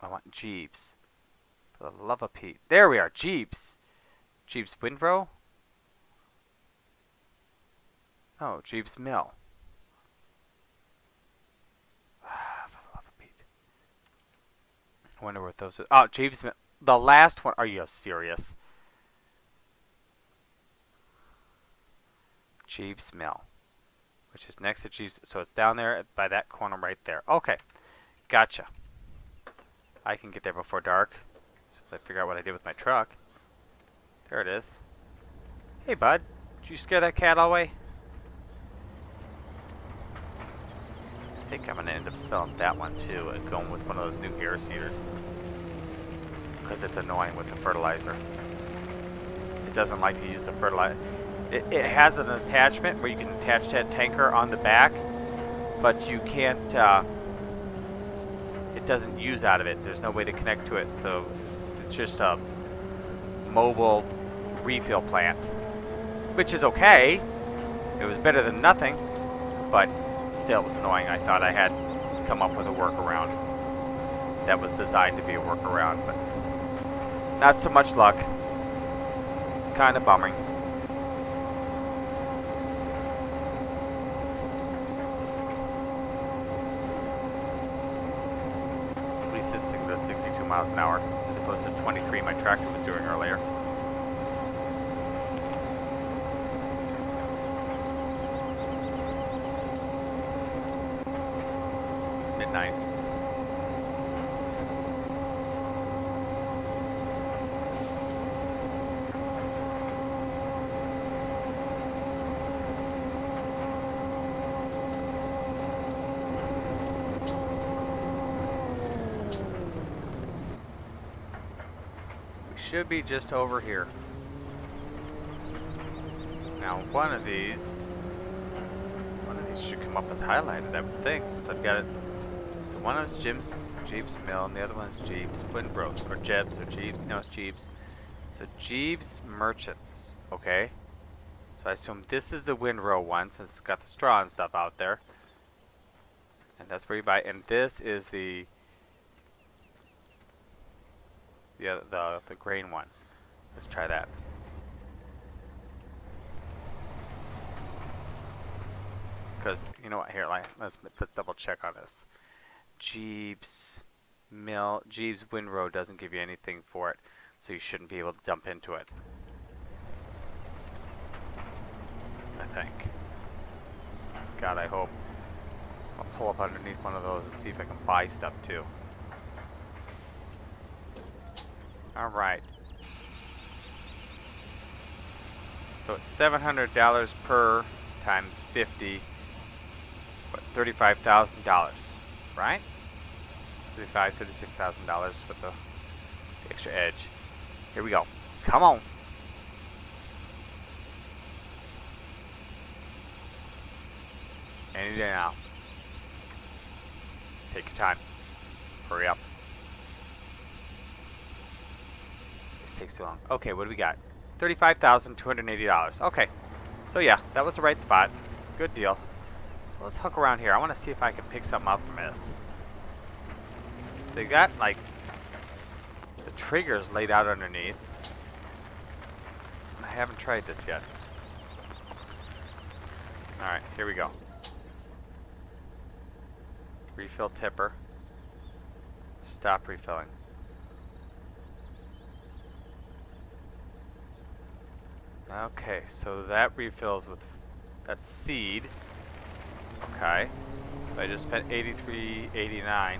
I want Jeeves. For the love of Pete. There we are, Jeeves. Jeeves Windrow? Oh, Jeeves Mill. For the love of Pete. I wonder what those are. Oh, Jeeves Mill. The last one. Are you serious? Jeeves Mill. Which is next to Jeeves. So it's down there by that corner right there. Okay. Gotcha. I can get there before dark. As I figure out what I did with my truck. There it is. Hey, bud. Did you scare that cat all the way? I think I'm going to end up selling that one too and going with one of those new air seeders. Because it's annoying with the fertilizer. It doesn't like to use the fertilizer. It has an attachment where you can attach that tanker on the back, but you can't, it doesn't use out of it. There's no way to connect to it, so it's just a mobile refill plant, which is okay. It was better than nothing, but still it was annoying. I thought I had to come up with a workaround that was designed to be a workaround, but not so much luck. Kind of bumming. At least this thing does 62 miles an hour as opposed to 23 my tractor was doing earlier. Midnight. Should be just over here. Now one of these should come up as highlighted, I would think, since I've got it. So one is Jeeves Mill, and the other one is Jeeves Windrow, or Jebs, or Jeeves. No, it's Jeeves. So Jeeves Merchants. Okay. So I assume this is the Windrow one, since it's got the straw and stuff out there. And that's where you buy. And this is the grain one. Let's try that. Because you know what? Here, let's double check on this. Jeeps Windrow doesn't give you anything for it, so you shouldn't be able to dump into it. I think. God, I hope. I'll pull up underneath one of those and see if I can buy stuff too. Alright. So it's $700 per times 50, what, $35,000, right? $36,000 with the extra edge. Here we go. Come on. Any day now. Take your time. Hurry up. This takes too long. Okay, what do we got? $35,280. Okay. So yeah, that was the right spot. Good deal. So let's hook around here. I want to see if I can pick something up from this. They got, like, the triggers laid out underneath. I haven't tried this yet. Alright, here we go. Refill tipper. Stop refilling. Okay, so that refills with that seed. Okay. So I just spent $83.89.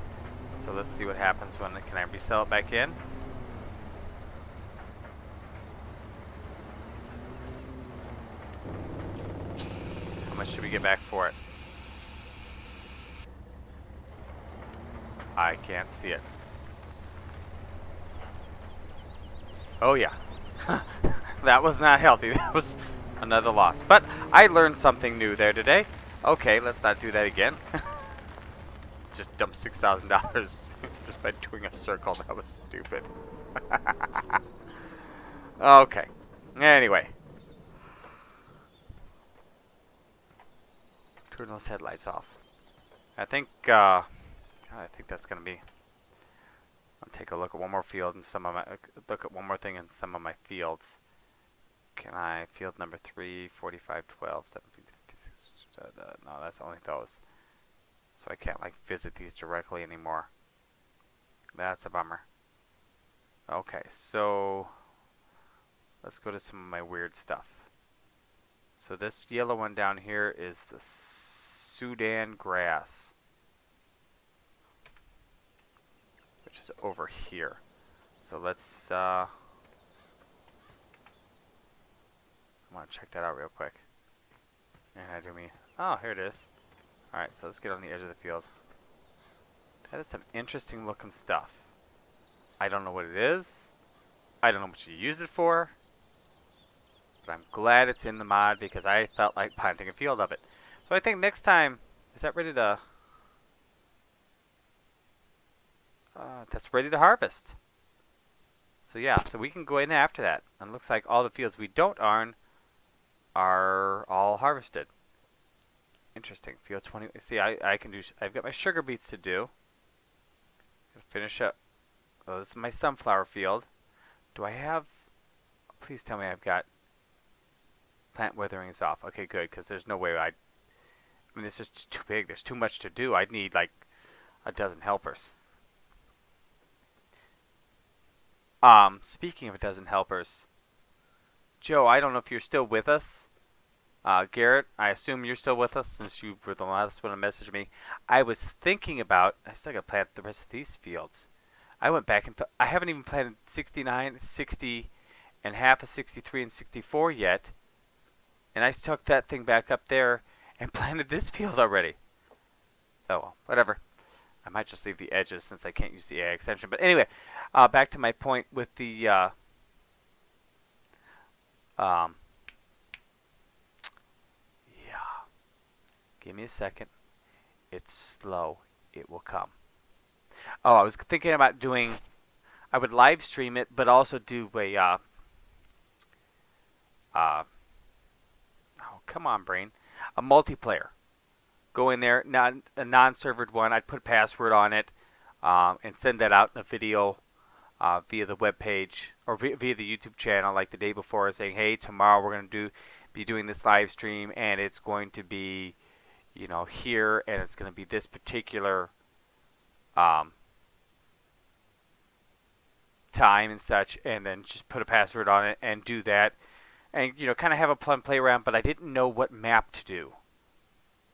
So let's see what happens when can I resell it back in? How much should we get back for it? I can't see it. Oh yes. That was not healthy. That was another loss. But I learned something new there today. Okay, let's not do that again. Just dumped $6,000 just by doing a circle. That was stupid. Okay. Anyway. Turn those headlights off. I think that's gonna be. I'll take a look at one more field and some of my look at one more thing in some of my fields. Can I field number 3, 45, 12, 17, 56? No, that's only those. So I can't like visit these directly anymore. That's a bummer. Okay, so let's go to some of my weird stuff. So this yellow one down here is the Sudan grass, which is over here. So let's I want to check that out real quick. Oh, here it is. Alright, so let's get on the edge of the field. That is some interesting looking stuff. I don't know what it is. I don't know what you use it for. But I'm glad it's in the mod because I felt like planting a field of it. So I think next time, is that ready to... that's ready to harvest. So yeah, so we can go in after that. And it looks like all the fields we don't own are all harvested. Interesting. Field 20. See, I can do. I've got my sugar beets to do. Finish up. Oh, this is my sunflower field. Do I have? Please tell me I've got. Plant withering is off. Okay, good. Because there's no way I mean, this is too big. There's too much to do. I'd need like a dozen helpers. Speaking of a dozen helpers, Joe, I don't know if you're still with us. Garrett, I assume you're still with us since you were the last one to message me. I was thinking about, I still got to plant the rest of these fields. I went back and I haven't even planted 69, 60, and half of 63 and 64 yet. And I took that thing back up there and planted this field already. Oh well, whatever. I might just leave the edges since I can't use the AI extension. But anyway, back to my point with the yeah. Give me a second. It's slow. It will come. Oh, I was thinking about doing. I would live stream it, but also do a. Oh, come on, brain. A multiplayer. go in there, a non-servered one. I'd put a password on it and send that out in a video via the web page or via the YouTube channel, like the day before, saying, "Hey, tomorrow we're going to be doing this live stream, and it's going to be, you know, here, and it's going to be this particular time and such," and then just put a password on it and do that, and you know, kind of have a play around. But I didn't know what map to do.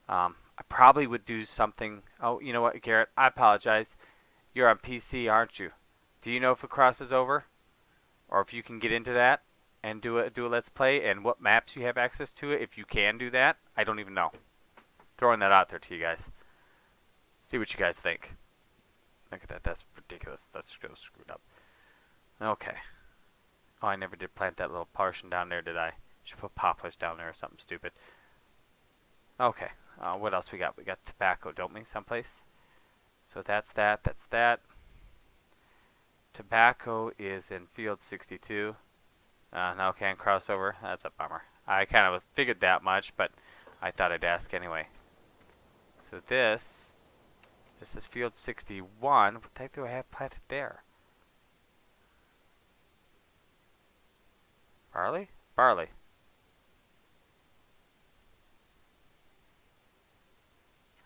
I probably would do something. Oh, you know what, Garrett? I apologize. You're on PC, aren't you? Do you know if it crosses over, or if you can get into that and do a let's play, and what maps you have access to it? If you can do that, I don't even know. Throwing that out there to you guys. See what you guys think. Look at that. That's ridiculous. That's so screwed up. Okay. Oh, I never did plant that little portion down there, did I? Should put poplars down there or something stupid. Okay. What else we got? We got tobacco, don't we, someplace? So that's that. That's that. Tobacco is in field 62. No, can't cross over. That's a bummer. I kind of figured that much, but I thought I'd ask anyway. So this is field 61. What the heck do I have planted there? Barley? Barley.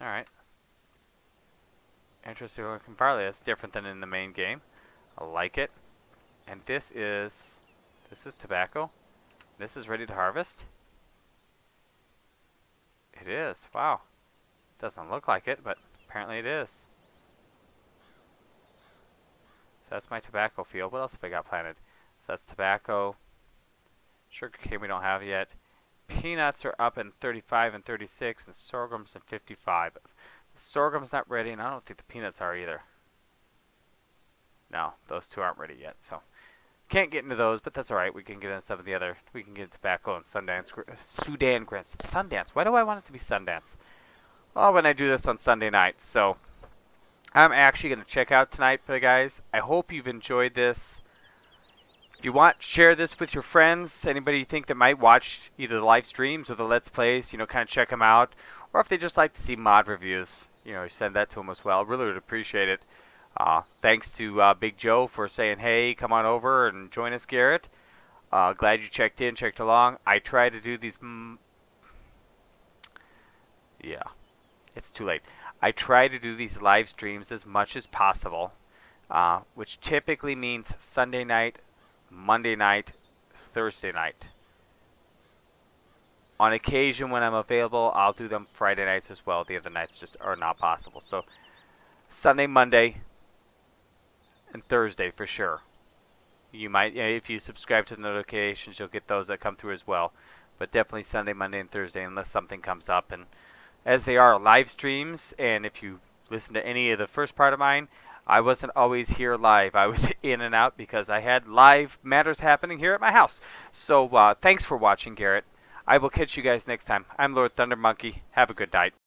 Alright. Interesting looking barley. That's different than in the main game. I like it. And this is tobacco. This is ready to harvest. It is. Wow. Doesn't look like it, but apparently it is. So that's my tobacco field. What else have I got planted? So that's tobacco. Sugarcane we don't have yet. Peanuts are up in 35 and 36, and sorghum's in 55. The sorghum's not ready, and I don't think the peanuts are either. No, those two aren't ready yet, so can't get into those, but that's alright. We can get into some of the other. We can get tobacco and Sundance, Sudan grants. Sundance. Why do I want it to be Sundance? Well, when I do this on Sunday night, so I'm actually going to check out tonight for the guys. I hope you've enjoyed this. If you want, share this with your friends. Anybody you think that might watch either the live streams or the Let's Plays, you know, kind of check them out. Or if they just like to see mod reviews, you know, send that to them as well. Really would appreciate it. Thanks to Big Joe for saying, hey, come on over and join us, Garrett. Glad you checked in, checked along. I try to do these... yeah, it's too late. I try to do these live streams as much as possible, which typically means Sunday night, Monday night, Thursday night. On occasion when I'm available, I'll do them Friday nights as well. The other nights just are not possible. So Sunday, Monday, and Thursday for sure. You might, if you subscribe to the notifications, you'll get those that come through as well. But definitely Sunday, Monday, and Thursday unless something comes up. And as they are live streams, and if you listen to any of the first part of mine, I wasn't always here live. I was in and out because I had live matters happening here at my house. So thanks for watching, Garrett. I will catch you guys next time. I'm Lord Thunder Monkey. Have a good night.